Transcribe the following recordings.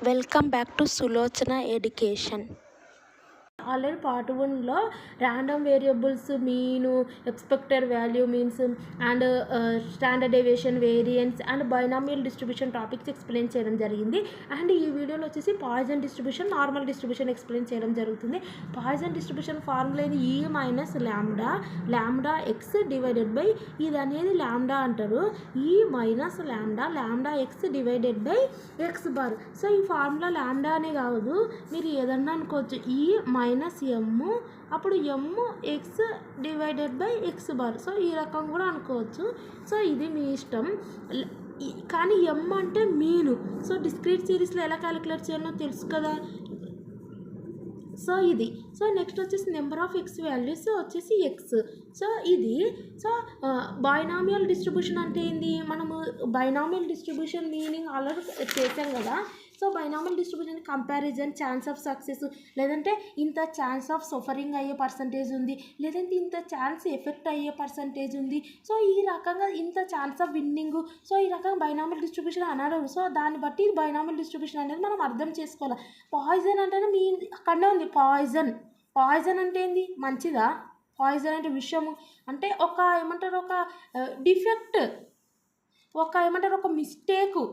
Welcome back to Sulochana education. Already part 1లో random variables mean, expected value means and standard deviation, variance and binomial distribution topics explain చేయడం జరిగింది. And ఈ వీడియోలో వచ్చేసి poisson distribution, normal distribution explain చేయడం జరుగుతుంది. Poisson distribution formula ఇది ఈ minus lambda X divided by, ఇది అనేది ల్యాండా అంటారు, ఈ minus lambda X divided by X bar. So ఈ ఫార్ములా ల్యాండా అనే కాదు, మీరు ఏదన్నా అనుకోవచ్చు, ఈ మైనస్ ఎమ్, అప్పుడు M X divided by X bar. So ఈ రకం కూడా అనుకోవచ్చు. సో ఇది మీ ఇష్టం. కానీ ఎమ్ అంటే మీను. సో డిస్క్రీట్ సిరీస్లో ఎలా క్యాలిక్యులేట్ చేయాలో తెలుసు కదా. సో ఇది. సో నెక్స్ట్ వచ్చేసి నెంబర్ ఆఫ్ ఎక్స్ వాల్యూస్ వచ్చేసి ఎక్స్. సో ఇది. సో బైనామియల్ డిస్ట్రిబ్యూషన్ అంటే ఏంది, మనము బైనామియల్ డిస్ట్రిబ్యూషన్ మీనింగ్ ఆల్రెడీ చేసాం కదా. So binomial distribution comparison, chance of success, లేదంటే ఇంత ఛాన్స్ ఆఫ్ సఫరింగ్ అయ్యే పర్సంటేజ్ ఉంది, లేదంటే ఇంత ఛాన్స్ ఎఫెక్ట్ అయ్యే పర్సంటేజ్ ఉంది. సో ఈ రకంగా ఇంత ఛాన్స్ ఆఫ్ విన్నింగ్. సో ఈ రకంగా బైనామియల్ డిస్ట్రిబ్యూషన్ అన్నారు. సో దాన్ని బట్టి బైనామియల్ డిస్ట్రిబ్యూషన్ అనేది మనం అర్థం చేసుకోవాలి. పాయిజన్ అంటేనే మీ అక్కడనే ఉంది. పాయిజన్ అంటే ఏంది, మంచిదా? పాయిజన్ అంటే విషము అంటే ఒక ఏమంటారు, ఒక డిఫెక్ట్, ఒక మిస్టేకు,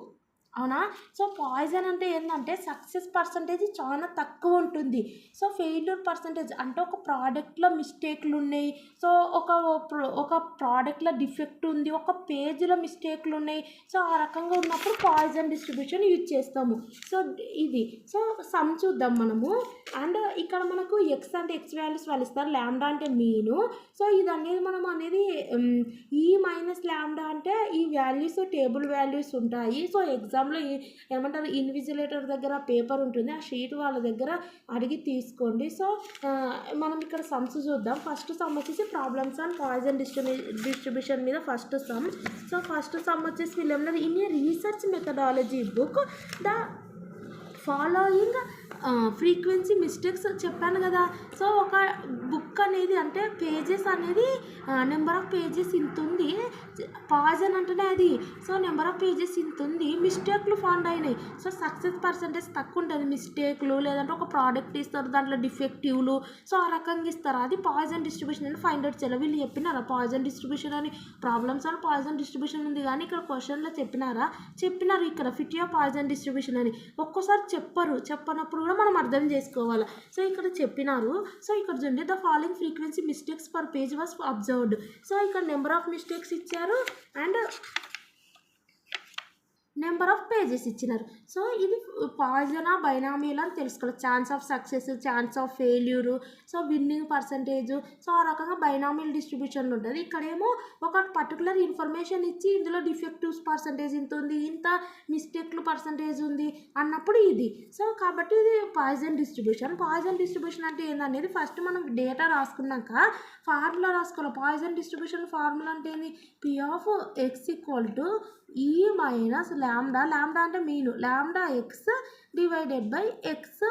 అవునా? సో పాయిజన్ అంటే ఏంటంటే సక్సెస్ పర్సంటేజ్ చాలా తక్కువ ఉంటుంది. సో ఫెయిల్యూర్ పర్సంటేజ్ అంటే ఒక ప్రోడక్ట్లో మిస్టేక్లు ఉన్నాయి, సో ఒక ప్రోడక్ట్లో డిఫెక్ట్ ఉంది, ఒక పేజ్లో మిస్టేక్లు ఉన్నాయి. సో ఆ రకంగా ఉన్నప్పుడు పాయిజన్ డిస్ట్రిబ్యూషన్ యూజ్ చేస్తాము. సో ఇది. సో సమ్ చూద్దాం మనము. అండ్ ఇక్కడ మనకు ఎక్స్ అంటే ఎక్స్ వాల్యూస్ వాళ్ళు ఇస్తారు, ల్యాండా అంటే మీను. సో ఇది అనేది మనం అనేది ఈ మైనస్ ల్యాండా అంటే ఈ వాల్యూస్ టేబుల్ వాల్యూస్ ఉంటాయి. సో ఎగ్జామ్లో ఏమంటారు, ఇన్విజిలేటర్ దగ్గర పేపర్ ఉంటుంది, ఆ షీట్ వాళ్ళ దగ్గర అడిగి తీసుకోండి. సో మనం ఇక్కడ సమ్స్ చూద్దాం. ఫస్ట్ సమ్ వచ్చేసి ప్రాబ్లమ్స్ అండ్ పాయిజన్ డిస్ట్రిబ్యూషన్ మీద first some. So first some వచ్చేసి వీళ్ళు ఏమన్నారు, in a research methodology book the following frequency mistakes చెప్పాను కదా. సో ఒక బుక్ అనేది అంటే పేజెస్ అనేది నెంబర్ ఆఫ్ పేజెస్ ఇంత ఉంది, పాయిజన్ అంటేనే అది. సో నెంబర్ ఆఫ్ పేజెస్ ఇంత ఉంది, మిస్టేక్లు ఫౌండ్ అయినాయి. సో సక్సెస్ పర్సంటేజ్ తక్కువ ఉంటుంది. మిస్టేక్లు లేదంటే ఒక ప్రోడక్ట్ ఇస్తారు, దాంట్లో డిఫెక్టివ్లు, సో ఆ రకంగా ఇస్తారు. అది పాయిజన్ డిస్ట్రిబ్యూషన్ అని ఫైండ్ అవుట్ చేయాలి. వీళ్ళు చెప్పినారా పాయిజన్ డిస్ట్రిబ్యూషన్ అని? ప్రాబ్లమ్స్ అని పాయిజన్ డిస్ట్రిబ్యూషన్ ఉంది, కానీ ఇక్కడ క్వశ్చన్లో చెప్పినారు ఇక్కడ ఫిట్ యువర్ పాయిజన్ డిస్ట్రిబ్యూషన్ అని. ఒక్కోసారి చెప్పనప్పుడు కూడా మనం అర్థం చేసుకోవాలి. సో ఇక్కడ చెప్పినారు. సో ఇక్కడ చూడండి, the following frequency mistakes per page was observed. So ఇక్కడ నెంబర్ ఆఫ్ మిస్టేక్స్ ఇచ్చారు అండ్ నెంబర్ ఆఫ్ పేజెస్ ఇచ్చినారు. సో ఇది పాయిజనా బైనామియల్ అని తెలుసుకోవాలి. Chance of success, chance of failure, so winning percentage, so ఆ రకంగా బైనామియల్ డిస్ట్రిబ్యూషన్లో ఉంటుంది. ఇక్కడేమో ఒక పర్టికులర్ ఇన్ఫర్మేషన్ ఇచ్చి ఇందులో డిఫెక్టివ్స్ పర్సంటేజ్ ఇంత ఉంది, ఇంత మిస్టేక్లు పర్సంటేజ్ ఉంది అన్నప్పుడు ఇది. సో కాబట్టి ఇది పాయిజన్ డిస్ట్రిబ్యూషన్ అంటే ఏందనేది ఫస్ట్ మనం డేటా రాసుకున్నాక ఫార్ములా రాసుకోవాలి. పాయిజన్ డిస్ట్రిబ్యూషన్ ఫార్ములా అంటే ఏంది, P of X equal to ఈ మైనస్ ల్యాండా అంటే మీను, ల్యాండా X divided by X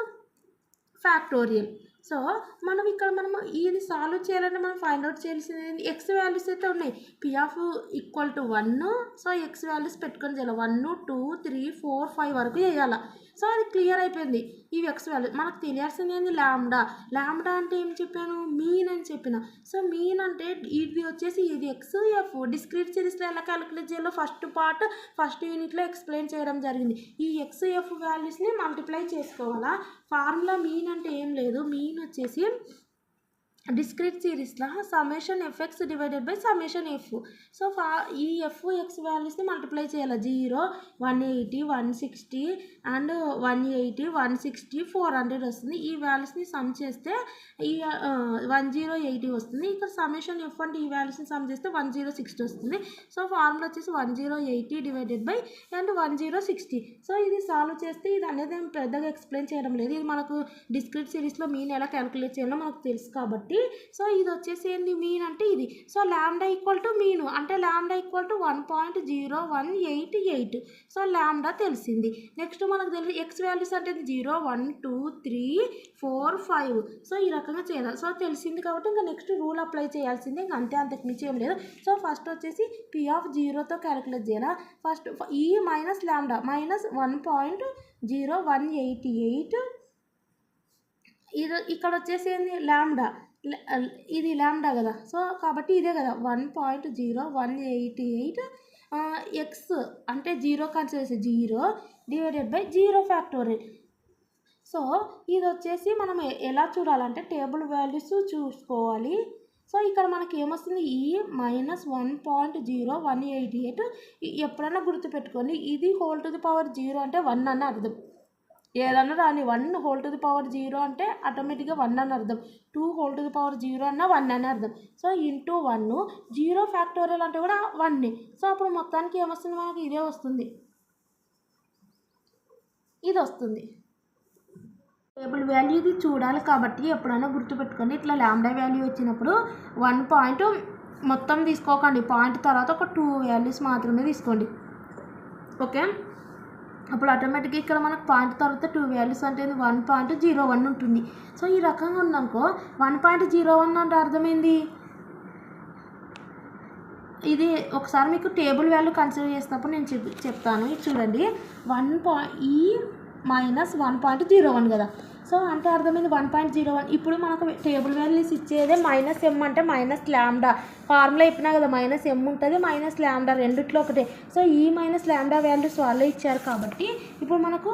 factorial. So మనం ఇది సాల్వ్ చేయాలంటే మనం ఫైండ్ అవుట్ చేయాల్సింది ఎక్స్ వాల్యూస్ అయితే ఉన్నాయి. P of equal to 1. So X values పెట్టుకొని చేయాలి, 1 2 3 4 5 వరకు చేయాలి. సో అది క్లియర్ అయిపోయింది. ఇవి ఎక్స్ వాల్యూ. మనకు తెలియాల్సింది ఏంది, ల్యాండా అంటే ఏం చెప్పాను, మీన్ అని చెప్పిన. సో మీన్ అంటే ఇది వచ్చేసి ఇది ఎక్స్ ఎఫ్. డిస్క్రీట్ సిరీస్లో ఎలా క్యాలిక్యులేట్ చేయాలో ఫస్ట్ యూనిట్లో ఎక్స్ప్లెయిన్ చేయడం జరిగింది. ఈ ఎక్స్ ఎఫ్ వాల్యూస్ని మల్టిప్లై చేసుకోవాలా. ఫార్ములా మీన్ అంటే ఏం లేదు, మీన్ వచ్చేసి డిస్క్రీట్ సిరీస్లో summation f x divided by summation f. So ఈ ఎఫ్ ఎక్స్ వాల్యూస్ని మల్టిప్లై చేయాలి. 0 180 160 అండ్ 180 160 400 వస్తుంది. ఈ వాల్యూస్ని సమ్ చేస్తే ఈ 1080 వస్తుంది. ఇక్కడ సమ్మేషన్ ఎఫ్ అంటే ఈ వాల్యూస్ని సమ్ చేస్తే 1060 వస్తుంది. సో ఫార్ములా వచ్చేసి 1080 డివైడెడ్ బై అండ్ 1060. సో ఇది సాల్వ్ చేస్తే ఇది అనేది పెద్దగా ఎక్స్ప్లెయిన్ చేయడం లేదు. ఇది మనకు డిస్క్రీట్ సిరీస్లో మీన్ ఎలా క్యాలిక్యులేట్ చేయాలో మనకు తెలుసు కాబట్టి. సో ఇది వచ్చేసి ఏంది, మీన్ అంటే ఇది. సో ల్యాండా ఈక్వల్ టు మీను అంటే ల్యాండా ఈక్వల్ టు 1.0188. సో ల్యాండా తెలిసింది. నెక్స్ట్ మనకు తెలిసి ఎక్స్ వాల్యూస్ అంటే 0 1 2 3 4 5. సో ఈ రకంగా చేయాలి. సో తెలిసింది కాబట్టి ఇంకా నెక్స్ట్ రూల్ అప్లై చేయాల్సిందే, ఇంకా అంతకు మించి ఏం లేదు. సో ఫస్ట్ వచ్చేసి పి ఆఫ్ 0తో క్యాలిక్యులేట్ చేయాలి. ఫస్ట్ ఈ మైనస్ ల్యాండా మైనస్ 1.0188 188. ఇది ఇక్కడ వచ్చేసి ఏంది లాంబ్డా, ఇది లాంబ్డా కదా, సో కాబట్టి ఇదే కదా 1.0188 ఎక్స్ అంటే 0 consider 0 divided by 0 factorial. So ఇది వచ్చేసి మనం ఎలా చూడాలంటే టేబుల్ వాల్యూస్ చూసుకోవాలి. సో ఇక్కడ మనకి ఏమొస్తుంది, ఈ -1.0188. ఎప్పుడైనా గుర్తుపెట్టుకోండి, ఇది హోల్ టు ది పవర్ 0 అంటే 1 అని అర్థం. ఏదన్నా రాని 1 హోల్ టు ది పవర్ 0 అంటే ఆటోమేటిక్గా 1 అని అర్థం. 2 హోల్ టు ది పవర్ 0 అన్న 1 అని అర్థం. సో ఇంటూ 1 0 ఫ్యాక్టోరియల్ అంటే కూడా 1. సో అప్పుడు మొత్తానికి ఏమొస్తుంది, మనకి ఇదే వస్తుంది, ఇది వస్తుంది. టేబుల్ వాల్యూ ఇది చూడాలి కాబట్టి ఎప్పుడైనా గుర్తుపెట్టుకొని ఇట్లా లాంబ్డా వాల్యూ వచ్చినప్పుడు 1 పాయింట్ మొత్తం తీసుకోకండి, పాయింట్ తర్వాత ఒక 2 వాల్యూస్ మాత్రమే తీసుకోండి. ఓకే, అప్పుడు ఆటోమేటిక్గా ఇక్కడ మనకు పాయింట్ తర్వాత 2 వాల్యూస్ అంటే 1.01 ఉంటుంది. సో ఈ రకంగా ఉందనుకో 1.01 అంటే అర్థమైంది. ఇది ఒకసారి మీకు టేబుల్ వాల్యూ కన్సిడర్ చేసినప్పుడు నేను చెప్తాను. ఇది చూడండి, -1.01 కదా. సో అంటే అర్థమైంది 1.01. ఇప్పుడు మనకు టేబుల్ వాల్యూస్ ఇచ్చేదే -m అంటే -λ. ఫార్ములా చెప్పినా కదా, -m ఉంటుంది -λ, రెండిట్లో ఒకటే. సో ఈ -λ వాల్యూస్ వాళ్ళే ఇచ్చారు కాబట్టి ఇప్పుడు మనకు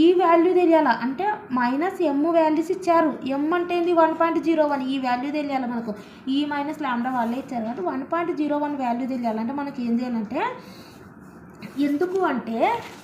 ఈ వాల్యూ తెలియాలా అంటే -m వాల్యూస్ ఇచ్చారు. m అంటే ఏంది 1.01, ఈ వాల్యూ తెలియాలి మనకు. ఈ -λ వాళ్ళే ఇచ్చారు కాబట్టి 1.01 వాల్యూ తెలియాలంటే మనకి ఏం చేయాలంటే, ఎందుకు అంటే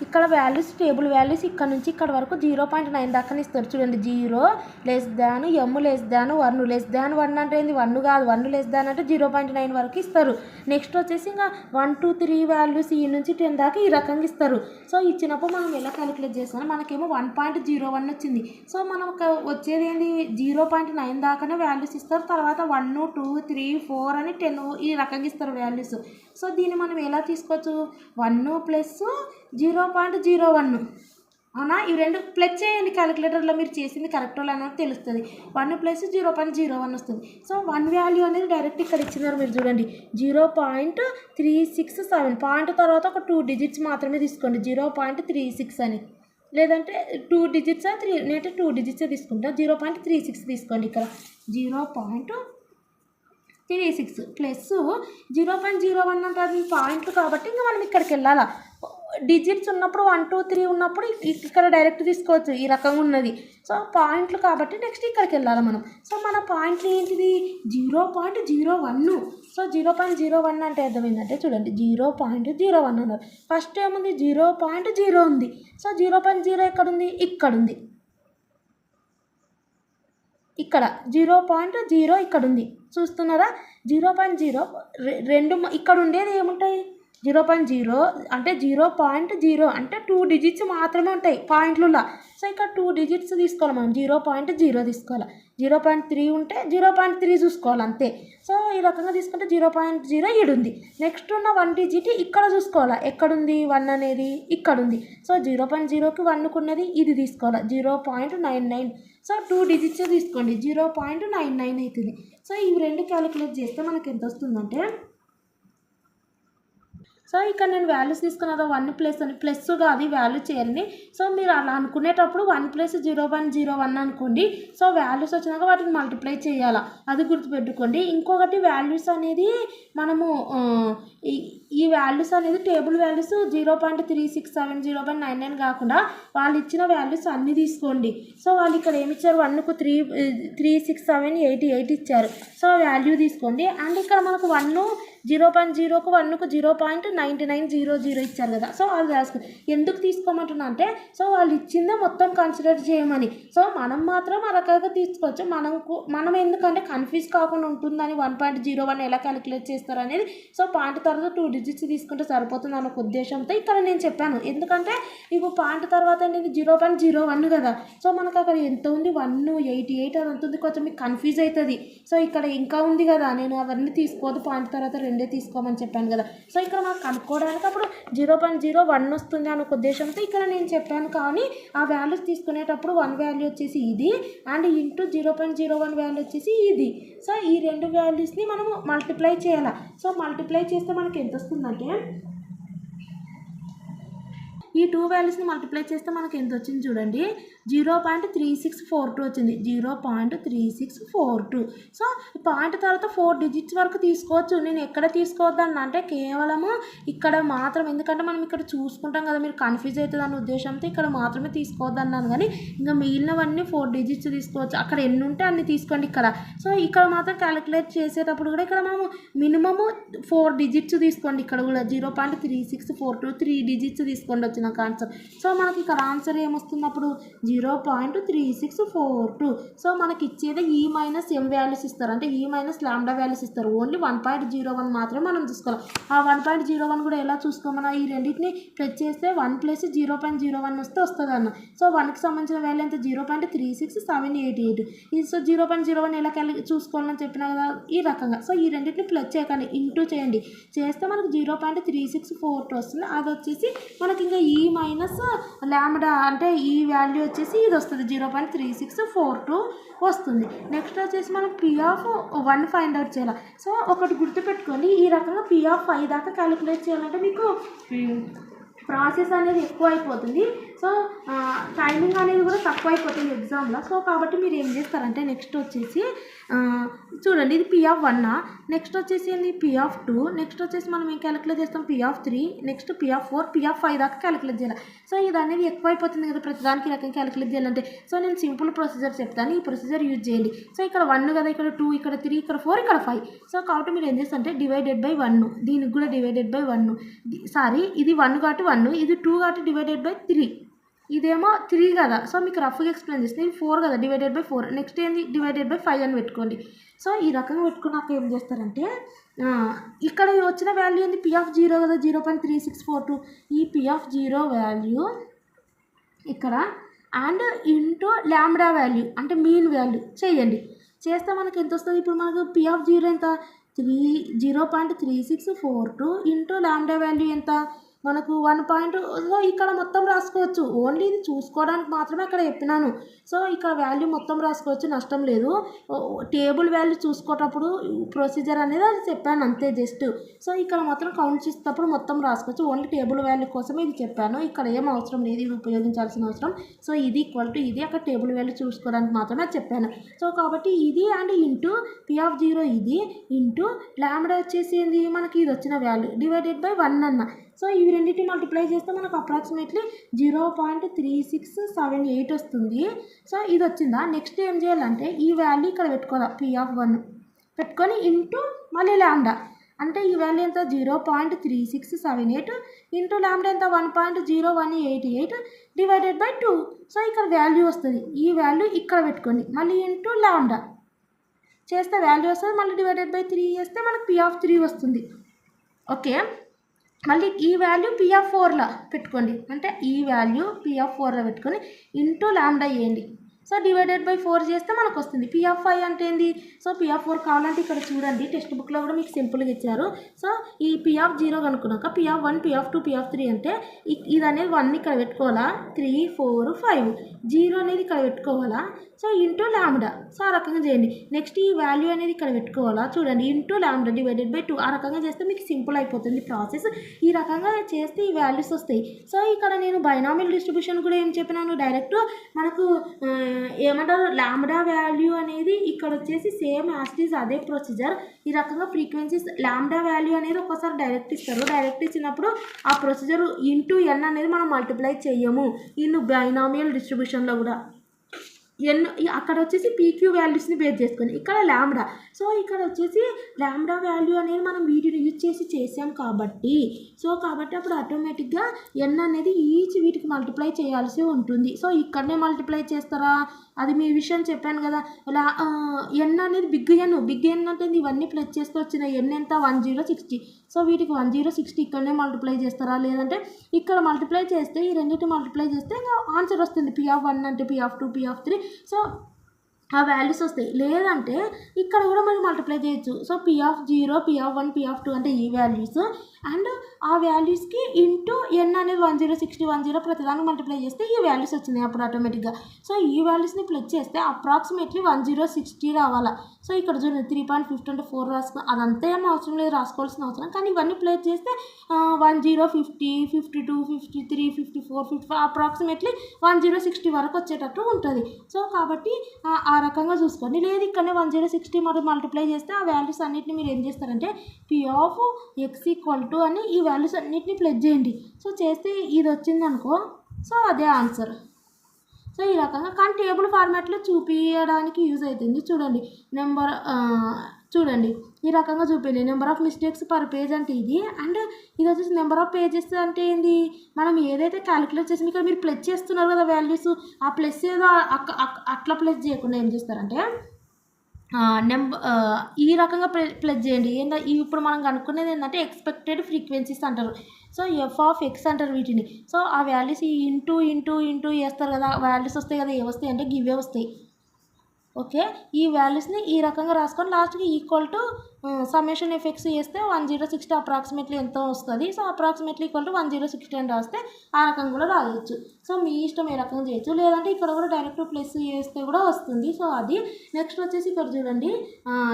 ఇక్కడ వాల్యూస్ టేబుల్ వాల్యూస్ ఇక్కడ నుంచి ఇక్కడ వరకు 0.9 దాకా ఇస్తారు. చూడండి, 0 less than m less than 1 less than 1 అంటే ఏంది 1 కాదు, 1 లెస్ దాన్ అంటే 0.9 వరకు ఇస్తారు. నెక్స్ట్ వచ్చేసి ఇంకా 1 2 3 వాల్యూస్ ఈ నుంచి 10 దాకా ఈ రకంగా ఇస్తారు. సో ఇచ్చినప్పుడు మనం ఎలా క్యాలిక్యులేట్ చేస్తాం, మనకేమో 1.01 వచ్చింది. సో మనం వచ్చేది ఏంది 0.9 దాకానే వాల్యూస్ ఇస్తారు. తర్వాత 1 2 3 4 అని 10 ఈ రకంగా ఇస్తారు వాల్యూస్. సో దీన్ని మనం ఎలా తీసుకోవచ్చు, 1 ప్లస్ 0.01 అవునా, ఈ రెండు ప్లస్ చేయండి క్యాలిక్యులేటర్లో, మీరు చేసింది కరెక్టో అనేది తెలుస్తుంది. 1 ప్లస్ 0.01 వస్తుంది. సో 1 వాల్యూ అనేది డైరెక్ట్ ఇక్కడ ఇచ్చినారు, మీరు చూడండి 0.367. పాయింట్ తర్వాత ఒక 2 డిజిట్స్ మాత్రమే తీసుకోండి, 0.36 అని, లేదంటే 2 డిజిట్స్ 3, నేనైతే 2 డిజిట్సే తీసుకుంటా. 0.36 తీసుకోండి, ఇక్కడ 0.36 ప్లస్ 0.01 అంటే అది పాయింట్లు కాబట్టి ఇంకా మనం ఇక్కడికి వెళ్ళాలా. డిజిట్స్ ఉన్నప్పుడు 1 2 3 ఉన్నప్పుడు ఇక్కడ డైరెక్ట్ తీసుకోవచ్చు, ఈ రకంగా ఉన్నది. సో పాయింట్లు కాబట్టి నెక్స్ట్ ఇక్కడికి వెళ్ళాలి మనం. సో మన పాయింట్లు ఏంటిది 0.01. సో 0.01 అంటే అర్థమైందంటే చూడండి 0.01 అన్నారు. ఫస్ట్ ఏముంది 0.0 ఉంది. సో 0.0 ఎక్కడుంది, ఇక్కడ ఉంది, ఇక్కడ 0.0 ఇక్కడ ఉంది, చూస్తున్నారా. 0.0 రెండు ఇక్కడ ఉండేది ఏముంటాయి 0.0 అంటే 0.0 అంటే 2 డిజిట్స్ మాత్రమే ఉంటాయి పాయింట్లలో. సో ఇక్కడ 2 డిజిట్స్ తీసుకోవాలి మనం, 0.0 తీసుకోవాలి. 0.3 ఉంటే 0.3 చూసుకోవాలి అంతే. సో ఈ రకంగా తీసుకుంటే 0.0 ఈడు ఉంది. నెక్స్ట్ ఉన్న 1 డిజిట్ ఇక్కడ చూసుకోవాలి, ఎక్కడుంది 1 అనేది ఇక్కడ ఉంది. సో 0.0కి 1కు ఉన్నది ఇది తీసుకోవాలి, 0.99. సో 2 డిజిట్స్ తీసుకోండి, 0.99 అవుతుంది. సో ఇవి రెండు క్యాలిక్యులేట్ చేస్తే మనకి ఎంత వస్తుందంటే, సో ఇక్కడ నేను వాల్యూస్ తీసుకున్నదా 1 ప్లస్ అని, ప్లస్గా అది వాల్యూ చేయాలని. సో మీరు అలా అనుకునేటప్పుడు 1 ప్లస్ 0.01 అనుకోండి. సో వాల్యూస్ వచ్చినాక వాటిని మల్టిప్లై చేయాలా, అది గుర్తుపెట్టుకోండి. ఇంకొకటి వాల్యూస్ అనేది మనము ఈ వాల్యూస్ అనేది టేబుల్ వాల్యూస్ 0.367 0.99 కాకుండా వాళ్ళు ఇచ్చిన వాల్యూస్ అన్నీ తీసుకోండి. సో వాళ్ళు ఇక్కడ ఏమి ఇచ్చారు, 1కు 36788 ఇచ్చారు. సో వాల్యూ తీసుకోండి. అండ్ ఇక్కడ మనకు 0.0కు 1కు 0.9900 ఇచ్చారు కదా. సో అది రాసుకోండి. ఎందుకు తీసుకోమంటున్నా అంటే, సో వాళ్ళు ఇచ్చిందే మొత్తం కన్సిడర్ చేయమని. సో మనం మాత్రం ఆ రకంగా తీసుకోవచ్చు. మనం ఎందుకంటే కన్ఫ్యూజ్ కాకుండా ఉంటుందని 1.01 ఎలా క్యాలిక్యులేట్ చేస్తారు అనేది. సో పాయింట్ తర్వాత 2 డిజిట్స్ తీసుకుంటే సరిపోతుంది అన్న ఉద్దేశంతో ఇక్కడ నేను చెప్పాను. ఎందుకంటే ఇప్పుడు పాయింట్ తర్వాత అనేది 0.01 కదా. సో మనకు అక్కడ ఎంత ఉంది 188 అని ఉంటుంది, కొంచెం మీకు కన్ఫ్యూజ్ అవుతుంది. సో ఇక్కడ ఇంకా ఉంది కదా, నేను అవన్నీ తీసుకోవద్దు, పాయింట్ తర్వాత రెండే తీసుకోమని చెప్పాను కదా. సో ఇక్కడ మనకు కనుక్కోవడానికి అప్పుడు 0.01 వస్తుంది అన్న ఉద్దేశంతో ఇక్కడ నేను చెప్పాను. కానీ ఆ వాల్యూస్ తీసుకునేటప్పుడు 1 వాల్యూ వచ్చేసి ఇది అండ్ ఇంటూ 0.01 వాల్యూ వచ్చేసి ఇది. సో ఈ రెండు వాల్యూస్ని మనము మల్టిప్లై చేయాలి. సో మల్టిప్లై చేస్తే మనకి ఎంత వస్తుందంటే ఈ 2 వాల్యూస్ని మల్టిప్లై చేస్తే మనకి ఎంత వచ్చింది చూడండి, 0.3642 వచ్చింది. 0.3642. సో పాయింట్ తర్వాత 4 డిజిట్స్ వరకు తీసుకోవచ్చు. నేను ఎక్కడ తీసుకోవద్దన్నా అంటే కేవలము ఇక్కడ మాత్రం, ఎందుకంటే మనం ఇక్కడ చూసుకుంటాం కదా, మీరు కన్ఫ్యూజ్ అవుతుంది అన్న ఉద్దేశంతో ఇక్కడ మాత్రమే తీసుకోవద్దన్నాను. కానీ ఇంకా మిగిలినవన్నీ 4 డిజిట్స్ తీసుకోవచ్చు. అక్కడ ఎన్ని ఉంటే అన్ని తీసుకోండి ఇక్కడ. సో ఇక్కడ మాత్రం క్యాలిక్యులేట్ చేసేటప్పుడు కూడా ఇక్కడ మనము మినిమము 4 డిజిట్స్ తీసుకోండి. ఇక్కడ కూడా 0.3642 3 డిజిట్స్ తీసుకోండి వచ్చిన ఆన్సర్. సో మనకి ఇక్కడ ఆన్సర్ ఏమొస్తుంది అప్పుడు 0.3642. సో మనకి ఇచ్చేది ఈ మైనస్ ఎం వాల్యూస్ ఇస్తారు, అంటే ఈ మైనస్ లాంబ్డా వాల్యూస్ ఇస్తారు. ఓన్లీ 1.01 మాత్రమే మనం చూసుకోవాలి. ఆ 1.01 కూడా ఎలా చూసుకోమన్నా, ఈ రెండింటిని ప్లస్ చేస్తే 1 + 0.01 వస్తే వస్తుంది అన్న. సో 1కి సంబంధించిన వాల్యూ ఎంత 0.36788. ఇది సో 0.01 ఎలా చూసుకోవాలని చెప్పినా కదా ఈ రకంగా. సో ఈ రెండింటిని ప్లస్ చేయకండి, ఇంటూ చేయండి. చేస్తే మనకు 0.3642 వస్తుంది. అది వచ్చేసి మనకి ఇంకా ఈ మైనస్ లాంబ్డా అంటే ఈ వాల్యూ వచ్చేసి ఇది వస్తుంది 0.3642 వస్తుంది. నెక్స్ట్ వచ్చేసి మనం P(1) ఫైండ్ అవుట్ చేయాలి. సో ఒకటి గుర్తుపెట్టుకోండి, ఈ రకంగా P(5) దాకా క్యాలిక్యులేట్ చేయాలంటే మీకు ప్రాసెస్ అనేది ఎక్కువ అయిపోతుంది. సో టైమింగ్ అనేది కూడా తక్కువ అయిపోతుంది ఎగ్జామ్లో. సో కాబట్టి మీరు ఏం చేస్తారంటే నెక్స్ట్ వచ్చేసి చూడండి, ఇది P(1), నెక్స్ట్ వచ్చేసి ఏంది P(2), నెక్స్ట్ వచ్చేసి మనం ఏం క్యాలిక్యులేట్ చేస్తాం P(3), నెక్స్ట్ P(4), P(5) దాకా క్యాలిక్యులేట్ చేయాలి. సో ఇది అనేది ఎక్కువ అయిపోతుంది కదా ప్రతిదానికి రకంగా క్యాలిక్యులేట్ చేయాలంటే. సో నేను సింపుల్ ప్రొసీజర్ చెప్తాను, ఈ ప్రొసీజర్ యూజ్ చేయండి. సో ఇక్కడ 1 కదా, ఇక్కడ 2, ఇక్కడ 3, ఇక్కడ 4, ఇక్కడ 5. సో కాబట్టి మీరు ఏం చేస్తారంటే /1, దీనికి కూడా /1. సారీ, ఇది 1 కాబట్టి 1, ఇది 2 కాబట్టి /3. ఇదేమో 3 కదా. సో మీకు రఫ్గా ఎక్స్ప్లెయిన్ చేస్తే ఇది 4 కదా, /4. నెక్స్ట్ ఏంది /5 అని పెట్టుకోండి. సో ఈ రకంగా పెట్టుకున్నాక ఏం చేస్తారంటే ఇక్కడ వచ్చిన వాల్యూ ఏంది P(0) కదా, 0.3642. ఈ P(0) వాల్యూ ఇక్కడ అండ్ ఇంటూ లాంబ్డా వాల్యూ అంటే మీన్ వాల్యూ చేయండి. చేస్తే మనకి ఎంత వస్తుంది, ఇప్పుడు మనకు P(0) ఎంత 0.3642 ఇంటూ లాంబ్డా వాల్యూ ఎంత మనకు 1. సో ఇక్కడ మొత్తం రాసుకోవచ్చు, ఓన్లీ ఇది చూసుకోవడానికి మాత్రమే అక్కడ చెప్పినాను. సో ఇక్కడ వాల్యూ మొత్తం రాసుకోవచ్చు, నష్టం లేదు. టేబుల్ వాల్యూ చూసుకునేటప్పుడు ప్రొసీజర్ అనేది అది చెప్పాను అంతే జస్ట్. సో ఇక్కడ మాత్రం కౌంట్ చేసేటప్పుడు మొత్తం రాసుకోవచ్చు, ఓన్లీ టేబుల్ వాల్యూ కోసమే ఇది చెప్పాను. ఇక్కడ ఏం అవసరం లేదు, ఇది ఉపయోగించాల్సిన అవసరం. సో ఇది ఈక్వల్ టు ఇది, అక్కడ టేబుల్ వాల్యూ చూసుకోవడానికి మాత్రమే చెప్పాను. సో కాబట్టి ఇది అండ్ ఇంటూ P(0) ఇది ఇంటూ లాంబ్డా వచ్చేసి ఏంది మనకి ఇది వచ్చిన వాల్యూ /1 అన్న. సో ఇవి రెండింటిని మల్టిప్లై చేస్తే మనకు అప్రాక్సిమేట్లీ 0.3678 వస్తుంది. సో ఇది వచ్చిందా. నెక్స్ట్ ఏం చేయాలంటే ఈ వాల్యూ ఇక్కడ పెట్టుకోవాలి, P(1) పెట్టుకొని ఇంటూ మళ్ళీ లాంబ్డా అంటే ఈ వాల్యూ ఎంత 0.3678 ఇంటూ లాంబ్డా ఎంత 1.0188 /2. సో ఇక్కడ వాల్యూ వస్తుంది, ఈ వాల్యూ ఇక్కడ పెట్టుకొని మళ్ళీ ఇంటూ లాంబ్డా చేస్తే వాల్యూ వస్తుంది, మళ్ళీ /3 చేస్తే మనకు P(3) వస్తుంది. ఓకే, మళ్ళీ ఈ వాల్యూ P(4)లా పెట్టుకోండి, అంటే ఈ వాల్యూ P(4)లా పెట్టుకొని ఇంటూ లాంబ్డా వేయండి. సో /4 చేస్తే మనకు వస్తుంది. P(5) అంటే ఏంది, సో P(4) కావాలంటే ఇక్కడ చూడండి టెక్స్ట్ బుక్లో కూడా మీకు సింపుల్గా ఇచ్చారు. సో ఈ P(0) కనుక్కున్నాక P(1), P(2), P(3) అంటే ఇది అనేది 1 ఇక్కడ పెట్టుకోవాలా, 3, 4, 5 0 అనేది ఇక్కడ పెట్టుకోవాలా. సో ఇంటూ లాంబ్డా, సో ఆ రకంగా చేయండి. నెక్స్ట్ ఈ వాల్యూ అనేది ఇక్కడ పెట్టుకోవాలా, చూడండి ఇంటూ లాంబ్డా /2. ఆ రకంగా చేస్తే మీకు సింపుల్ అయిపోతుంది ప్రాసెస్. ఈ రకంగా చేస్తే ఈ వాల్యూస్ వస్తాయి. సో ఇక్కడ నేను బైనామియల్ డిస్ట్రిబ్యూషన్ కూడా ఏం చెప్పినాను, డైరెక్ట్ మనకు ఏమంటారు లాంబ్డా వాల్యూ అనేది ఇక్కడ వచ్చేసి సేమ్ యాస్టీస్ అదే ప్రొసీజర్. ఈ రకంగా ఫ్రీక్వెన్సీస్ లాంబ్డా వాల్యూ అనేది ఒకసారి డైరెక్ట్ ఇస్తారు, డైరెక్ట్ ఇచ్చినప్పుడు ఆ ప్రొసీజర్ ఇంటూ n అనేది మనం మల్టిప్లై చేయము. ఇన్ బైనామియల్ డిస్ట్రిబ్యూషన్లో కూడా అక్కడ వచ్చేసి PQ వాల్యూస్ని బేస్ చేసుకొని ఇక్కడ లాంబ్డా. సో ఇక్కడ వచ్చేసి లాంబ్డా వాల్యూ అనేది మనం వీటిని యూజ్ చేసి చేసాం కాబట్టి అప్పుడు ఆటోమేటిక్గా n అనేది వీటికి మల్టిప్లై చేయాల్సి ఉంటుంది. సో ఇక్కడనే మల్టిప్లై చేస్తారా, అది మీ విషయం చెప్పాను కదా. n అనేది బిగ్ n అంటే ఇవన్నీ ప్లస్ చేస్తే వచ్చిన n ఎంత 1060. సో వీటికి 1060 ఇక్కడనే మల్టిప్లై చేస్తారా, లేదంటే ఇక్కడ మల్టిప్లై చేస్తే ఈ రెండింటి మల్టిప్లై చేస్తే ఇంకా ఆన్సర్ వస్తుంది. P(1) అంటే P(2), P(3). సో ఆ వాల్యూస్ వస్తాయి, లేదంటే ఇక్కడ కూడా మనం మల్టిప్లై చేయొచ్చు. సో P(0), P(1), P(2) అంటే ఈ వాల్యూస్ అండ్ ఆ వాల్యూస్కి ఇంటూ ఎన్ అనేది 1060 ప్రతిదానికి మల్టిప్లై చేస్తే ఈ వాల్యూస్ వచ్చినాయి అప్పుడు ఆటోమేటిక్గా. సో ఈ వాల్యూస్ని ప్లస్ చేస్తే అప్రాక్సిమేట్లీ 1060 రావాలా. సో ఇక్కడ చూడండి 3.50 అంటే 4 రాసుకుని అదంతా ఏం అవసరం లేదు, రాసుకోవాల్సిన అవసరం. కానీ ఇవన్నీ ప్లస్ చేస్తే 1050, 52, 53, 54, 55 అప్రాక్సిమేట్లీ 1060 వరకు వచ్చేటట్టు ఉంటుంది. సో కాబట్టి ఆ రకంగా చూసుకోండి. లేదు ఇక్కడనే 1060 మరి మల్టిప్లై చేస్తే ఆ వాల్యూస్ అన్నిటిని మీరు ఏం చేస్తారంటే P(x) అని ఈ వాల్యూస్ అన్నిటిని ప్లస్ చేయండి. సో చేస్తే ఇది వచ్చింది అనుకో, సో అదే ఆన్సర్. సో ఈ రకంగా కానీ టేబుల్ ఫార్మాట్లో చూపించడానికి యూజ్ అవుతుంది. చూడండి ఈ రకంగా చూపించండి. Number of mistakes per page అంటే ఇది, అండ్ ఇది వచ్చేసి నెంబర్ ఆఫ్ పేజెస్ అంటే ఏంది, మనం ఏదైతే క్యాలిక్యులేట్ చేసి ఇక్కడ మీరు ప్లస్ చేస్తున్నారు కదా వాల్యూస్, ఆ ప్లస్ ఏదో అట్లా ప్లస్ చేయకుండా ఏం చేస్తారంటే ఈ రకంగా ప్లస్ చేయండి. ఇప్పుడు మనం కనుక్కునేది ఏంటంటే ఎక్స్పెక్టెడ్ ఫ్రీక్వెన్సీస్ అంటారు. సో f(x) అంటారు వీటిని. సో ఆ వాల్యూస్ ఇంటూ వేస్తారు కదా, వాల్యూస్ వస్తాయి కదా, ఏ వస్తాయి అంటే గివే వస్తాయి. ఓకే, ఈ వాల్యూస్ని ఈ రకంగా రాసుకొని లాస్ట్కి ఈక్వల్ టు సమ్మేషన్ ఎఫెక్ట్స్ చేస్తే 1060 అప్రాక్సిమేట్లీ ఎంత వస్తుంది. సో అప్రాక్సిమేట్లీ ఈక్వల్ టు 1060 అని రాస్తే ఆ రకంగా కూడా రాయొచ్చు. సో మీ ఇష్టం ఏ రకంగా చేయొచ్చు, లేదంటే ఇక్కడ కూడా డైరెక్ట్ ప్లస్ చేస్తే కూడా వస్తుంది. సో అది నెక్స్ట్ వచ్చేసి ఇక్కడ చూడండి,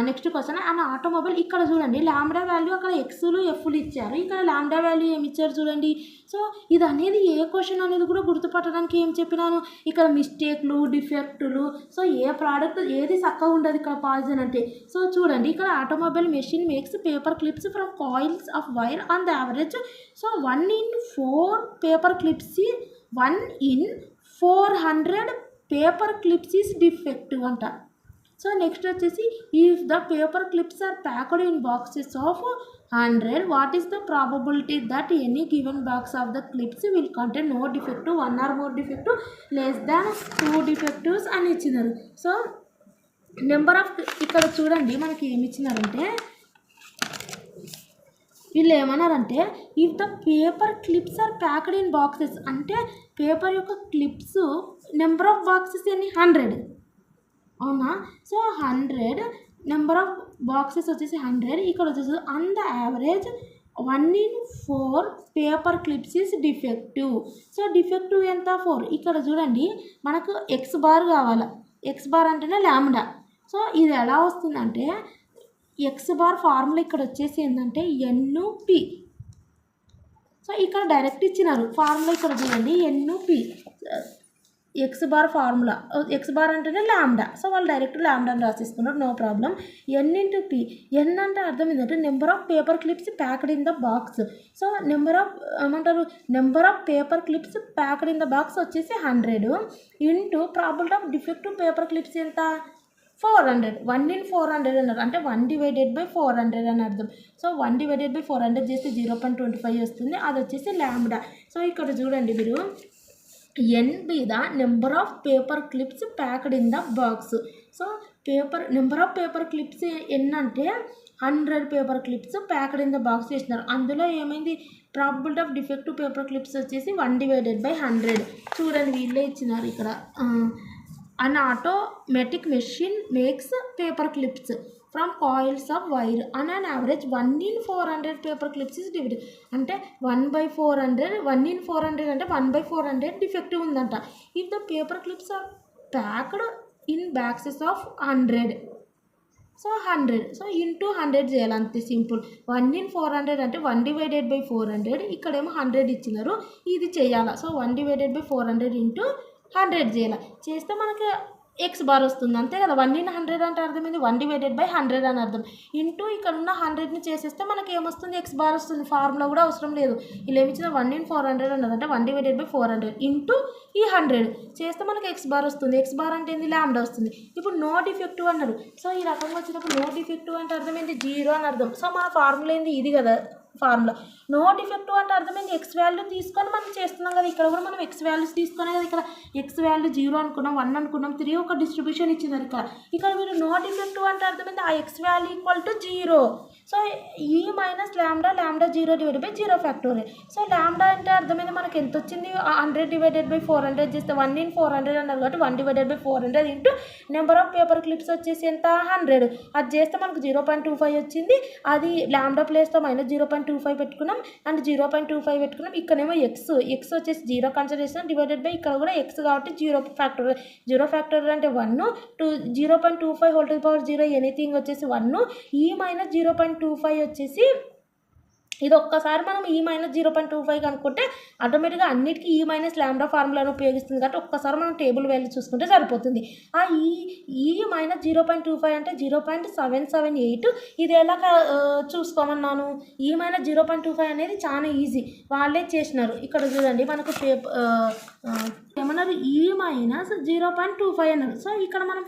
నెక్స్ట్ క్వశ్చన్ అండ్ ఆటోమొబైల్. ఇక్కడ చూడండి లాంబ్డా వాల్యూ అక్కడ ఎక్స్లు ఎఫ్లు ఇచ్చారు, ఇక్కడ లాంబ్డా వాల్యూ ఏమి ఇచ్చారు చూడండి. సో ఇది అనేది ఏ క్వశ్చన్ అనేది కూడా గుర్తుపట్టడానికి ఏం చెప్పినాను, ఇక్కడ మిస్టేక్లు డిఫెక్టులు. సో ఏ ప్రోడక్ట్ ఏది చక్కగా ఉండదు ఇక్కడ పాయిజన్ అంటే. సో చూడండి ఇక్కడ automobile machine makes paper clips from coils of wire on the average. So 1 in 4 paper clips, 1 in 400 paper clips is defective anta. So next వచ్చేసి if the paper clips are packed in boxes of 100, what is the probability that any given box of the clips will contain no defective, 1 or more defective, less than 2 defectives అని ఇచ్చినారు. So number of ఇక్కడ చూడండి మనకి ఏమి ఇచ్చినారంటే వీళ్ళు ఏమన్నారంటే if the paper clips are packed in boxes అంటే పేపర్ యొక్క క్లిప్స్ నెంబర్ ఆఫ్ బాక్సెస్ ఎన్ని 100 అవునా. సో 100 నెంబర్ ఆఫ్ బాక్సెస్ వచ్చేసి 100, ఇక్కడ వచ్చేసి on the average 1 in 4 paper clips is defective. So defective ఎంత 4. ఇక్కడ చూడండి మనకు ఎక్స్ బార్ కావాలి, ఎక్స్ బార్ అంటేనే లాంబ్డా. సో ఇది ఎలా వస్తుందంటే ఎక్స్ బార్ ఫార్ములా ఇక్కడ వచ్చేసి ఏంటంటే NP. సో ఇక్కడ డైరెక్ట్ ఇచ్చినారు ఫార్ములా, ఇక్కడ చూడండి NP X bar formula, X bar అంటేనే లాంబ్డా. సో వాళ్ళు డైరెక్ట్ లాంబ్డాని రాసేసుకున్నారు, నో ప్రాబ్లం. N(P) ఎన్ అంటే అర్థం ఏంటంటే number of paper clips packed in the box. So number of paper clips packed in the box వచ్చేసి 100 into probability of defective paper clips ఎంత 400. 1 in 400 అన్నారు అంటే 1/400 అని అర్థం. సో 1/400 చేస్తే 0.25 వస్తుంది, అది వచ్చేసి లాంబ్డా. సో ఇక్కడ చూడండి మీరు NB the number of paper clips packed in the box. So number of paper clips N అంటే 100 paper clips packed in the box చేసినారు. అందులో ఏమైంది probability of defective paper clips వచ్చేసి 1/100. చూడండి వీళ్ళే ఇచ్చినారు ఇక్కడ. An automatic machine makes paper clips from coils of wire on an average 1 in 400 paper clips is defective. అంటే 1/400, 1 in 400 అంటే 1/400 డిఫెక్టివ్ ఉందంట. If the paper clips are packed in boxes of 100, so 100 so into 100 చేయాలి, అంతే simple. 1 in 400 అంటే 1/400, ఇక్కడేమో 100 ఇచ్చినారు, ఇది చేయాలి. సో 1/400 ఇంటూ 100 చేయాలి, చేస్తే మనకి ఎక్స్ బార్ వస్తుంది అంతే కదా. 1 in 100 అంటే అర్థమైంది 1/100 అని అర్థం. ఇంటూ ఇక్కడ ఉన్న 100ని చేసేస్తే మనకి ఏమొస్తుంది ఎక్స్ బార్ వస్తుంది, ఫార్ములా కూడా అవసరం లేదు. ఇలా ఏమిచ్చిన 1 in 400 అన్నది అంటే 1/400 ఇంటూ ఈ 100 చేస్తే మనకి ఎక్స్ బార్ వస్తుంది. ఎక్స్ బార్ అంటే ఏంది లాంబ్డా వస్తుంది. ఇప్పుడు నో డిఫెక్టివ్ అన్నారు. సో ఈ రకంగా వచ్చినప్పుడు నో డిఫెక్టివ్ అంటే అర్థమైంది 0 అని అర్థం. సో మన ఫార్ములా ఏంది ఇది కదా ఫార్ములా. నో డిఫెక్టివ్ అంటే అర్థమైంది ఎక్స్ వాల్యూ తీసుకొని మనం చేస్తున్నాం కదా, ఇక్కడ కూడా మనం ఎక్స్ వాల్యూస్ తీసుకునే కదా. ఇక్కడ ఎక్స్ వాల్యూ 0 అనుకున్నాం, 1 అనుకున్నాం, 3 ఒక డిస్ట్రిబ్యూషన్ ఇచ్చినారు ఇక్కడ మీరు నో డిఫెక్టివ్ అంటే అర్థమైంది ఆ X value equal to 0. So e minus lambda 0/0 factorial. So lambda అంటే అర్థమైంది మనకి ఎంత వచ్చింది 100/400 చేస్తే 1 in 400 అన్నారు కాబట్టి 1/400 into number of paper clips వచ్చేసి ఎంత 100, అది చేస్తే మనకు 0.25 వచ్చింది. అది లాంబ్డా ప్లేస్తో -0.25 పెట్టుకున్నాం, పెట్టుకున్నాం అండ్ 0.25 పెట్టుకున్నాం. ఇక్కడేమో ఎక్స్ వచ్చేసి 0 కన్సిడర్ చేస్తాం డివైడెడ్ బై ఇక్కడ కూడా ఎక్స్ కాబట్టి 0 ఫ్యాక్టర్ అంటే 1 0.25 హోల్ టు పవర్ 0 ఎనీథింగ్ వచ్చేసి 1 ఈ మైనస్ 0.25 వచ్చేసి ఇది ఒక్కసారి మనం ఈ మైనస్ 0.25 కనుక్కుంటే ఆటోమేటిక్గా అన్నిటికీ ఈ మైనస్ ల్యాండా ఫార్ములాను ఉపయోగిస్తుంది కాబట్టి ఒక్కసారి మనం టేబుల్ వాల్యూ చూసుకుంటే సరిపోతుంది. ఆ ఈ మైనస్ 0.25 అంటే 0.778 ఇది ఎలా చూసుకోమన్నాను. ఈ మైనస్ 0.25 అనేది చాలా ఈజీ, వాళ్ళే చేసినారు. ఇక్కడ చూడండి మనకు ఏమన్నారు ఈ మైనస్ 0.25 అన్నారు. సో ఇక్కడ మనం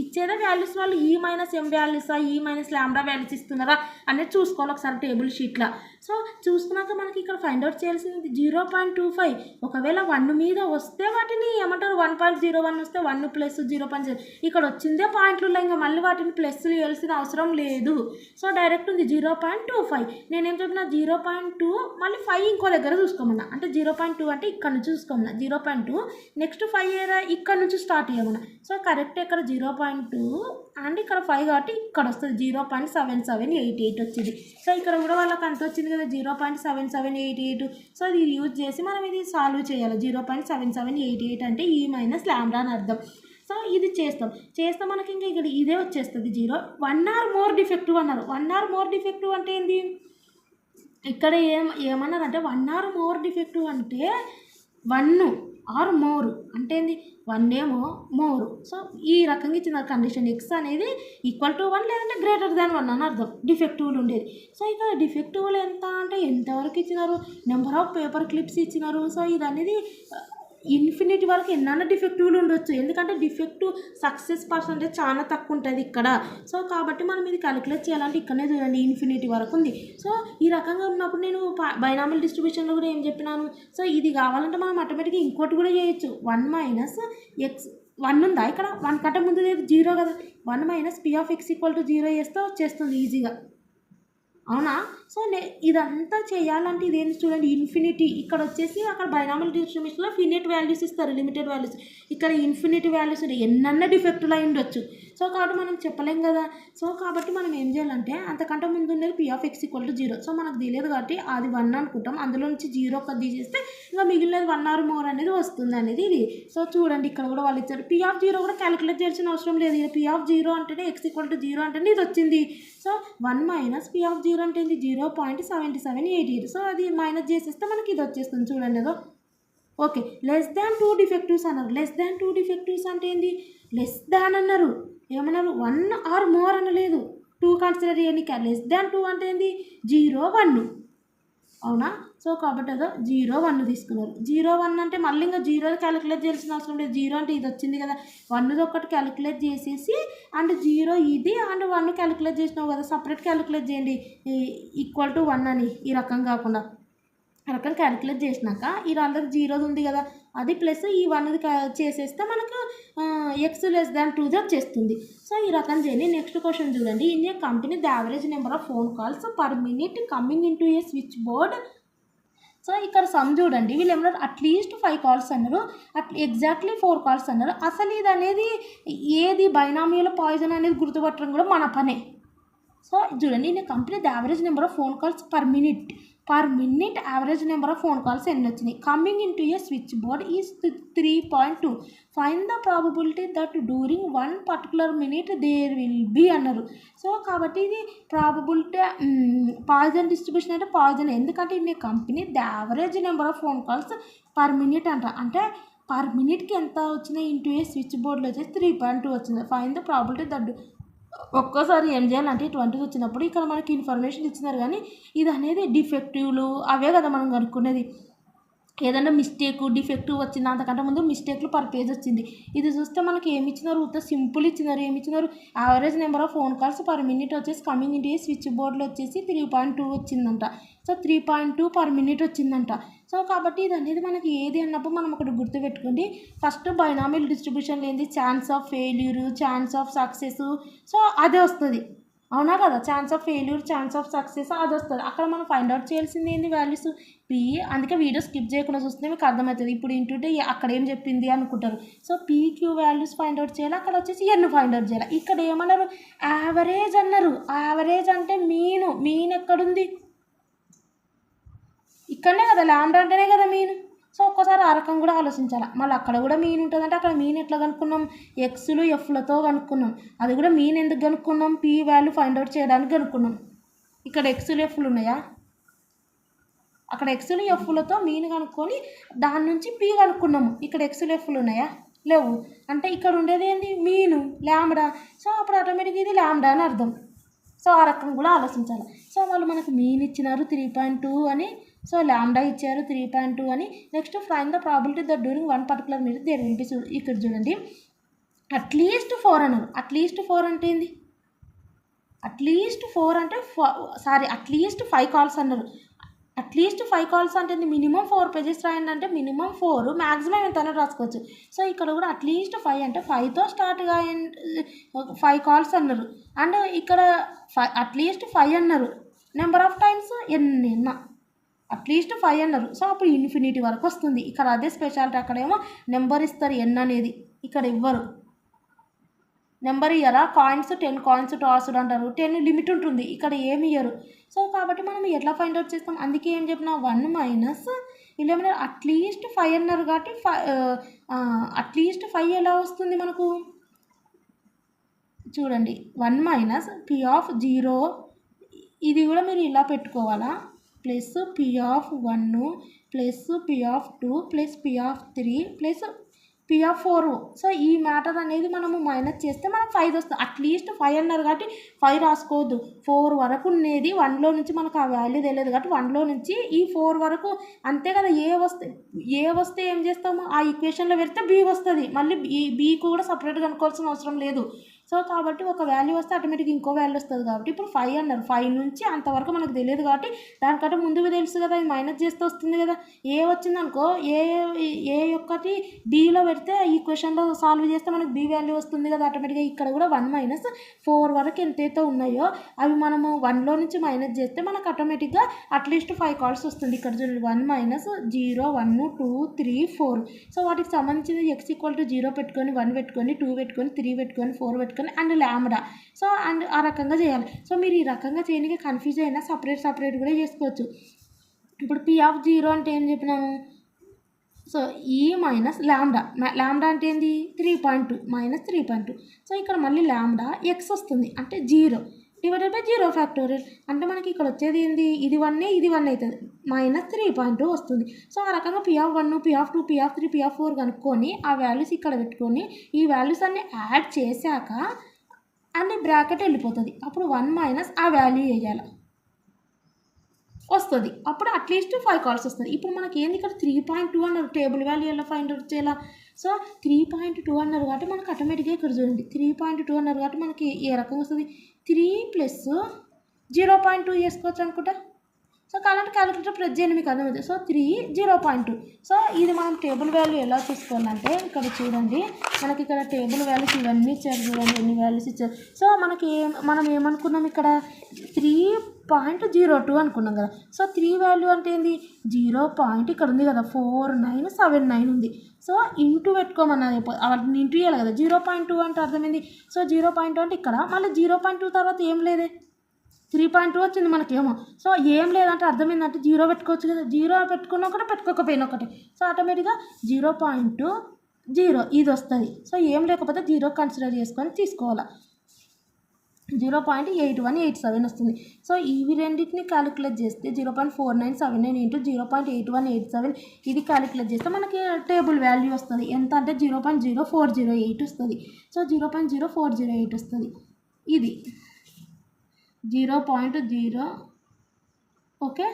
ఇచ్చేదే వాల్యూస్ వాళ్ళు ఈ మైనస్ ఎం వాల్యూసా ఈ మైనస్ ల్యాండా వాల్యూస్ ఇస్తున్నారా అనేది చూసుకోవాలి ఒకసారి టేబుల్ షీట్లో. సో చూసుకున్నాక మనకి ఇక్కడ ఫైండ్ అవుట్ చేయాల్సింది 0.25. ఒకవేళ 1 మీద వస్తే వాటిని ఏమంటారు 1.01 వస్తే 1 ప్లస్ 0.0 ఇక్కడ వచ్చిందే పాయింట్లు ఇంకా మళ్ళీ వాటిని ప్లస్లు వేయాల్సిన అవసరం లేదు. సో డైరెక్ట్ ఉంది 0.25. నేనేం చెప్పిన 0.2 మళ్ళీ 5 ఇంకో దగ్గర చూసుకోమన్నా, అంటే 0.2 అంటే ఇక్కడ నుంచి చూసుకోమన్నా 0.2 నెక్స్ట్ 5 ఇక్కడ నుంచి స్టార్ట్ చేయమన్నా. సో కరెక్ట్ ఇక్కడ 0.2 అండ్ ఇక్కడ 5 కాబట్టి ఇక్కడ వస్తుంది 0.7788 వచ్చింది. సో ఇక్కడ కూడా వాళ్ళకి అంత వచ్చింది కదా 0.7788. సో ఇది యూజ్ చేసి మనం ఇది సాల్వ్ చేయాలి. 0.7788 అంటే ఈ మైనస్ ల్యాండా అని అర్థం. సో ఇది చేస్తాం మనకి ఇంకా ఇక్కడ ఇదే వచ్చేస్తుంది 0. 1 ఆర్ మోర్ డిఫెక్టివ్ అన్నారు. 1 ఆర్ మోర్ డిఫెక్టివ్ అంటే ఏంది, ఇక్కడ ఏమన్నారంటే 1 ఆర్ మోర్ డిఫెక్టివ్ అంటే 1 ఆర్ మోర్ అంటే ఏంది 1 ఏమో మోర్. సో ఈ రకంగా ఇచ్చిన కండిషన్ ఎక్స్ అనేది ఈక్వల్ టు 1 లేదంటే గ్రేటర్ దాన్ 1 అని అర్థం డిఫెక్టివ్లు ఉండేది. సో ఇక్కడ డిఫెక్టివ్లు ఎంత అంటే ఎంతవరకు ఇచ్చినారు, నెంబర్ ఆఫ్ పేపర్ క్లిప్స్ ఇచ్చినారు. సో ఇది అనేది ఇన్ఫినిటీ వరకు ఎన్నైనా డిఫెక్టివ్లు ఉండొచ్చు, ఎందుకంటే డిఫెక్టివ్ సక్సెస్ పర్సెంటేజ్ చాలా తక్కువ ఉంటుంది ఇక్కడ. సో కాబట్టి మనం ఇది క్యాలిక్యులేట్ చేయాలంటే ఇక్కడనే చూడండి ఇన్ఫినిటీ వరకు ఉంది. సో ఈ రకంగా ఉన్నప్పుడు నేను బైనామియల్ డిస్ట్రిబ్యూషన్లో కూడా ఏం చెప్పినాను, సో ఇది కావాలంటే మనం ఆటోమేటిక్గా ఇంకోటి కూడా చేయొచ్చు. 1 మైనస్ ఎక్స్ 1 ఉందా ఇక్కడ 1 కంటే ముందు లేదు 0 కదా, 1 minus P of X equal to 0 చేస్తే వచ్చేస్తుంది ఈజీగా, అవునా. సో ఇదంతా చేయాలంటే ఇదేంటి చూడండి ఇన్ఫినిటీ. ఇక్కడ వచ్చేసి అక్కడ బైనామియల్ డిస్ట్రిబ్యూషన్లో ఫినిట్ వాల్యూస్ ఇస్తారు, లిమిటెడ్ వాల్యూస్. ఇక్కడ ఇన్ఫినిటీ వాల్యూస్ ఉంటాయి, ఎన్నన్నా డిఫెక్టులు అయి ఉండొచ్చు. సో కాబట్టి మనం చెప్పలేం కదా. సో కాబట్టి మనం ఏం చేయాలంటే అంతకంటే ముందు ఉండేది P of X equal to 0. So మనకు తెలియదు కాబట్టి అది 1 అనుకుంటాం, అందులో నుంచి 0 ఒకటి తీసేస్తే ఇంకా మిగిలినది 1 ఆర్ మోర్ అనేది వస్తుంది అనేది ఇది. సో చూడండి ఇక్కడ కూడా వాళ్ళు ఇచ్చారు పి ఆఫ్ 0 కూడా క్యాలిక్యులేట్ చేయాల్సిన అవసరం లేదు. పి ఆఫ్ 0 అంటేనే ఎక్స్ ఈక్వల్ టు 0 అంటేనే ఇది వచ్చింది. సో 1 మైనస్ పి ఆఫ్ 0 అంటే 0.7788. సో అది మైనస్ చేసేస్తే మనకి ఇది వచ్చేస్తుంది చూడండి ఏదో. ఓకే, లెస్ దాన్ 2 డిఫెక్టివ్స్ అన్నారు. లెస్ దాన్ 2 డిఫెక్టివ్స్ అంటే ఏంది, లెస్ దాన్ అన్నారు, ఏమన్నారు 1 ఆర్ మోర్ అనలేదు, 2 కన్సిడర్ చేయండి. లెస్ దాన్ 2 అంటే ఏంది 0 1, అవునా. సో కాబట్టి అదో 0 1 తీసుకున్నారు. 0 1 అంటే మళ్ళీ ఇంకా 0 క్యాలిక్యులేట్ చేయాల్సిన అవసరం లేదు. 0 అంటే ఇది వచ్చింది కదా, 1 ఒకటి క్యాలిక్యులేట్ చేసేసి అండ్ 0 ఇది అండ్ 1 క్యాలిక్యులేట్ చేసినావు కదా, సపరేట్ క్యాలిక్యులేట్ చేయండి ఈక్వల్ టు 1 అని. ఈ రకం కాకుండా ఈ రకం క్యాలిక్యులేట్ చేసినాక ఈ ఆల్రెడీ 0 ఉంది కదా, అది ప్లస్ ఈ 1 చేసేస్తే మనకు ఎక్స్ లెస్ దాన్ 2 వచ్చేస్తుంది. సో ఈ రకం చేయండి. నెక్స్ట్ క్వశ్చన్ చూడండి. In a company the average number of phone calls per minute coming in to a switch board. So ఇక్కడ సమ్ చూడండి, వీళ్ళు ఏమన్నారు అట్లీస్ట్ 5 కాల్స్ అన్నారు, ఎగ్జాక్ట్లీ 4 కాల్స్ అన్నారు. అసలు ఇది అనేది ఏది బైనామియల్ పాయిజన్ అనేది గుర్తుపట్టడం కూడా మన పనే. సో చూడండి in a company the average number of phone calls per minute average number of phone calls ఎన్ని వచ్చినాయి, coming in to a switch board is 3.2. Find the probability that during 1 particular minute there will be అన్నారు. So కాబట్టి ఇది probability Poisson distribution అంటే Poisson, ఎందుకంటే in a company the average number of phone calls per minute అంటే per మినిట్కి ఎంత వచ్చినాయి into ఏ switch బోర్డ్లో వచ్చేసి 3.2 వచ్చింది. ఫైండ్ ద ప్రాబిలిటీ దట్ ఒక్కోసారి ఏం చేయాలంటే 20 వచ్చినప్పుడు ఇక్కడ మనకి ఇన్ఫర్మేషన్ ఇచ్చినారు కానీ ఇది అనేది డిఫెక్టివ్లు అవే కదా మనం కనుక్కునేది. ఏదైనా మిస్టేక్ డిఫెక్టివ్ వచ్చింది, అంతకంటే ముందు మిస్టేక్లు పర్ పేజ్ వచ్చింది. ఇది చూస్తే మనకి ఏమి ఇచ్చినారు, ఉత్త సింపుల్ ఇచ్చినారు. ఏమి ఇచ్చినారు, average number of phone calls per minute వచ్చేసి కమింగ్ ఇంటి స్విచ్ బోర్డులో వచ్చేసి 3.2 వచ్చిందంట. సో 3.2 పర్ మినిట్ వచ్చిందంట. సో కాబట్టి ఇది అనేది మనకి ఏది అన్నప్పుడు మనం ఒకటి గుర్తుపెట్టుకోండి. ఫస్ట్ బైనామియల్ డిస్ట్రిబ్యూషన్ ఏంది, chance of failure, chance of success. So అదే వస్తుంది, అవునా కదా. Chance of failure, chance of success అది వస్తుంది. అక్కడ మనం ఫైండ్ అవుట్ చేయాల్సింది ఏంది వాల్యూస్ పి. అందుకే వీడియో స్కిప్ చేయకుండా చూస్తే మీకు అర్థమవుతుంది. ఇప్పుడు ఇంటుంటే అక్కడ ఏం చెప్పింది అనుకుంటారు. So PQ values find out చేయాలి, అక్కడ వచ్చేసి ఎన్ని ఫైండ్ అవుట్ చేయాలి. ఇక్కడ ఏమన్నారు, యావరేజ్ అన్నారు. యావరేజ్ అంటే మీన్ ఎక్కడుంది, ఇక్కడనే కదా ల్యాండా అంటేనే కదా మీన్. సో ఒక్కసారి ఆ రకం కూడా ఆలోచించాలి. మళ్ళీ అక్కడ కూడా మీన్ ఉంటుందంటే అక్కడ మీన్ ఎట్లా కనుక్కున్నాం, ఎక్స్లు ఎఫ్లతో కనుక్కున్నాం. అది కూడా మీన్ ఎందుకు కనుక్కున్నాం, పీ వాల్యూ ఫైండ్ అవుట్ చేయడానికి కనుక్కున్నాం. ఇక్కడ ఎక్స్లు ఎఫ్లు ఉన్నాయా, అక్కడ ఎక్స్లు ఎఫ్లతో మీన్ కనుక్కొని దాని నుంచి పీ కనుక్కున్నాము. ఇక్కడ ఎక్స్లు ఎఫ్లు ఉన్నాయా, లేవు. అంటే ఇక్కడ ఉండేది ఏంటి, మీను ల్యాండా. సో అప్పుడు ఆటోమేటిక్గా ఇది ల్యాండా అని అర్థం. సో ఆ రకం కూడా ఆలోచించాలి. సో వాళ్ళు మనకు మీన్ ఇచ్చినారు 3.2 అని, సో ల్యాండా ఇచ్చారు 3.2 అని. Next find the probability that during one particular minute there will be, ఇక్కడ చూడండి అట్లీస్ట్ 4 అన్నారు. అట్లీస్ట్ 4 అంటే ఏంది, అట్లీస్ట్ 4 అంటే అట్లీస్ట్ 5 కాల్స్ అన్నారు. అట్లీస్ట్ 5 కాల్స్ అంటే మినిమం 4 పేజెస్ రాయండి అంటే మినిమం 4, మ్యాక్సిమం ఎంత అనేది రాసుకోవచ్చు. సో ఇక్కడ కూడా అట్లీస్ట్ 5 అంటే 5తో స్టార్ట్ గా 5 కాల్స్ అన్నారు. అండ్ ఇక్కడ అట్లీస్ట్ 5 అన్నారు. నెంబర్ ఆఫ్ టైమ్స్ ఎన్నైనా అట్లీస్ట్ 5 అన్నారు. సో అప్పుడు ఇన్ఫినిటీ వరకు వస్తుంది. ఇక్కడ అదే స్పెషాలిటీ, అక్కడేమో నెంబర్ ఇస్తారు ఎన్ అనేది, ఇక్కడ ఇవ్వరు. నెంబర్ ఇయ్యరా, కాయిన్స్ 10 కాయిన్స్ టాస్డ్ అంటారు, 10 లిమిట్ ఉంటుంది, ఇక్కడ ఏమి ఇయ్యరు. సో కాబట్టి మనం ఎట్లా ఫైండ్ అవుట్ చేస్తాం, అందుకే ఏం చెప్పినా 1 మైనస్ ఇలా అట్లీస్ట్ 5 అన్నారు కాబట్టి అట్లీస్ట్ 5 ఎలా వస్తుంది మనకు చూడండి, 1 మైనస్ పీ ఆఫ్ 0, ఇది కూడా మీరు ఇలా పెట్టుకోవాలా, plus P of 1 plus P of 2 plus P of 3 plus P of 4. So ఈ మ్యాటర్ అనేది మనము మైనస్ చేస్తే మనకు 5 వస్తుంది. అట్లీస్ట్ 5 అన్నారు కాబట్టి 5 రాసుకోవద్దు, 4 వరకు ఉండేది. 1లో నుంచి మనకు ఆ వాల్యూ తెలియదు కాబట్టి 1లో నుంచి ఈ 4 వరకు అంతే కదా. ఏ వస్తే ఏం చేస్తాము, ఆ ఈక్వేషన్లో పెడితే బి వస్తుంది. మళ్ళీ బీకు కూడా సపరేట్గా అనుకోవాల్సిన అవసరం లేదు. సో కాబట్టి ఒక వాల్యూ వస్తే ఆటోమేటిక్గా ఇంకో వాల్యూ వస్తుంది కాబట్టి ఇప్పుడు 5 అన్నారు. 5 నుంచి అంతవరకు మనకు తెలియదు కాబట్టి దానికంటే ముందుగా తెలుసు కదా, ఇది మైనస్ చేస్తే వస్తుంది కదా. ఏ వచ్చిందనుకో, ఏ యొక్కటి బీలో పెడితే ఈ క్వశ్చన్లో సాల్వ్ చేస్తే మనకు బి వాల్యూ వస్తుంది కదా ఆటోమేటిక్గా. ఇక్కడ కూడా 1 మైనస్ 4 వరకు ఎంతైతే ఉన్నాయో అవి మనము 1లో నుంచి మైనస్ చేస్తే మనకు ఆటోమేటిక్గా అట్లీస్ట్ 5 కాల్స్ వస్తుంది. ఇక్కడ చూడండి 1 మైనస్ 0 1 2 3 4. సో వాటికి సంబంధించిన x = 0 పెట్టుకొని 1 పెట్టుకొని 2 పెట్టుకొని 3 పెట్టుకొని 4 పెట్టుకొని అండ్ ల్యాండా. సో అండ్ ఆ రకంగా చేయాలి. సో మీరు ఈ రకంగా చేయడానికి కన్ఫ్యూజ్ అయినా సపరేట్ కూడా చేసుకోవచ్చు. ఇప్పుడు పీ ఆఫ్ 0 అంటే ఏం చెప్పినాము, సో ఈ మైనస్ ల్యాండా అంటే ఏంది 3.2 మైనస్ 3.2. సో ఇక్కడ మళ్ళీ ల్యాండా ఎక్స్ వస్తుంది అంటే 0 డివైడెడ్ బై 0 ఫ్యాక్టోరియల్ అంటే మనకి ఇక్కడ వచ్చేది ఏంది, ఇది 1 ఇది 1 అవుతుంది, మైనస్ 3.2 వస్తుంది. సో ఆ రకంగా P of 1 P of 2 P of 3 P of 4 కనుక్కొని ఆ వాల్యూస్ ఇక్కడ పెట్టుకొని ఈ వాల్యూస్ అన్ని యాడ్ చేశాక అన్ని బ్రాకెట్ వెళ్ళిపోతుంది. అప్పుడు 1 మైనస్ ఆ వాల్యూ వేయాలి వస్తుంది. అప్పుడు అట్లీస్ట్ 5 కాల్స్ వస్తుంది. ఇప్పుడు మనకి ఏంది ఇక్కడ 3.2 అన్నారు, టేబుల్ వాల్యూ ఎలా ఫైండ్ అవుట్ చేయాలా. సో 3.2 అన్నారు కాబట్టి మనకు ఆటోమేటిక్గా ఇక్కడ చూడండి 3.2 అన్నారు కాబట్టి మనకి ఏ రకంగా వస్తుంది, 3 ప్లస్ 0.2 చేసుకోవచ్చు అనుకుంటా. సో కావాలంటే క్యాలిక్యులేటర్ ప్రెస్ చేయండి, మీకు అర్థమవుతుంది. సో 3 0.2. సో ఇది మనం టేబుల్ వాల్యూ ఎలా చూసుకోవాలంటే ఇక్కడ చూడండి, మనకి ఇక్కడ టేబుల్ వాల్యూస్ ఇవన్నీ ఇచ్చారు, చూడండి ఎన్ని వాల్యూస్ ఇచ్చారు. సో మనం ఏమనుకున్నాం ఇక్కడ 3.02 అనుకున్నాం కదా. సో 3 వాల్యూ అంటే ఏంది 0. ఇక్కడ ఉంది కదా 4979 ఉంది. సో ఇంటూ పెట్టుకోమన్నది, వాటిని ఇంటూ చేయాలి కదా. 0.2 అంటే అర్థమైంది. సో 0.2 అంటే ఇక్కడ మళ్ళీ 0.2 తర్వాత ఏం లేదే 3.2 వచ్చింది మనకేమో. సో ఏం లేదంటే అర్థమైందంటే 0 పెట్టుకోవచ్చు కదా, 0 పెట్టుకున్న ఒకటి పెట్టుకోకపోయినా ఒకటి. సో ఆటోమేటిక్గా 0.0 ఇది వస్తుంది. సో ఏం లేకపోతే 0 కన్సిడర్ చేసుకొని తీసుకోవాలి. 0.8187 వస్తుంది. సో ఇవి రెండింటిని క్యాలిక్యులేట్ చేస్తే 0.4979 ఇంటూ 0.8187 ఇది క్యాలిక్యులేట్ చేస్తే మనకి టేబుల్ వాల్యూ వస్తుంది. ఎంత అంటే 0.0408 వస్తుంది. సో 0.0408 వస్తుంది. ఇది 0.0 ఓకే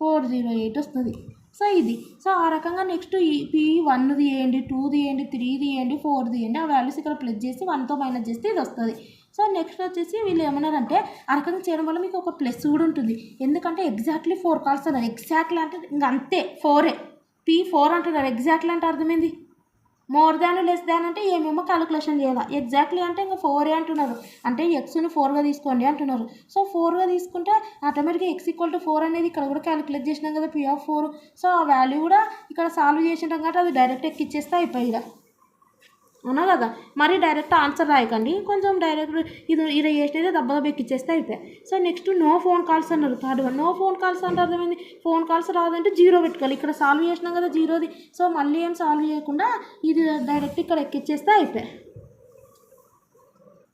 408 వస్తుంది. సో ఇది సో ఆ రకంగా నెక్స్ట్ ఈ P1 తీయండి, 2 తీయండి, 3 తీయండి, 4 తీయండి, ఆ వాల్యూస్ ఇక్కడ ప్లస్ చేసి 1తో మైనస్ చేస్తే ఇది వస్తుంది. సో నెక్స్ట్ వచ్చేసి వీళ్ళు ఏమన్నారంటే ఆ రకంగా చేయడం వల్ల మీకు ఒక ప్లస్ కూడా ఉంటుంది. ఎందుకంటే ఎగ్జాక్ట్లీ 4 కాల్స్ అన్నారు. ఎగ్జాక్ట్లీ అంటే ఇంకా అంతే 4 P4 అంటున్నారు. ఎగ్జాక్ట్లీ అంటే అర్థం ఏంది, మోర్ దాన్ లెస్ దాన్ అంటే ఏమేమో క్యాలిక్యులేషన్ చేయాలి. ఎగ్జాక్ట్లీ అంటే ఇంకా 4 అంటున్నారు, అంటే ఎక్స్ని 4గా తీసుకోండి అంటున్నారు. సో 4గా తీసుకుంటే ఆటోమేటిక్గా x = 4 అనేది ఇక్కడ కూడా క్యాలిక్యులేట్ చేసినాం కదా P4. సో ఆ వాల్యూ కూడా ఇక్కడ సాల్వ్ చేసినాం కాబట్టి అది డైరెక్ట్ ఎక్కిచ్చేస్తే అయిపోయి. అవునా కదా. మరి డైరెక్ట్ ఆన్సర్ రాయకండి, కొంచెం డైరెక్ట్ ఇది చేసినైతే దెబ్బగా బెక్కిచ్చేస్తే అయిపోయాయి. So next no phone calls అన్నారు. Third one, no phone calls అంటే అర్థమైంది, ఫోన్ కాల్స్ రాదంటే జీరో పెట్టుకోవాలి. ఇక్కడ సాల్వ్ చేసినాం కదా జీరోది, సో మళ్ళీ ఏం సాల్వ్ చేయకుండా ఇది డైరెక్ట్ ఇక్కడ ఎక్కిచ్చేస్తే అయిపోయాయి.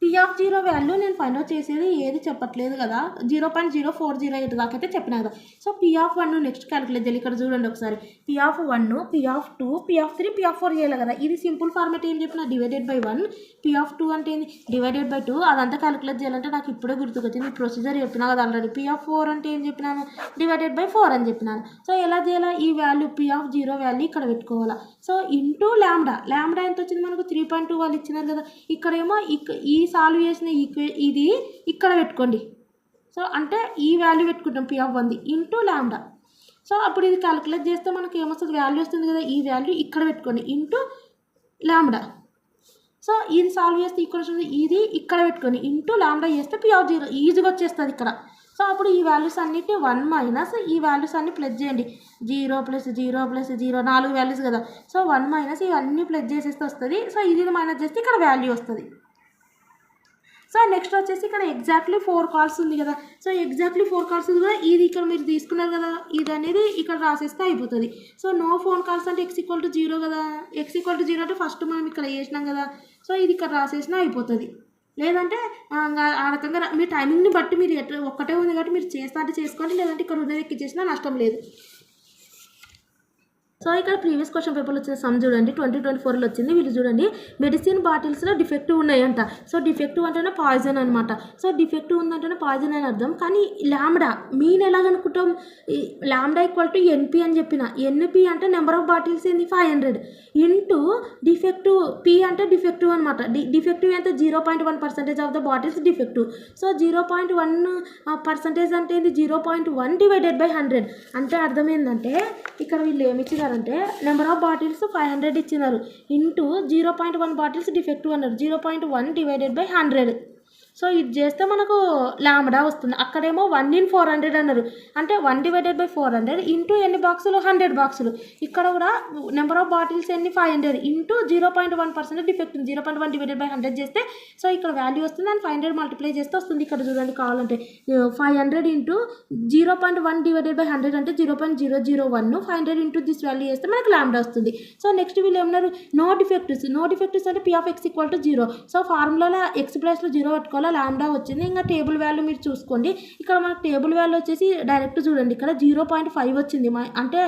P(0) వాల్యూ నేను ఫైండ్ అవుట్ చేసేది ఏది చెప్పట్లేదు కదా, 0.0408 దాకా అయితే చెప్పినా కదా. సో P(1) నెక్స్ట్ క్యాలిక్యులేట్ చేయాలి. ఇక్కడ చూడండి ఒకసారి, P(1), P(2), P(3), P(4) చేయాలి కదా. ఇది సింపుల్ ఫార్మేట్ ఏం చెప్పిన, డివైడెడ్ బై 1. P(2) అంటే ఏంది, డివైడెడ్ బై 2. అదంతా క్యాలిక్యులేట్ చేయాలంటే నాకు ఇప్పుడే గుర్తుకొచ్చింది, ప్రొసీజర్ చెప్పినా కదా ఆల్రెడీ. P(4) అంటే ఏం చెప్పినాను, డివైడెడ్ బై 4 అని చెప్పినాను. సో ఎలా చేయాలా, ఈ వాల్యూ P(0) వాల్యూ ఇక్కడ పెట్టుకోవాలా. సో ఇంటూ ల్యాండా ఎంత వచ్చింది మనకు, 3.2 వాళ్ళు ఇచ్చినారు కదా. ఇక్కడేమో ఈ సాల్వ్ చేసిన ఇది ఇక్కడ పెట్టుకోండి. సో అంటే ఈ వాల్యూ పెట్టుకుంటాం P(1) ఇంటూ ల్యాండా. సో అప్పుడు ఇది క్యాలిక్యులేట్ చేస్తే మనకి ఏమొస్తుంది, వాల్యూ వస్తుంది కదా, ఈ వాల్యూ ఇక్కడ పెట్టుకోండి ఇంటూ ల్యాండా. సో ఇది సాల్వ్ చేస్తే ఇక్కడ వస్తుంది, ఇది ఇక్కడ పెట్టుకొని ఇంటూ ల్యాండా చేస్తే P(0) ఈజీగా వచ్చేస్తుంది ఇక్కడ. సో అప్పుడు ఈ వాల్యూస్ అన్నిటిని 1 మైనస్ ఈ వాల్యూస్ అన్ని ప్లస్ చేయండి, 0 + 0 + 0 4 వాల్యూస్ కదా. సో 1 మైనస్ ఇవన్నీ ప్లస్ చేసేస్తే వస్తుంది. సో ఇది మైనస్ చేస్తే ఇక్కడ వాల్యూ వస్తుంది. సో నెక్స్ట్ వచ్చేసి ఇక్కడ ఎగ్జాక్ట్లీ 4 కాల్స్ ఉంది కదా. సో ఎగ్జాక్ట్లీ 4 కాల్స్ ఉంది కదా, ఇది ఇక్కడ మీరు తీసుకున్నారు కదా, ఇది అనేది ఇక్కడ రాసేస్తే అయిపోతుంది. సో నో ఫోన్ కాల్స్ అంటే x=0 కదా, x=0 అంటే ఫస్ట్ మనం ఇక్కడ చేసినాం కదా. సో ఇది ఇక్కడ రాసేసినా అయిపోతుంది. లేదంటే ఆ రకంగా మీ టైమింగ్ని బట్టి మీరు ఒక్కటే ఉంది కాబట్టి మీరు చేస్తా అంటే చేసుకోండి, లేదంటే ఇక్కడ ఉన్నది ఎక్కిచ్చేసినా నష్టం లేదు. సో ఇక్కడ ప్రీవియస్ క్వశ్చన్ పేపర్లో వచ్చిన సమ్ చూడండి, 2024లో వచ్చింది. వీళ్ళు చూడండి, మెడిసిన్ బాటిల్స్లో డిఫెక్టివ్ ఉన్నాయంట. సో డిఫెక్టివ్ అంటేనే పాయిజన్ అనమాట. సో డిఫెక్టివ్ ఉందంటేనే పాయిజన్ అని అర్థం. కానీ ల్యాండా మీన్ ఎలాగనుకుంటాం, ల్యాండా = NP అని చెప్పిన. NP అంటే నెంబర్ ఆఫ్ బాటిల్స్ ఏంది 500 ఇంటూ డిఫెక్టివ్, P అంటే డిఫెక్టివ్ అనమాట. డిఫెక్టివ్ అంటే 0.1% of the bottles defective. So 0.1% అంటే ఏంది, 0.1 డివైడెడ్ బై 100. అంటే అర్థం ఏంటంటే ఇక్కడ వీళ్ళు ఏమి ఇచ్చినారంటే నెంబర్ ఆఫ్ బాటిల్స్ 500 ఇచ్చినారు ఇంటూ 0.1 బాటిల్స్ డిఫెక్టివ్ అన్నారు. 0.1 డివైడెడ్ బై 100. సో ఇది చేస్తే మనకు లాంబ్డా వస్తుంది. అక్కడేమో 1 in 400 అన్నారు, అంటే 1 డివైడెడ్ బై 400 ఇంటూ ఎన్ని బాక్సులు, 100 బాక్సులు. ఇక్కడ కూడా నెంబర్ ఆఫ్ బాటిల్స్ ఎన్ని 500 ఇంటూ 0.1% డిఫెక్ట్, 0.1 డివైడెడ్ బై 100 చేస్తే సో ఇక్కడ వాల్యూ వస్తుంది. అండ్ 500 మల్టిప్లై చేస్తే వస్తుంది. ఇక్కడ చూడండి కావాలంటే 500 ఇంటూ 0.1 డివైడెడ్ బై 100 అంటే 0.001. 500 ఇంటూ దిస్ వాల్యూ చేస్తే మనకు లాంబ్డా వస్తుంది. సో నెక్స్ట్ వీళ్ళు ఏమన్నారు, నో డిఫెక్టివ్స్ అంటే P(x)=0. సో ఫార్ములాలో x ప్లేస్లో 0 పెట్టుకోవాలి, లాంబ్డా వచ్చింది. ఇంకా టేబుల్ వాల్యూ మీరు చూసుకోండి. ఇక్కడ మనకు టేబుల్ వాల్యూ వచ్చేసి డైరెక్ట్ చూడండి, ఇక్కడ 0.5 వచ్చింది. అంటే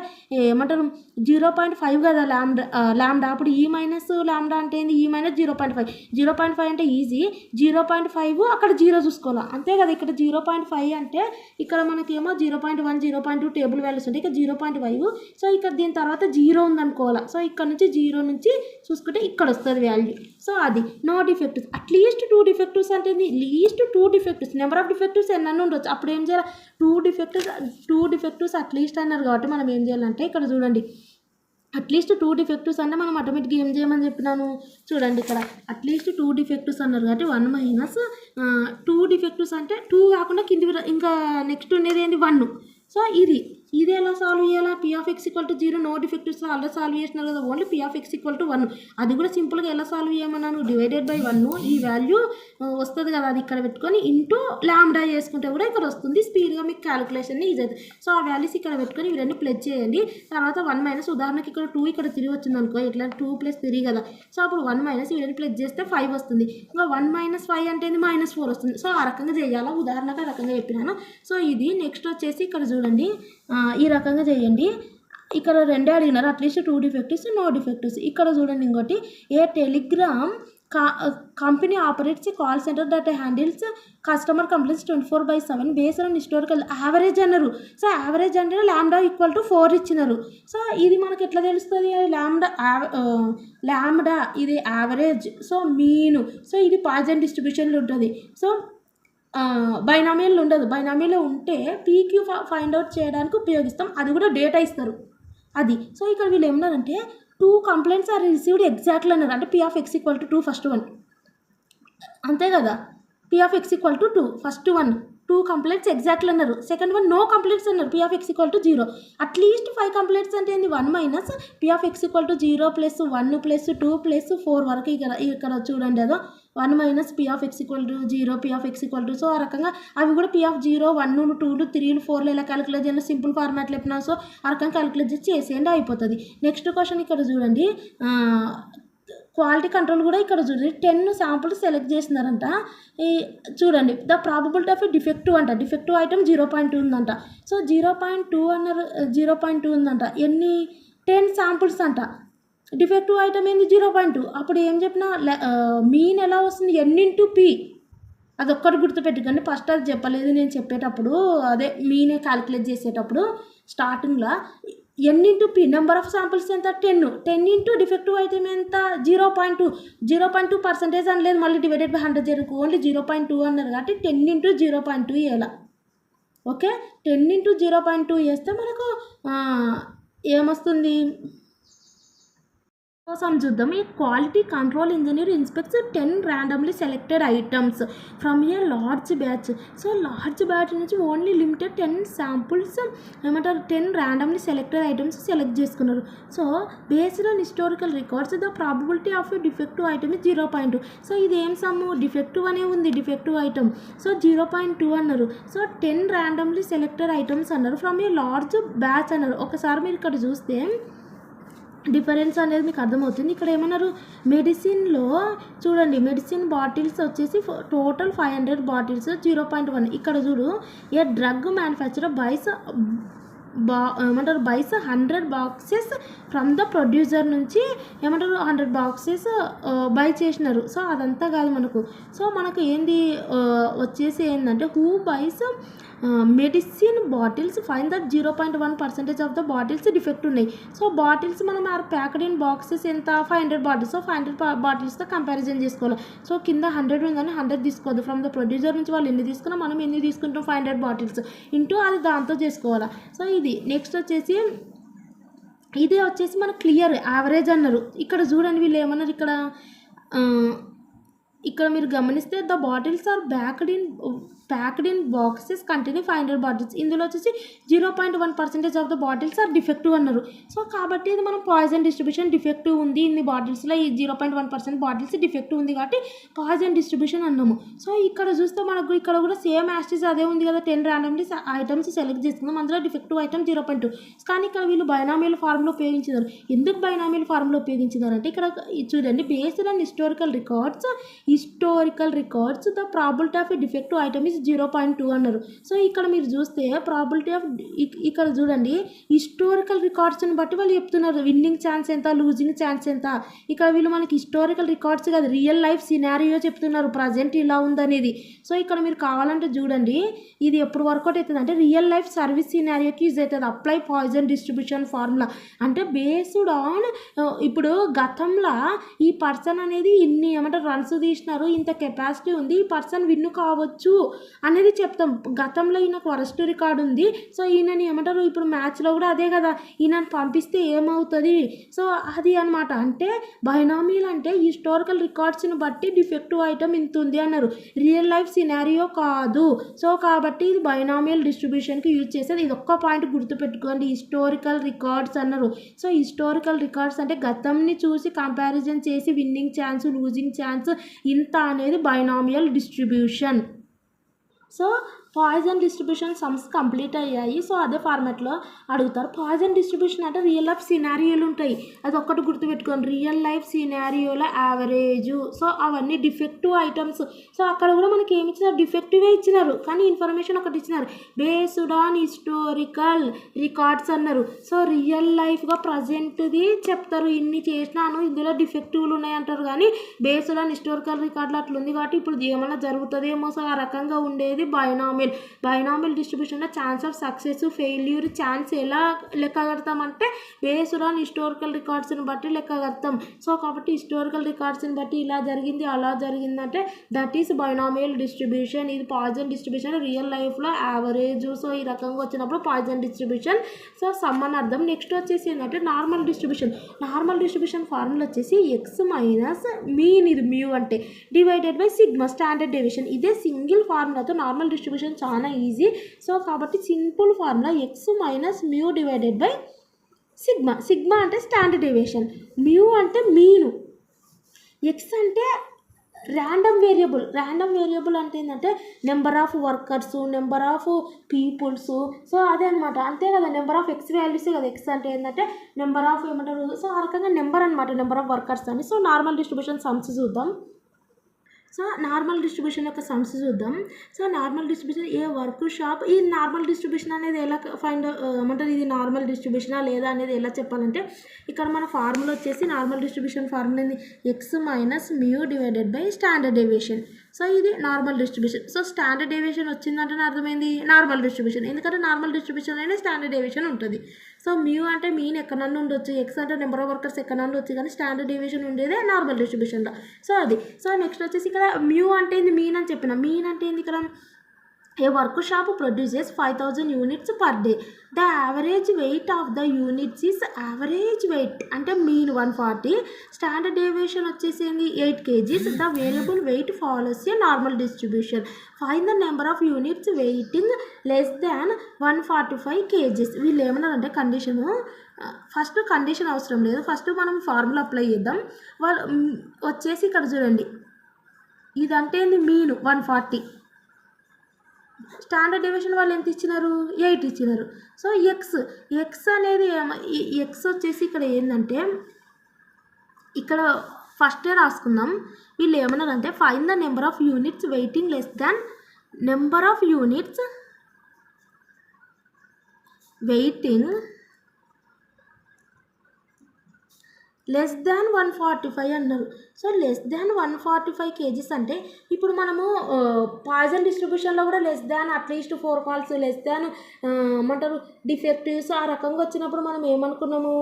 ఏమంటారు 0.5 కదా లాంబ్డా. అప్పుడు ఈ మైనస్ లాంబ్డా అంటే ఏంది, ఈ మైనస్ 0.5. 0.5 అంటే ఈజీ, 0.5 అక్కడ 0 చూసుకోవాలి అంతే కదా. ఇక్కడ 0.5 అంటే ఇక్కడ మనకేమో 0.1, 0.2 టేబుల్ వాల్యూస్ ఉంటాయి. ఇక్కడ 0.5. సో ఇక్కడ దీని తర్వాత 0 ఉందనుకోవాలా. సో ఇక్కడ నుంచి 0 నుంచి చూసుకుంటే ఇక్కడ వస్తుంది వాల్యూ. సో అది నో డిఫెక్టివ్స్. అట్లీస్ట్ 2 డిఫెక్టివ్స్ అంటే least 2 defectives. Number of defectives ఎన్నన్నా ఉండొచ్చు. అప్పుడు ఏం చేయాలి, 2 డిఫెక్టివ్స్ అట్లీస్ట్ అన్నారు కాబట్టి మనం ఏం చేయాలంటే ఇక్కడ చూడండి, అట్లీస్ట్ 2 డిఫెక్టివ్స్ అంటే మనం ఆటోమేటిక్గా ఏం చేయమని చెప్పినాను చూడండి. ఇక్కడ అట్లీస్ట్ 2 డిఫెక్టివ్స్ అన్నారు కాబట్టి 1 మైనస్ 2 డిఫెక్టివ్స్ అంటే 2 కాకుండా కింది ఇంకా నెక్స్ట్ ఉండేది ఏంటి 1. సో ఇది ఎలా సాల్వ్ చేయాలా, P(x)=0 no defectives already solve చేసినారు కదా, ఓన్లీ P(x)=1. అది కూడా సింపుల్గా ఎలా సాల్వ్ చేయమన్నాను, డివైడెడ్ బై 1 ఈ వాల్యూ వస్తుంది కదా, అది ఇక్కడ పెట్టుకొని ఇంటూ లాంబ్డా చేసుకుంటే కూడా ఇక్కడ వస్తుంది. స్పీడ్గా మీకు క్యాలిక్యులేషన్ ఈజీ అవుతుంది. సో ఆ వాల్యూస్ ఇక్కడ పెట్టుకొని ఇవన్నీ ప్లస్ చేయండి. తర్వాత 1 మైనస్ ఉదాహరణకి ఇక్కడ 2 ఇక్కడ 3 వచ్చింది అనుకో, ఇట్లా 2 + 3 కదా. సో అప్పుడు 1 మైనస్ ఇవన్నీ ప్లస్ చేస్తే 5 వస్తుంది. ఇంకా 1 - 5 అంటే -4 వస్తుంది. సో ఆ రకంగా చేయాలా, ఉదాహరణకు ఆ రకంగా చెప్పినాను. సో ఇది నెక్స్ట్ వచ్చేసి ఇక్కడ చూడండి, ఈ రకంగా చేయండి. ఇక్కడ 2 అడిగినారు, అట్లీస్ట్ 2 డిఫెక్టివ్స్ నో డిఫెక్టివ్స్. ఇక్కడ చూడండి ఇంకోటి, a telegram company operates call center that handles customer complaints 24/7 based on historical average అన్నారు. సో యావరేజ్ అంటే లాంబ్డా = 4 ఇచ్చినారు. సో ఇది మనకి ఎట్లా తెలుస్తుంది, లాంబ్డా ఇది యావరేజ్, సో మీను. సో ఇది పాయిజన్ డిస్ట్రిబ్యూషన్లో ఉంటుంది. సో బైనామియల్ ఉండదు. బైనామియల్ ఉంటే పీక్యూ ఫైండ్ అవుట్ చేయడానికి ఉపయోగిస్తాం, అది కూడా డేటా ఇస్తారు అది. సో ఇక్కడ వీళ్ళు ఏమన్నారంటే 2 కంప్లైంట్స్ ఆర్ రిసీవ్డ్ ఎగ్జాక్ట్లీ అన్నారు. అంటే P(x)=2 ఫస్ట్ 1 అంతే కదా. P(x)=2 ఫస్ట్ 1 2 కంప్లీట్స్ ఎగ్జాక్ట్లీ అన్నారు. సెకండ్ వన్ నో కంప్లీట్స్ అన్నారు. P of x equal to 0. At least 5 completes అంటే ఏంది 1 minus P of x equal to 0 plus 1 plus 2 plus 4 వరకు ఇక్కడ చూడండి అదో 1 minus P of x equal to 0 P of x equal to so ఆ రకంగా అవి కూడా P of 0 1 2 3 4 ఇలా క్యాలిక్యులేట్ చేయాలి. సింపుల్ ఫార్మాట్లో చెప్పినా సో ఆ రకంగా క్యాలిక్యులేట్ చేసేయండి అయిపోతుంది. నెక్స్ట్ క్వశ్చన్ ఇక్కడ చూడండి క్వాలిటీ కంట్రోల్ కూడా ఇక్కడ చూడండి 10 శాంపుల్స్ సెలెక్ట్ చేసినారంట. ఈ చూడండి ద ప్రాబబిలిటీ ఆఫ్ డిఫెక్టివ్ అంట. డిఫెక్టివ్ ఐటమ్ 0.2 ఉందంట. సో 0.2 అన్నారు 0.2 ఉందంట. ఎన్ని 10 శాంపుల్స్ అంట. డిఫెక్టివ్ ఐటమ్ ఏంది 0.2. అప్పుడు ఏం చెప్పినా మీన్ ఎలా వస్తుంది n ఇంటూ పి. అదొక్కటి గుర్తుపెట్టుకోండి. ఫస్ట్ అది చెప్పలేదు నేను చెప్పేటప్పుడు అదే మీనే క్యాలిక్యులేట్ చేసేటప్పుడు స్టార్టింగ్లో n into P number of samples ఎంత 10 ఇంటూ డిఫెక్టివ్ ఐటమ్ ఎంత 0.2% అని లేదు మళ్ళీ డివైడెడ్ బై 100 జరుగు ఓన్లీ 0.2 అన్నారు కాబట్టి 10 ఇంటూ 0.2 వేయాలి. ఓకే 10 ఇంటూ 0.2 వేస్తే మనకు ఏమొస్తుంది కోసం చూద్దాం. ఈ quality control engineer inspects 10 randomly selected items from a large batch. So large batch నుంచి ఓన్లీ లిమిటెడ్ 10 శాంపుల్స్ ఏమంటారు 10 ర్యాండమ్లీ సెలెక్టెడ్ ఐటమ్స్ సెలెక్ట్ చేసుకున్నారు. So based on historical records the probability of defective item is 0.2. So ఇది ఏం sum defective అనే ఉంది defective item. So 0.2 అన్నారు. So 10 randomly selected items అన్నారు from a large batch అన్నారు. ఒకసారి మీరు ఇక్కడ చూస్తే డిఫరెన్స్ అనేది మీకు అర్థమవుతుంది. ఇక్కడ ఏమన్నారు మెడిసిన్లో చూడండి మెడిసిన్ బాటిల్స్ వచ్చేసి టోటల్ 500 బాటిల్స్ 0.1. ఇక్కడ చూడు a drug manufacturer buys 100 boxes from the producer నుంచి 100 బాక్సెస్ బై చేసినారు. సో అదంతా కాదు మనకు. సో మనకు ఏంది వచ్చేసి ఏంటంటే who buys medicine bottles find that 0.1% of the bottles defect ఉన్నాయి. సో బాటిల్స్ మనం ప్యాక్డ్ ఇన్ బాక్సెస్ ఎంత 500 బాటిల్స్. సో 500 బాటిల్స్తో కంపారిజన్ చేసుకోవాలి. సో కింద 100 ఉందని 100 తీసుకోవద్దు. ఫ్రమ్ ద ప్రొడ్యూసర్ నుంచి వాళ్ళు ఎన్ని తీసుకున్నా మనం ఎన్ని తీసుకుంటాం 500 బాటిల్స్ ఇంటూ అది దాంతో చేసుకోవాలి. సో ఇది నెక్స్ట్ వచ్చేసి ఇదే వచ్చేసి మనకు క్లియర్ యావరేజ్ అన్నారు. ఇక్కడ చూడండి వీళ్ళు ఏమన్నారు ఇక్కడ మీరు గమనిస్తే the bottles are packed in boxes containing 500 bottles. ఇందులో వచ్చేసి 0.1% of the bottles are defective అన్నారు. సో కాబట్టి ఇది మనం పాయిజన్ డిస్ట్రిబ్యూషన్ డిఫెక్టివ్ ఉంది ఇన్ని బాటిల్స్లో ఈ 0.1% బాటిల్స్ డిఫెక్టివ్ ఉంది కాబట్టి పాయిజన్ డిస్ట్రిబ్యూషన్ అన్నాము. సో ఇక్కడ చూస్తే మనకు ఇక్కడ కూడా సేమ్ యాస్టిస్ అదే ఉంది కదా 10 ర్యాండమ్లీ ఐటమ్స్ సెలెక్ట్ చేసుకుందాం. అందులో డిఫెక్టివ్ ఐటమ్ 0.2. కానీ ఇక్కడ వీళ్ళు బైనామియల్ ఫార్ములా ఉపయోగించారు. ఎందుకు బైనామియల్ ఫార్ములా ఉపయోగించారంటే ఇక్కడ చూడండి based on historical records the probability of a defective item is 0.2 అన్నారు. సో ఇక్కడ మీరు చూస్తే ప్రాబిలిటీ ఆఫ్ ఇక్కడ చూడండి హిస్టారికల్ రికార్డ్స్ని బట్టి వాళ్ళు చెప్తున్నారు విన్నింగ్ ఛాన్స్ ఎంత లూజింగ్ ఛాన్స్ ఎంత. ఇక్కడ వీళ్ళు మనకి హిస్టారికల్ రికార్డ్స్ కాదు రియల్ లైఫ్ సినారియో చెప్తున్నారు ప్రజెంట్ ఇలా ఉందనేది. సో ఇక్కడ మీరు కావాలంటే చూడండి ఇది ఎప్పుడు వర్కౌట్ అవుతుంది అంటే రియల్ లైఫ్ సర్వీస్ సినారియోకి యూజ్ అవుతుంది. అప్లై పాయిజన్ డిస్ట్రిబ్యూషన్ ఫార్ములా అంటే బేస్డ్ ఆన్ ఇప్పుడు గతంలో ఈ పర్సన్ అనేది ఇన్ని రన్స్ తీసినారు ఇంత కెపాసిటీ ఉంది ఈ పర్సన్ విన్ను కావచ్చు అనేది చెప్తాం. గతంలో ఈయనకు వరస్ట్ రికార్డు ఉంది సో ఈయనని ఇప్పుడు మ్యాచ్లో కూడా అదే కదా ఈయనని పంపిస్తే ఏమవుతుంది. సో అది అనమాట. అంటే బైనామియల్ అంటే హిస్టారికల్ రికార్డ్స్ని బట్టి డిఫెక్టివ్ ఐటమ్ ఇంత ఉంది అన్నారు. రియల్ లైఫ్ సినారియో కాదు. సో కాబట్టి ఇది బైనామియల్ డిస్ట్రిబ్యూషన్కి యూజ్ చేసేది. ఇది ఒక్క పాయింట్ గుర్తుపెట్టుకోండి హిస్టారికల్ రికార్డ్స్ అన్నారు. సో హిస్టారికల్ రికార్డ్స్ అంటే గతంని చూసి కంపారిజన్ చేసి విన్నింగ్ ఛాన్స్ లూజింగ్ ఛాన్స్ ఇంత అనేది binomial distribution. So Poisson distribution sums complete అయ్యాయి. సో అదే ఫార్మాట్లో అడుగుతారు. పాయిజన్ డిస్ట్రిబ్యూషన్ అంటే రియల్ లైఫ్ సినారియోలు ఉంటాయి అది ఒక్కటి గుర్తుపెట్టుకోండి రియల్ లైఫ్ సినారియోల యావరేజ్. సో అవన్నీ డిఫెక్టివ్ ఐటమ్స్. సో అక్కడ కూడా మనకి ఏమి ఇచ్చినారు డిఫెక్టివే ఇచ్చినారు కానీ ఇన్ఫర్మేషన్ ఒకటి ఇచ్చినారు బేస్డ్ ఆన్ హిస్టారికల్ రికార్డ్స్ అన్నారు. సో రియల్ లైఫ్గా ప్రజెంట్ది చెప్తారు ఇన్ని చేసినాను ఇందులో డిఫెక్టివ్లు ఉన్నాయంటారు కానీ బేస్డ్ ఆన్ హిస్టారికల్ రికార్డులు అట్లుంది కాబట్టి ఇప్పుడు ఏమైనా జరుగుతుందేమో. సో ఆ రకంగా ఉండేది బైనామియల్ డిస్ట్రిబ్యూషన్లో chance of success failure chance ఎలా లెక్క కడతామంటే బేస్డ్ ఆన్ హిస్టారికల్ రికార్డ్స్ని బట్టి లెక్క కడతాం. సో కాబట్టి హిస్టారికల్ రికార్డ్స్ని బట్టి ఇలా జరిగింది అలా జరిగిందంటే దట్ ఈస్ బైనామియల్ డిస్ట్రిబ్యూషన్. ఇది పాయిజన్ డిస్ట్రిబ్యూషన్ రియల్ లైఫ్లో యావరేజ్. సో ఈ రకంగా వచ్చినప్పుడు పాయిజన్ డిస్ట్రిబ్యూషన్. సో సమ్ అని అర్థం. నెక్స్ట్ వచ్చేసి ఏంటంటే నార్మల్ డిస్ట్రిబ్యూషన్ ఫార్ములా వచ్చేసి ఎక్స్ మైనస్ మీన్ ఇది మ్యూ అంటే divided by sigma standard deviation. ఇదే సింగిల్ ఫార్ములాతో నార్మల్ డిస్ట్రిబ్యూషన్ డిస్ట్రిబ్యూషన్ చాలా ఈజీ. సో కాబట్టి simple formula x minus mu divided by sigma. Sigma అంటే స్టాండర్డ్ డీవియేషన్, మ్యూ అంటే మీను, ఎక్స్ అంటే ర్యాండమ్ వేరియబుల్ అంటే ఏంటంటే number of workers, number of peoples. So అదే అనమాట, అంతే కదా, నెంబర్ ఆఫ్ ఎక్స్ వాల్యూసే కదా ఎక్స్ అంటే ఏంటంటే నెంబర్ ఆఫ్ ఏమంటారు. సో ఆ రకంగా నెంబర్ అనమాట, నెంబర్ ఆఫ్ వర్కర్స్ అని. సో నార్మల్ డిస్ట్రిబ్యూషన్ సమ్స్ చూద్దాం. సో నార్మల్ డిస్ట్రిబ్యూషన్ యొక్క సమ్స్ చూద్దాం. సో నార్మల్ డిస్ట్రిబ్యూషన్ ఏ వర్క్ షాప్, ఈ నార్మల్ డిస్ట్రిబ్యూషన్ అనేది ఎలా ఫైండ్ ఏమంటారు, ఇది నార్మల్ డిస్ట్రిబ్యూషనా లేదా అనేది ఎలా చెప్పాలంటే ఇక్కడ మన ఫార్ములా వచ్చేసి నార్మల్ డిస్ట్రిబ్యూషన్ ఫార్ములా ఏంది, X minus mu divided by standard deviation. So ఇది normal distribution. So standard deviation వచ్చిందంటే అర్థమైంది నార్మల్ డిస్ట్రిబ్యూషన్, ఎందుకంటే నార్మల్ డిస్ట్రిబ్యూషన్ అయినా స్టాండర్డ్ డీవియేషన్ ఉంటుంది. సో మ్యూ అంటే మీన్ ఎక్కడన్నా ఉండొచ్చు, ఎక్స్ అంటే నెంబర్ ఆఫ్ వర్కర్స్ ఎక్కడన్నా ఉండొచ్చు, కానీ స్టాండర్డ్ డీవియేషన్ ఉండేదే నార్మల్ డిస్ట్రిబ్యూషన్లో. సో అది. సో నెక్స్ట్ వచ్చేసి ఇక్కడ మ్యూ అంటే ఏంది, మీన్ అని చెప్పిన. మీన్ అంటే ఏంది, ఇక్కడ a workshop produces 5000 units per day, the average weight of the units is average weight అంటే మీన్ 140, స్టాండర్డ్ డీవియేషన్ వచ్చేసింది 8 kgs, the variable weight follows a normal distribution, find the number of units weighing less than 145 kgs. వీళ్ళు ఏమన్నారంటే condition, first condition అవసరం లేదు, first మనం formula apply చేద్దాం. వాళ్ళు వచ్చేసి ఇక్కడ చూడండి, ఇదంటే ఏంది మీన్ 140, స్టాండర్డ్ డీవియేషన్ వాళ్ళు ఎంత ఇచ్చినారు, 8 ఇచ్చినారు. సో ఎక్స్ అనేది ఎక్స్ వచ్చేసి ఇక్కడ ఏంటంటే ఇక్కడ ఫస్టే రాసుకుందాం. వీళ్ళు ఏమన్నారంటే find the number of units weighing less than number of units weighing less than 145 అన్నారు. సో లెస్ దాన్ 145 kgs అంటే ఇప్పుడు మనము పాయిజన్ డిస్ట్రిబ్యూషన్లో కూడా less than at least 4 calls, less than ఏమంటారు డిఫెక్టివ్స్ ఆ రకంగా వచ్చినప్పుడు మనం ఏమనుకున్నాము,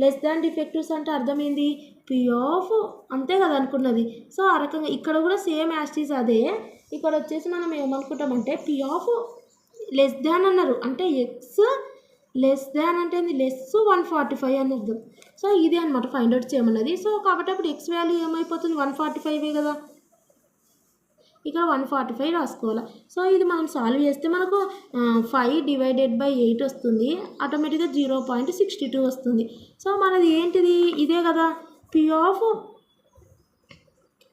లెస్ దాన్ డిఫెక్టివ్స్ అంటే అర్థమైంది పి ఆఫ్, అంతే కదా అనుకున్నది. సో ఆ రకంగా ఇక్కడ కూడా సేమ్ యాస్టీస్ అదే. ఇక్కడ వచ్చేసి మనం ఏమనుకుంటామంటే పి ఆఫ్ లెస్ దాన్ అన్నారు, అంటే ఎక్స్ లెస్ దాన్ అంటే లెస్ 145 అని అర్థం. సో ఇదే అనమాట ఫైండ్ అవుట్ చేయమన్నది. సో కాబట్టి అప్పుడు ఎక్స్ వాల్యూ ఏమైపోతుంది, 145 కదా, ఇక్కడ 145 రాసుకోవాలి. సో ఇది మనం సాల్వ్ చేస్తే మనకు 5 డివైడెడ్ బై 8 వస్తుంది, ఆటోమేటిక్గా 0.62 వస్తుంది. సో మనది ఏంటిది, ఇదే కదా పి ఆఫ్,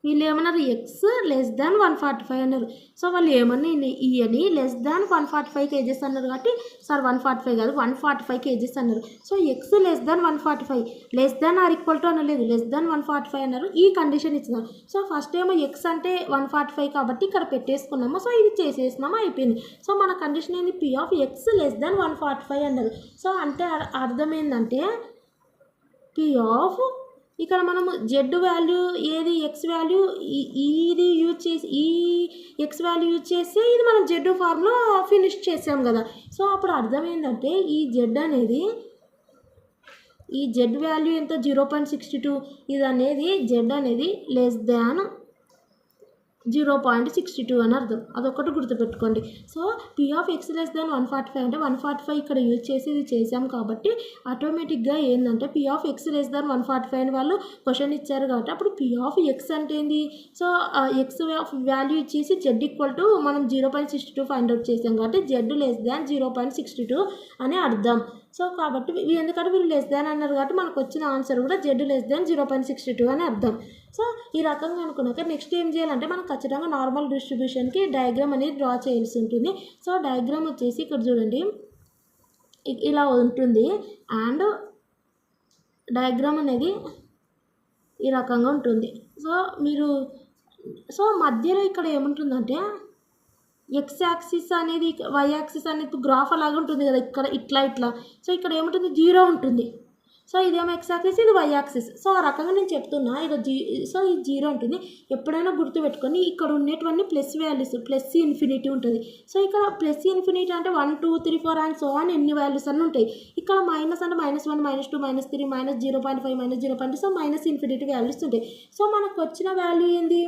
వీళ్ళు ఏమన్నారు ఎక్స్ లెస్ దాన్ 145 అన్నారు. సో వాళ్ళు ఏమన్నా ఇయని లెస్ దాన్ 145 kgs అన్నారు కాబట్టి సార్ 145 కాదు 145 kgs అన్నారు. So X less than 145, less than or equal to అనలేదు, లెస్ దాన్ 145 అన్నారు. ఈ కండిషన్ ఇచ్చినారు. సో ఫస్ట్ ఏమో ఎక్స్ అంటే 145 కాబట్టి ఇక్కడ పెట్టేసుకున్నాము. సో ఇది చేసేసినాము, అయిపోయింది. సో మన కండిషన్ ఏంది, P of X less than 145 అన్నారు. సో అంటే అర్థం ఏంటంటే పి ఆఫ్, ఇక్కడ మనము జెడ్ వాల్యూ ఏది ఎక్స్ వాల్యూ ఇది యూజ్ చేసి, ఈ ఎక్స్ వాల్యూ యూజ్ చేసి ఇది మనం జెడ్ ఫార్ములా ఫినిష్ చేసాం కదా. సో అప్పుడు అర్థం ఏంటంటే ఈ జెడ్ అనేది, ఈ జెడ్ వాల్యూ ఎంత 0.62, ఇది అనేది జెడ్ అనేది లెస్ దాన్ 0.62 అని అర్థం, అదొకటి గుర్తుపెట్టుకోండి. So P of X less than 145 అంటే 145 ఇక్కడ యూజ్ చేసి ఇది చేసాం కాబట్టి ఆటోమేటిక్గా ఏంటంటే P of X less than 145 అని వాళ్ళు క్వశ్చన్ ఇచ్చారు కాబట్టి అప్పుడు పి ఆఫ్ ఎక్స్ అంటే ఏంది, సో ఎక్స్ వాల్యూ ఇచ్చేసి జెడ్ ఈక్వల్ టు మనం 0.62 ఫైండ్ అవుట్ చేసాం కాబట్టి జెడ్ లెస్ దాన్ 0.62 అని అర్థం. సో కాబట్టి ఎందుకంటే వీళ్ళు లెస్ దాన్ అన్నారు కాబట్టి మనకు వచ్చిన ఆన్సర్ కూడా జెడ్ లెస్ దాన్ 0.62 అని అర్థం. సో ఈ రకంగా అనుకున్నాక నెక్స్ట్ ఏం చేయాలంటే మనం ఖచ్చితంగా నార్మల్ డిస్ట్రిబ్యూషన్కి డయాగ్రామ్ అనేది డ్రా చేయాల్సి ఉంటుంది. సో డయాగ్రామ్ వచ్చేసి ఇక్కడ చూడండి ఇలా ఉంటుంది, అండ్ డయాగ్రామ్ అనేది ఈ రకంగా ఉంటుంది. సో మీరు సో మధ్యలో ఇక్కడ ఏముంటుందంటే ఎక్స్ యాక్సిస్ అనేది వై యాక్సిస్ అనేది గ్రాఫ్ అలాగే ఉంటుంది కదా, ఇక్కడ ఇట్లా. సో ఇక్కడ ఏముంటుంది, 0 ఉంటుంది. సో ఇదేమో ఎక్స్ యాక్సిస్, ఇది వై యాక్సిస్. సో ఆ రకంగా నేను చెప్తున్నా సో ఈ 0 ఉంటుంది. ఎప్పుడైనా గుర్తుపెట్టుకొని ఇక్కడ ఉండేటివన్నీ ప్లస్ వాల్యూస్, ప్లస్ ఇన్ఫినిటీ ఉంటుంది. సో ఇక్కడ ప్లస్ ఇన్ఫినిటీ అంటే 1 2 3 4 అండ్ సో అని ఎన్ని వాల్యూస్ అన్నీ ఉంటాయి. ఇక్కడ మైనస్ అంటే -1 -2 -3 -0.5 -0.2 సో మైనస్ ఇన్ఫినిటీ వాల్యూస్ ఉంటాయి. సో మనకు వచ్చిన వాల్యూ ఏంది,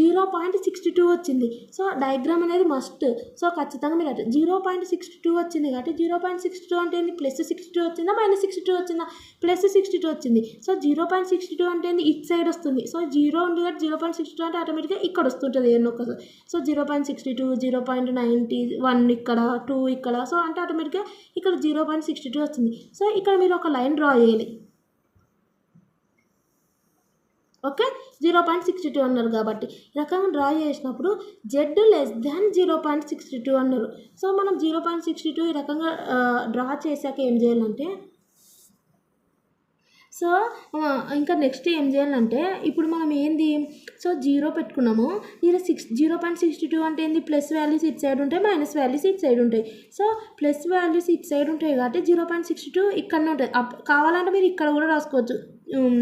0.62 వచ్చింది. సో డయాగ్రామ్ అనేది మస్ట్. సో ఖచ్చితంగా మీరు 0.62 వచ్చింది కాబట్టి 0.62 అంటే ఏంది, +62 వచ్చిందా -62 వచ్చిందా, +62 వచ్చింది. సో 0.62 అంటే ఏంది ఇటు సైడ్ వస్తుంది. సో 0 ఉంది కాబట్టి 0.62 అంటే ఆటోమేటిక్గా ఇక్కడ వస్తుంటుంది ఎన్నో ఒకసారి. సో 0.62, 0.91 ఇక్కడ, 2 ఇక్కడ. సో అంటే ఆటోమేటిక్గా ఇక్కడ 0.62 వస్తుంది. సో ఇక్కడ మీరు ఒక లైన్ డ్రా చేయాలి. ఓకే, 0.62 అన్నారు కాబట్టి ఈ రకంగా డ్రా చేసినప్పుడు Z <0.62 అన్నారు. సో మనం 0.62 ఈ రకంగా డ్రా చేశాక ఏం చేయాలంటే సో ఇంకా నెక్స్ట్ ఏం చేయాలంటే ఇప్పుడు మనం ఏంది సో 0 పెట్టుకున్నాము. ఇలా 0.62 అంటే ఏంది ప్లస్ వాల్యూస్ ఇటు సైడ్ ఉంటాయి, మైనస్ వాల్యూస్ ఇటు సైడ్ ఉంటాయి. సో ప్లస్ వాల్యూస్ ఇటు సైడ్ ఉంటాయి కాబట్టి 0.62 ఇక్కడనే ఉంటుంది. కావాలంటే మీరు ఇక్కడ కూడా రాసుకోవచ్చు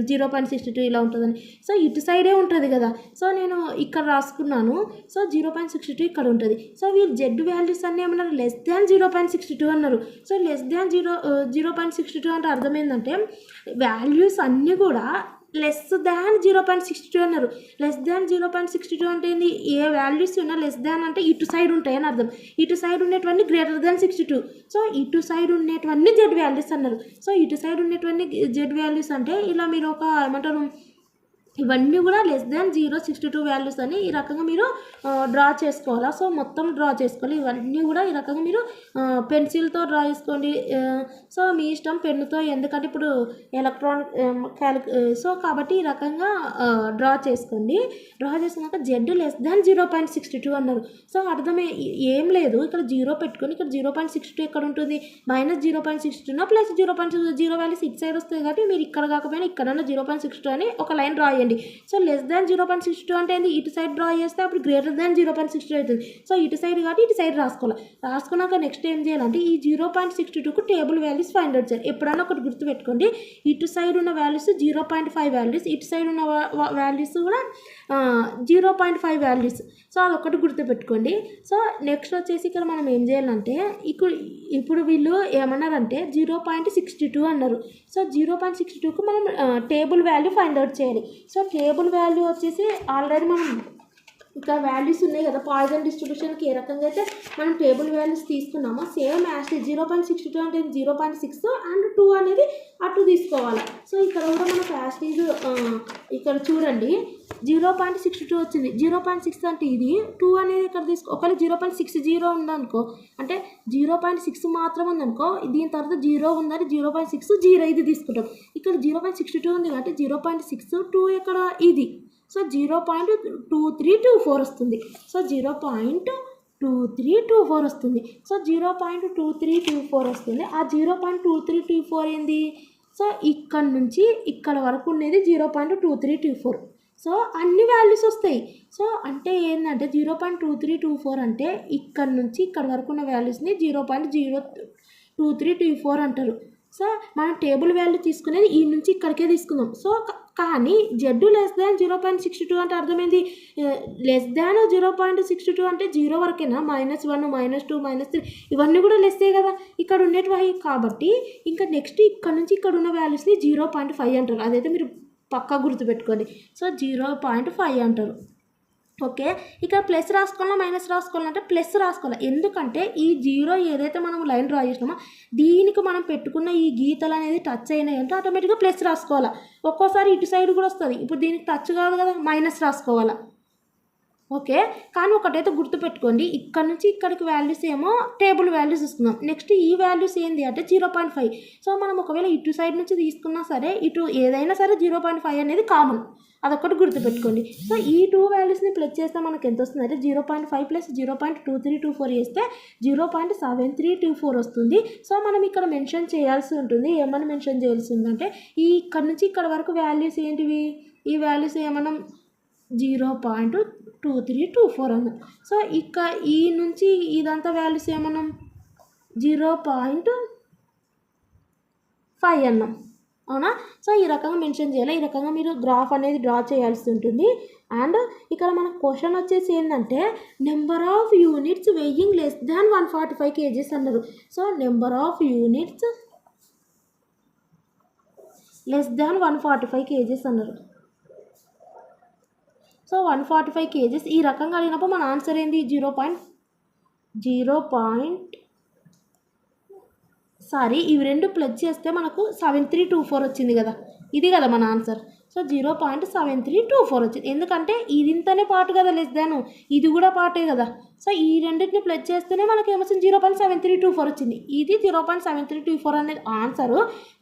0.62 ఇలా ఉంటుందని. సో ఇటు సైడే ఉంటుంది కదా, సో నేను ఇక్కడ రాసుకున్నాను. సో 0.62 ఇక్కడ ఉంటుంది. సో వీళ్ళు జెడ్ వాల్యూస్ అన్నీ ఏమన్నారు <0.62 అన్నారు. సో <0.62 అంటే అర్థం ఏంటంటే వాల్యూస్ అన్నీ కూడా <0.62 అన్నారు. <0.62 అంటే ఏంది ఏ వాల్యూస్ ఉన్నా అంటే ఇటు సైడ్ ఉంటాయి అని అర్థం. ఇటు సైడ్ ఉండేటువంటి <62. సో ఇటు సైడ్ ఉండేటువంటి జెడ్ వాల్యూస్ అన్నారు. సో ఇటు సైడ్ ఉండేటువంటి జెడ్ వాల్యూస్ అంటే ఇలా మీరు ఒక ఏమంటారు ఇవన్నీ కూడా <0.62 వాల్యూస్ అని ఈ రకంగా మీరు డ్రా చేసుకోవాలా. సో మొత్తం డ్రా చేసుకోవాలి. ఇవన్నీ కూడా ఈ రకంగా మీరు పెన్సిల్తో డ్రా చేసుకోండి. సో మీ ఇష్టం పెన్నుతో, ఎందుకంటే ఇప్పుడు ఎలక్ట్రానిక్ సో కాబట్టి ఈ రకంగా డ్రా చేసుకోండి. డ్రా చేసుకున్నాక Z <0.62 అన్నారు. సో అర్థమే ఏం లేదు, ఇక్కడ 0 పెట్టుకొని ఇక్కడ 0.62 ఎక్కడ ఉంటుంది, -0.62 +0.0 వాల్యూస్ ఇటు సైడ్ వస్తుంది కాబట్టి మీరు ఇక్కడ కాకపోయినా ఇక్కడన్నా 0.62 అని ఒక లైన్ డ్రా చేయండి. సో <0.62 అంటే ఏంది ఇటు సైడ్ డ్రా చేస్తే అప్పుడు <0.62 అవుతుంది. సో ఇటు సైడ్ కాబట్టి ఇటు సైడ్ రాసుకోవాలి. రాసుకున్నాక నెక్స్ట్ ఏం చేయాలంటే ఈ 0.62కు టేబుల్ వాల్యూస్ ఫైండ్ అవుట్ చేయాలి. ఎప్పుడన్నా ఒకటి గుర్తుపెట్టుకోండి, ఇటు సైడ్ ఉన్న వాల్యూస్ 0.5 వాల్యూస్, ఇటు సైడ్ ఉన్న వాల్యూస్ కూడా 0.5 వాల్యూస్. సో అదొకటి గుర్తుపెట్టుకోండి. సో నెక్స్ట్ వచ్చేసి ఇక్కడ మనం ఏం చేయాలంటే ఇప్పుడు వీళ్ళు ఏమన్నారంటే 0.62 అన్నారు. సో 0.62కు మనం టేబుల్ వాల్యూ ఫైండ్ అవుట్ చేయాలి. సో టేబుల్ వాల్యూ వచ్చేసి ఆల్రెడీ మనం ఇక్కడ వాల్యూస్ ఉన్నాయి కదా, పాయిజన్ డిస్ట్రిబ్యూషన్కి ఏ రకంగా అయితే మనం టేబుల్ వాల్యూస్ తీసుకున్నామో సేమ్ యాజ్ 0.62 అంటే 0.6 అండ్ 2 అనేది అటు తీసుకోవాలి. సో ఇక్కడ కూడా మనకు యాజ్ ఇక్కడ చూడండి 0.62 వచ్చింది. 0.6 అంటే ఇది 2 అనేది ఇక్కడ తీసుకో. ఒకవేళ 0.60 ఉందనుకో, అంటే 0.6 మాత్రం ఉందనుకో, దీని తర్వాత 0 ఉందని 0.60 ఇది తీసుకుంటాం. ఇక్కడ 0.62 ఉంది కాబట్టి 0.62 ఇక్కడ ఇది. సో 0.2324 వస్తుంది. సో 0.2324 వస్తుంది. సో 0.2324 వస్తుంది. ఆ 0.2324 ఏంది, సో ఇక్కడ నుంచి ఇక్కడ వరకు ఉండేది 0.2324. సో అన్ని వాల్యూస్ వస్తాయి. సో అంటే ఏంటంటే 0.2324 అంటే ఇక్కడ నుంచి ఇక్కడ వరకు ఉన్న వాల్యూస్ని 0.02324 అంటారు. సో మనం టేబుల్ వాల్యూ తీసుకునేది ఈ నుంచి ఇక్కడికే తీసుకుందాం. సో కానీ Z <0.62 అంటే అర్థమైంది <0.62 అంటే 0 వరకేనా, -1 -2 -3 ఇవన్నీ కూడా లెస్సే కదా ఇక్కడ ఉండేటివి. కాబట్టి ఇంకా నెక్స్ట్ ఇక్కడ నుంచి ఇక్కడ ఉన్న వాల్యూస్ని 0.5 అంటారు. అదైతే మీరు పక్కా గుర్తుపెట్టుకోండి. సో 0.5 అంటారు. ఓకే, ఇక్కడ ప్లస్ రాసుకోవాలా మైనస్ రాసుకోవాలంటే ప్లస్ రాసుకోవాలి. ఎందుకంటే ఈ 0 ఏదైతే మనం లైన్ డ్రా చేసినామో దీనికి మనం పెట్టుకున్న ఈ గీతలు అనేది టచ్ అయినాయి అంటే ఆటోమేటిక్గా ప్లస్ రాసుకోవాలా. ఒక్కోసారి ఇటు సైడ్ కూడా వస్తుంది. ఇప్పుడు దీనికి టచ్ కాదు కదా, మైనస్ రాసుకోవాలా. ఓకే, కానీ ఒకటైతే గుర్తుపెట్టుకోండి, ఇక్కడ నుంచి ఇక్కడికి వాల్యూస్ ఏమో టేబుల్ వాల్యూస్ ఇస్తున్నాం. నెక్స్ట్ ఈ వాల్యూస్ ఏంటి అంటే 0.5. సో మనం ఒకవేళ ఇటు సైడ్ నుంచి తీసుకున్నా సరే ఇటు ఏదైనా సరే 0.5 అనేది కామన్, అదొకటి గుర్తుపెట్టుకోండి. సో ఈ 2 వాల్యూస్ని ప్లస్ చేస్తే మనకు ఎంత వస్తుంది అంటే 0.5 + 0.2324 చేస్తే 0.7324 వస్తుంది. సో మనం ఇక్కడ మెన్షన్ చేయాల్సి ఉంటుంది. ఏమని మెన్షన్ చేయాల్సి ఉందంటే ఈ ఇక్కడ నుంచి ఇక్కడ వరకు వాల్యూస్ ఏంటివి, ఈ వాల్యూస్ ఏమన్నా 0.2324 అన్నాం. సో ఇక ఈ నుంచి ఇదంతా వాల్యూస్ ఏమన్నా 0.5 అన్నాం, అవునా. సో ఈ రకంగా మెన్షన్ చేయాలి. ఈ రకంగా మీరు గ్రాఫ్ అనేది డ్రా చేయాల్సి ఉంటుంది. అండ్ ఇక్కడ మన క్వశ్చన్ వచ్చేసి ఏంటంటే number of units weighing <145 kgs అన్నారు. So number of units <145 kgs అన్నారు. సో 145 kgs ఈ రకంగా అడిగినప్పుడు మన ఆన్సర్ ఏంది 0.0 సారీ ఇవి రెండు ప్లస్ చేస్తే మనకు 7324 వచ్చింది కదా, ఇది కదా మన ఆన్సర్. సో 0.7324 వచ్చింది, ఎందుకంటే ఇది ఇంతనే పార్ట్ కదా లెస్ దాను, ఇది కూడా పార్టే కదా. సో ఈ రెండింటిని ప్లస్ చేస్తేనే మనకి ఏమొచ్చింది 0.7324 వచ్చింది. ఇది 0.7324 అనేది answer.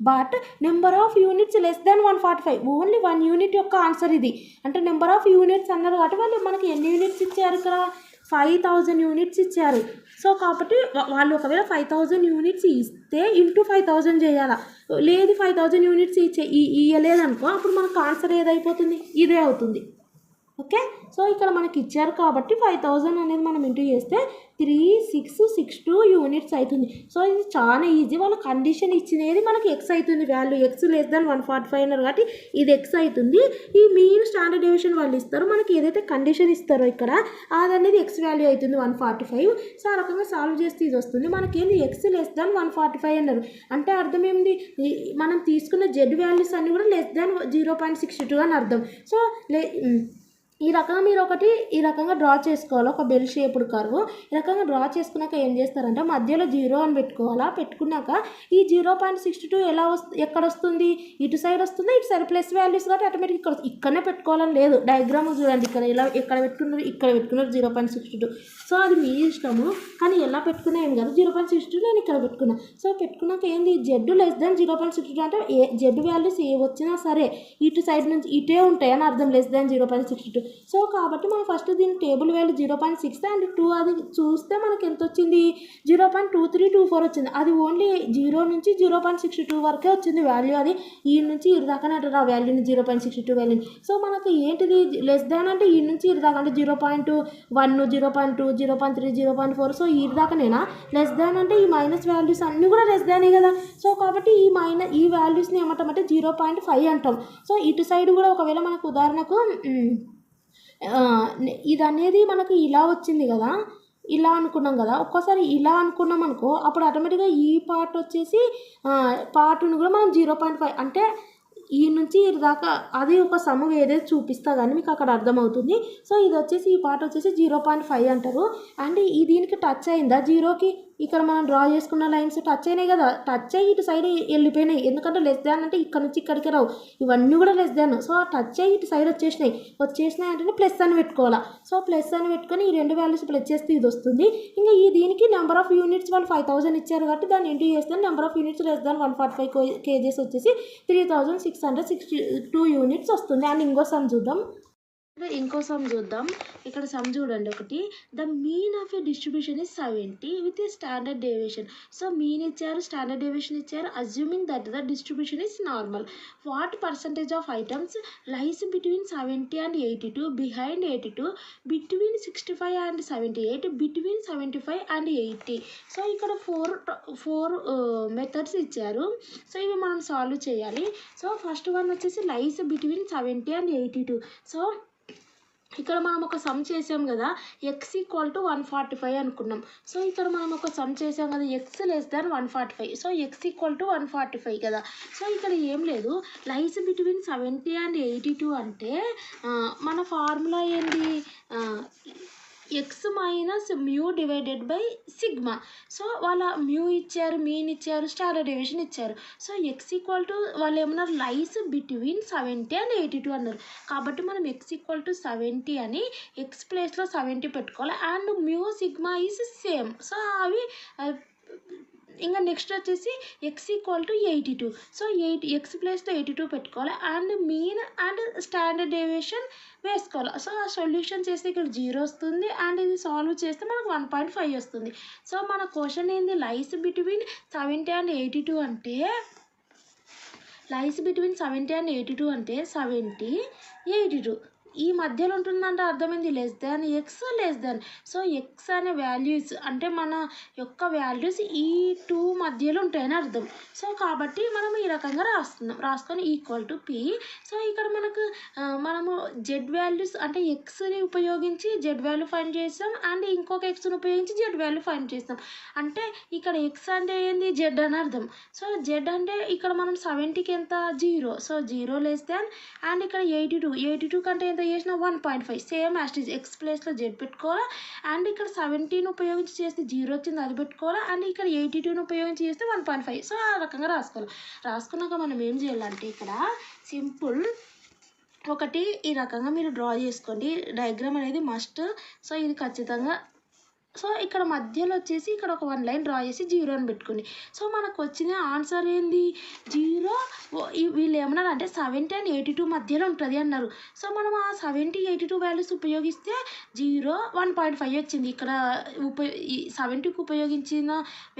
But number of units less than 145, only 1 unit యొక్క ఆన్సర్ ఇది. అంటే నెంబర్ ఆఫ్ యూనిట్స్ అన్నారు కాబట్టి వాళ్ళు మనకి ఎన్ని యూనిట్స్ ఇచ్చారు ఇక్కడ, 5000 యూనిట్స్ ఇచ్చారు. సో కాబట్టి వాళ్ళు ఒకవేళ 5000 యూనిట్స్ ఇస్తే ఇంటూ 5000 చేయాలా, లేదు 5000 యూనిట్స్ ఇవ్వలేదనుకో అప్పుడు మనకు ఆన్సర్ ఏదైపోతుంది, ఇదే అవుతుంది. ఓకే, సో ఇక్కడ మనకి ఇచ్చారు కాబట్టి 5000 అనేది మనం ఇంటూ చేస్తే 3662 యూనిట్స్ అవుతుంది. సో ఇది చాలా ఈజీ, వాళ్ళ కండిషన్ ఇచ్చినది మనకి ఎక్స్ అవుతుంది, వాల్యూ ఎక్స్ లెస్ దాన్ 145 అన్నారు కాబట్టి ఇది ఎక్స్ అవుతుంది. ఈ మీన్ స్టాండర్డ్ డీవియేషన్ వాళ్ళు ఇస్తారు, మనకి ఏదైతే కండిషన్ ఇస్తారో ఇక్కడ అది అనేది ఎక్స్ వాల్యూ అవుతుంది 145. సో ఆ రకంగా సాల్వ్ చేస్తే ఇది వస్తుంది. మనకేంది ఎక్స్ లెస్ దాన్ 145 అన్నారు అంటే అర్థం ఏంది, మనం తీసుకున్న జెడ్ వాల్యూస్ అన్నీ కూడా లెస్ దాన్ 0.62 అని అర్థం. సో ఈ రకంగా మీరు ఈ రకంగా డ్రా చేసుకోవాలి, ఒక బెల్ షేప్డ్ కర్వ్. ఈ రకంగా డ్రా చేసుకున్నాక ఏం చేస్తారంటే మధ్యలో 0 అని పెట్టుకోవాలా. పెట్టుకున్నాక ఈ 0.62 ఎక్కడ వస్తుంది, ఇటు సైడ్ వస్తుంది, ఇటు సైడ్ ప్లస్ వాల్యూస్ కాబట్టి ఆటోమేటిక్ ఇక్కడనే పెట్టుకోవాలని లేదు. డయాగ్రామ్ చూడండి, ఎక్కడ పెట్టుకున్నారు, ఇక్కడ పెట్టుకున్నారు 0.62. సో అది మీ ఇష్టము, కానీ ఎలా పెట్టుకున్నా ఏం కాదు. 0.62 నేను ఇక్కడ పెట్టుకున్నా. సో పెట్టుకున్నాక ఏంది, జెడ్ లెస్ దాన్ 0.62 అంటే జెడ్ వాల్యూస్ ఏ వచ్చినా సరే ఇటు సైడ్ నుంచి ఇటే ఉంటాయి అని అర్థం, లెస్ దాన్ 0.62. సో కాబట్టి మనం ఫస్ట్ దీని టేబుల్ వాల్యూ 0.6 అండ్ 2 అది చూస్తే మనకి ఎంత వచ్చింది, 0.2324 వచ్చింది. అది ఓన్లీ 0 నుంచి 0.62 వరకే వచ్చింది వాల్యూ. అది ఈ నుంచి ఇరు దాకానే అంటారు ఆ వాల్యూని, 0.62 వాల్యూని. సో మనకి ఏంటిది లెస్ దాన్ అంటే ఈ నుంచి ఇరు దాకా అంటే 0.1, 0.2, 0.3, 0.4. సో ఈ దాకానేనా. లెస్ దాన్ అంటే ఈ మైనస్ వాల్యూస్ అన్నీ కూడా లెస్ దానే కదా. సో కాబట్టి ఈ వాల్యూస్ని ఏమంటామంటే 0.5 అంటాం. సో ఇటు సైడ్ కూడా ఒకవేళ మనకు ఉదాహరణకు ఇది అనేది మనకు ఇలా వచ్చింది కదా, ఇలా అనుకున్నాం కదా. ఒక్కోసారి ఇలా అనుకున్నాం అనుకో అప్పుడు ఆటోమేటిక్గా ఈ పార్ట్ వచ్చేసి పార్ట్ను కూడా మనం 0.5 అంటే ఈ నుంచి ఇది దాకా అది ఒక సమ్ ఏదైతే చూపిస్తా కానీ మీకు అక్కడ అర్థమవుతుంది. సో ఇది వచ్చేసి ఈ పార్ట్ వచ్చేసి 0.5 అంటారు. అండ్ ఈ దీనికి టచ్ అయిందా జీరోకి, ఇక్కడ మనం డ్రా చేసుకున్న లైన్స్ టచ్ అయినాయి కదా, టచ్ అయ్యి ఇటు సైడ్ వెళ్ళిపోయినాయి. ఎందుకంటే లెస్ దాన్ అంటే ఇక్కడ నుంచి ఇక్కడికి రావు, ఇవన్నీ కూడా లెస్ దాన్. సో ఆ టచ్ అయ్యి ఇటు సైడ్ వచ్చేసినాయి అంటే ప్లస్ అని పెట్టుకోవాలా. సో ప్లస్ అని పెట్టుకొని ఈ రెండు వాల్యూస్ ప్లస్ చేస్తే ఇది వస్తుంది. ఇంకా ఈ దీనికి నెంబర్ ఆఫ్ యూనిట్స్ వాళ్ళు 5000 ఇచ్చారు కాబట్టి దాన్ని ఇంటూ చేస్తే number of units less than 145 kgs వచ్చేసి 3662 యూనిట్స్ వస్తుంది. అండ్ ఇంకో సమ్ చూద్దాం. ఇక్కడ సమ్ చూడండి ఒకటి, the mean of A distribution is 70 with a standard deviation. So mean ఇచ్చారు, స్టాండర్డ్ డేవియేషన్ ఇచ్చారు. Assuming that the distribution is normal, what percentage of items lies between 70 and 82, behind 82, between 65 and 78, between 75 and 80. So ఇక్కడ four methods ఇచ్చారు. So ఇవి మనం solve చేయాలి. So first one వచ్చేసి lies between 70 and 82. So ఇక్కడ మనం ఒక సమ్ చేసాం కదా, ఎక్స్ ఈక్వల్ టు 145 అనుకున్నాం. సో ఇక్కడ మనం ఒక సమ్ చేసాం కదా, X less than 145. So X equal to 145 కదా. సో ఇక్కడ ఏం లేదు, లైస్ బిట్వీన్ 70 and 82 అంటే మన ఫార్ములా ఏంటి, X minus mu divided by sigma. So వాళ్ళ మ్యూ ఇచ్చారు, మీన్ ఇచ్చారు, స్టాండర్డ్ డీవియేషన్ ఇచ్చారు. సో ఎక్స్ ఈక్వల్ టు వాళ్ళు ఏమన్నారు, లైస్ బిట్వీన్ 70 and 82 అన్నారు. కాబట్టి మనం ఎక్స్ ఈక్వల్ టు 70 అని ఎక్స్ ప్లేస్లో 70 పెట్టుకోవాలి. And mu sigma is same. So అవి ఇంకా నెక్స్ట్ వచ్చేసి X equal to 82. So X ప్లేస్లో 82 పెట్టుకోవాలి. And mean and standard deviation వేసుకోవాలి. సో ఆ సొల్యూషన్ చేస్తే ఇక్కడ 0 వస్తుంది. అండ్ ఇది సాల్వ్ చేస్తే మనకు 1.5 వస్తుంది. సో మన క్వశ్చన్ ఏంది, లైస్ బిట్వీన్ 70 and 82 అంటే లైస్ బిట్వీన్ 70 and 82 అంటే 70, 82 ఈ మధ్యలో ఉంటుందంటే అర్థమైంది less than x less than. So X అనే వాల్యూస్ అంటే మన యొక్క వాల్యూస్ ఈ 2 మధ్యలో ఉంటాయని అర్థం. సో కాబట్టి మనం ఈ రకంగా రాసుకొని ఈక్వల్ టు పి. సో ఇక్కడ మనము జెడ్ వాల్యూస్ అంటే ఎక్స్ని ఉపయోగించి జెడ్ వాల్యూ ఫైండ్ చేస్తాం, అండ్ ఇంకొక ఎక్స్ని ఉపయోగించి జెడ్ వాల్యూ ఫైండ్ చేస్తాం. అంటే ఇక్కడ ఎక్స్ అంటే ఏంది, జెడ్ అని అర్థం. సో జెడ్ అంటే ఇక్కడ మనం 70కి ఎంత 0. సో 0 లెస్ దాన్, అండ్ ఇక్కడ 82 కంటే ఎంత చేసిన 1.5 సేమ్ యాస్టీజ్ ఎక్స్ ప్లేస్లో జెడ్ పెట్టుకోవాలా. అండ్ ఇక్కడ 70ని ఉపయోగించి చేస్తే 0 వచ్చింది అది పెట్టుకోవాలా. అండ్ ఇక్కడ 82ని ఉపయోగించి చేస్తే 1.5. సో ఆ రకంగా రాసుకోవాలి. రాసుకున్నాక మనం ఏం చేయాలంటే ఇక్కడ సింపుల్ ఒకటి ఈ రకంగా మీరు డ్రా చేసుకోండి. డయాగ్రామ్ అనేది మస్ట్. సో ఇది ఖచ్చితంగా. సో ఇక్కడ మధ్యలో వచ్చేసి ఇక్కడ ఒక 1 లైన్ డ్రా చేసి 0 అని పెట్టుకోండి. సో మనకు వచ్చిన ఆన్సర్ ఏంది 0. వీళ్ళు ఏమన్నారు అంటే 70 అండ్ 82 మధ్యలో ఉంటుంది అన్నారు. సో మనం ఆ 70, 82 వాల్యూస్ ఉపయోగిస్తే 0, 1.5 వచ్చింది. ఇక్కడ 70కి ఉపయోగించిన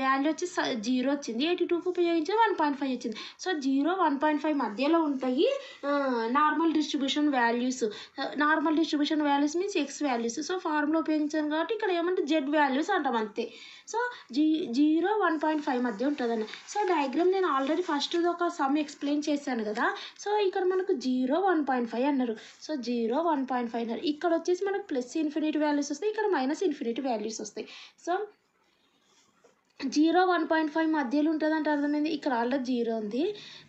వాల్యూ వచ్చి 0 వచ్చింది, 82కి ఉపయోగించిన 1.5 వచ్చింది. సో 0, 1.5 మధ్యలో ఉంటాయి normal distribution values. Normal distribution values means X values. So formula ఉపయోగించాను కాబట్టి ఇక్కడ ఏమంటే జెడ్ వాల్యూస్ అంటాం అంతే. సో 0, 1.5 మధ్య ఉంటుందని. సో డయాగ్రామ్ నేను ఆల్రెడీ ఫస్ట్ ఒక సమ్ ఎక్స్ప్లెయిన్ చేశాను కదా. సో ఇక్కడ మనకు 0, 1.5 అన్నారు. సో 0, 1.5 అన్నారు. ఇక్కడ వచ్చేసి మనకు ప్లస్ ఇన్ఫినిటీ వాల్యూస్ వస్తాయి, ఇక్కడ మైనస్ ఇన్ఫినిటీ వాల్యూస్ వస్తాయి. సో 0, 1.5 మధ్యలో ఉంటుంది అంటే అర్థమైంది. ఇక్కడ ఆల్రెడీ 0 ఉంది.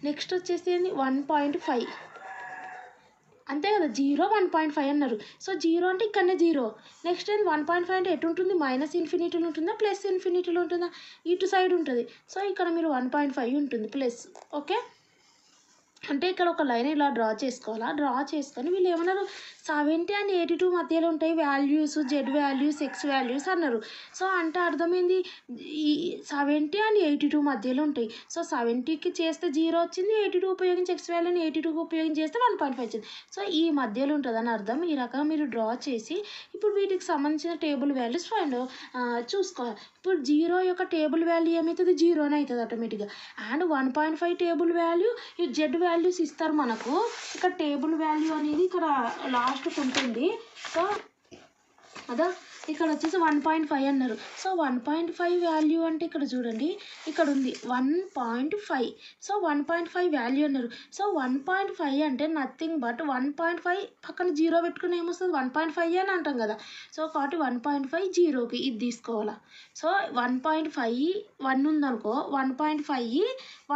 నెక్స్ట్ వచ్చేసి 1.5 అంతే కదా. 0, 1.5 అన్నారు. సో 0 అంటే ఇక్కడనే 0. నెక్స్ట్ ఏంది 1.5 అంటే ఎటు ఉంటుంది, మైనస్ ఇన్ఫినిటీలో ఉంటుందా ప్లస్ ఇన్ఫినిటీలో ఉంటుందా, ఇటు సైడ్ ఉంటుంది. సో ఇక్కడ మీరు 1.5 ఉంటుంది ప్లస్. ఓకే, అంటే ఇక్కడ ఒక లైన్ ఇలా డ్రా చేసుకోవాలా. డ్రా చేసుకొని వీళ్ళు ఏమన్నారు 70 అండ్ 82 మధ్యలో ఉంటాయి values, Z values, X values అన్నారు. సో అంటే అర్థమైంది ఈ 70 అండ్ 82 మధ్యలో ఉంటాయి. సో 70కి చేస్తే 0 వచ్చింది, 82 ఉపయోగించి ఎక్స్ వాల్యూని 82కి ఉపయోగించి చేస్తే 1.5 వచ్చింది. సో ఈ మధ్యలో ఉంటుందని అర్థం. ఈ రకంగా మీరు డ్రా చేసి ఇప్పుడు వీటికి సంబంధించిన టేబుల్ వాల్యూస్ చూసుకోవాలి. ఇప్పుడు 0 యొక్క టేబుల్ వాల్యూ ఏమవుతుంది, 0 అవుతుంది ఆటోమేటిక్గా. అండ్ 1.5 టేబుల్ వాల్యూ ఈ జెడ్ వాల్యూస్ ఇస్తారు మనకు. ఇక్కడ టేబుల్ వాల్యూ అనేది ఇక్కడ లాస్ట్కి ఉంటుంది. సో అదా ఇక్కడ వచ్చేసి 1.5 అన్నారు. సో 1.5 వాల్యూ అంటే ఇక్కడ చూడండి ఇక్కడ ఉంది 1.5. సో 1.5 వాల్యూ అన్నారు. సో 1.5 అంటే నథింగ్ బట్ 1.5 పక్కన 0 పెట్టుకుని ఏమొస్తుంది 1.5 అని అంటాం కదా. సో కాబట్టి 1.5 0కి ఇది తీసుకోవాలా. సో 1.5 1 ఉందనుకో 1.5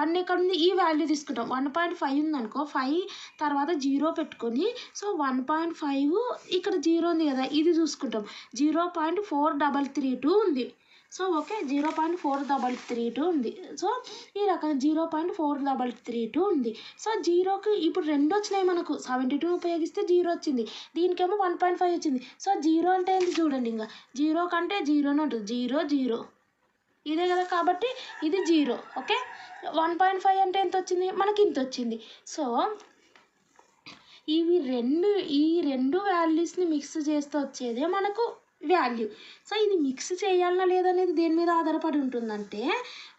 1 ఎక్కడ ఉంది ఈ వాల్యూ తీసుకుంటాం. 1.5 ఉందనుకో 5 తర్వాత 0 పెట్టుకొని సో 1.5 ఇక్కడ 0 ఉంది కదా ఇది చూసుకుంటాం. 0.4332 ఉంది. సో ఓకే 0.4332 ఉంది. సో ఈ రకంగా 0.4332 ఉంది. సో 0కి ఇప్పుడు 2 వచ్చినాయి మనకు. 72 ఉపయోగిస్తే 0 వచ్చింది, దీనికేమో 1.5 వచ్చింది. సో 0 అంటే ఏంటి చూడండి, ఇంకా 0 కంటే 0 ఉంటుంది. 0 0 ఇదే కదా కాబట్టి ఇది 0. ఓకే 1.5 అంటే ఎంత వచ్చింది మనకి ఇంత వచ్చింది. సో ఈ రెండు వాల్యూస్ని మిక్స్ చేస్తూ వచ్చేదే మనకు వాల్యూ. సో ఇది మిక్స్ చేయాలన్నా లేదనేది దేని మీద ఆధారపడి ఉంటుందంటే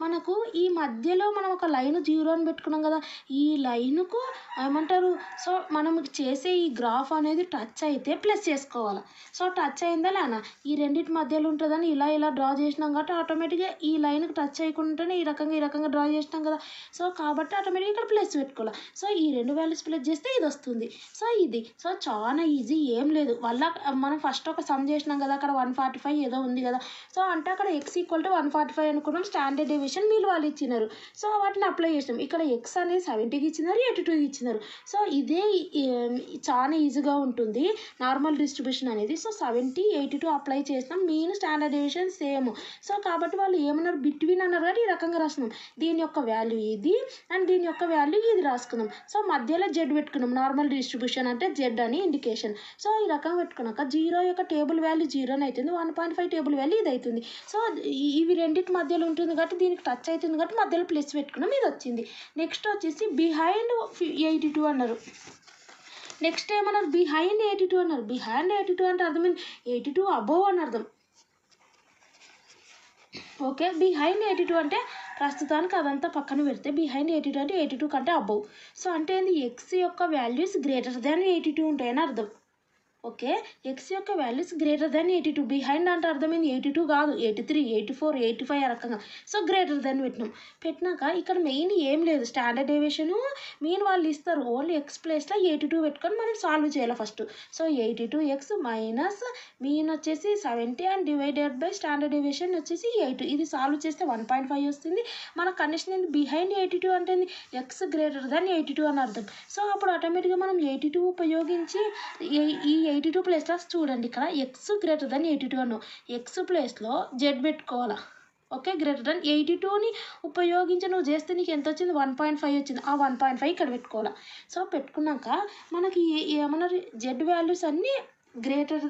మనకు ఈ మధ్యలో మనం ఒక లైన్ 0 అని పెట్టుకున్నాం కదా, ఈ లైన్కు ఏమంటారు. సో మనం చేసే ఈ గ్రాఫ్ అనేది టచ్ అయితే ప్లస్ చేసుకోవాలి. సో టచ్ అయిందా లేనా ఈ రెండింటి మధ్యలో ఉంటుందని ఇలా డ్రా చేసినాం కాబట్టి ఆటోమేటిక్గా ఈ లైన్కి టచ్ అయ్యకుండానే ఈ రకంగా డ్రా చేసినాం కదా. సో కాబట్టి ఆటోమేటిక్గా ఇక్కడ ప్లస్ పెట్టుకోవాలి. సో ఈ రెండు వాల్యూస్ ప్లస్ చేస్తే ఇది వస్తుంది. సో ఇది సో చాలా ఈజీ, ఏం లేదు. వల్ల మనం ఫస్ట్ ఒక సమ్ చేసినాం కదా, అక్కడ 145 ఏదో ఉంది కదా. సో అంటే అక్కడ x = 145 అనుకున్నాం. స్టాండర్డ్ డీవియేషన్ వీళ్ళు వాళ్ళు ఇచ్చినారు. సో వాటిని అప్లై చేసినాం. ఇక్కడ x అనేది 70కి ఇచ్చినారు, 82కి ఇచ్చినారు. సో ఇదే చాలా ఈజీగా ఉంటుంది నార్మల్ డిస్ట్రిబ్యూషన్ అనేది. సో 70, 82 అప్లై చేసినాం. Mean standard deviation same. So కాబట్టి వాళ్ళు ఏమన్నారు బిట్వీన్ అన్నారు కాబట్టి ఈ రకంగా రాస్తున్నాం. దీని యొక్క వాల్యూ ఇది అండ్ దీని యొక్క వాల్యూ ఇది రాసుకున్నాం. సో మధ్యలో జెడ్ పెట్టుకున్నాం. నార్మల్ డిస్ట్రిబ్యూషన్ అంటే జెడ్ అని ఇండికేషన్. సో ఈ రకంగా పెట్టుకున్నాక 0 యొక్క టేబుల్ వాల్యూ 0 అవుతుంది, 1.5 టేబుల్ వాల్యూ ఇది అవుతుంది. సో ఇవి రెండింటి మధ్యలో ఉంటుంది కాబట్టి దీనికి టచ్ అవుతుంది కాబట్టి మధ్యలో ప్లస్ పెట్టుకున్నాం, ఇది వచ్చింది. నెక్స్ట్ వచ్చేసి బిహైండ్ 82 అన్నారు. నెక్స్ట్ ఏమన్నారు బిహైండ్ 82 అన్నారు. బిహైండ్ 82 అంటే అర్థమైంది 82 అబోవ్ అని అర్థం. ఓకే బిహైండ్ 82 అంటే ప్రస్తుతానికి అదంతా పక్కన పెడితే బిహైండ్ 82 అంటే 82 కంటే అబోవ్. సో అంటే ఏంది ఎక్స్ యొక్క వాల్యూస్ గ్రేటర్ దాన్ 82 ఉంటాయని అర్థం. ఓకే, ఎక్స్ యొక్క వాల్యూస్ గ్రేటర్ దాన్ 82. బిహైండ్ అంటే అర్థమైంది 82 కాదు, 83, 84, 85 ఆ రకంగా. సో గ్రేటర్ దాన్ పెట్టినాక ఇక్కడ మెయిన్ ఏం లేదు, స్టాండర్డ్ డేవియేషను మీన్ వాళ్ళు ఇస్తారు, ఓన్లీ ఎక్స్ ప్లేస్లో 82 పెట్టుకొని మనం సాల్వ్ చేయాలి first. So 82x minus mean వచ్చేసి 70 and divided by standard deviation వచ్చేసి 8. ఇది సాల్వ్ చేస్తే 1.5 వస్తుంది. మన కండిషన్ ఏంటి, బిహైండ్ 82 అంటే ఎక్స్ గ్రేటర్ దాన్ 82 అని అర్థం. సో అప్పుడు ఆటోమేటిక్గా మనం 82 ఉపయోగించి ఈ 82 ప్లేస్లో చూడండి, ఇక్కడ ఎక్స్ గ్రేటర్ దాన్ 82 అన్నావు, ఎక్స్ ప్లేస్లో జెడ్ పెట్టుకోవాలా. ఓకే, గ్రేటర్ దాన్ 82ని ఉపయోగించి నువ్వు చేస్తే నీకు ఎంత వచ్చింది, 1.5 వచ్చింది. ఆ 1.5 ఇక్కడ పెట్టుకోవాలా. సో పెట్టుకున్నాక మనకి ఏమన్నారు, జెడ్ వాల్యూస్ అన్నీ గ్రేటర్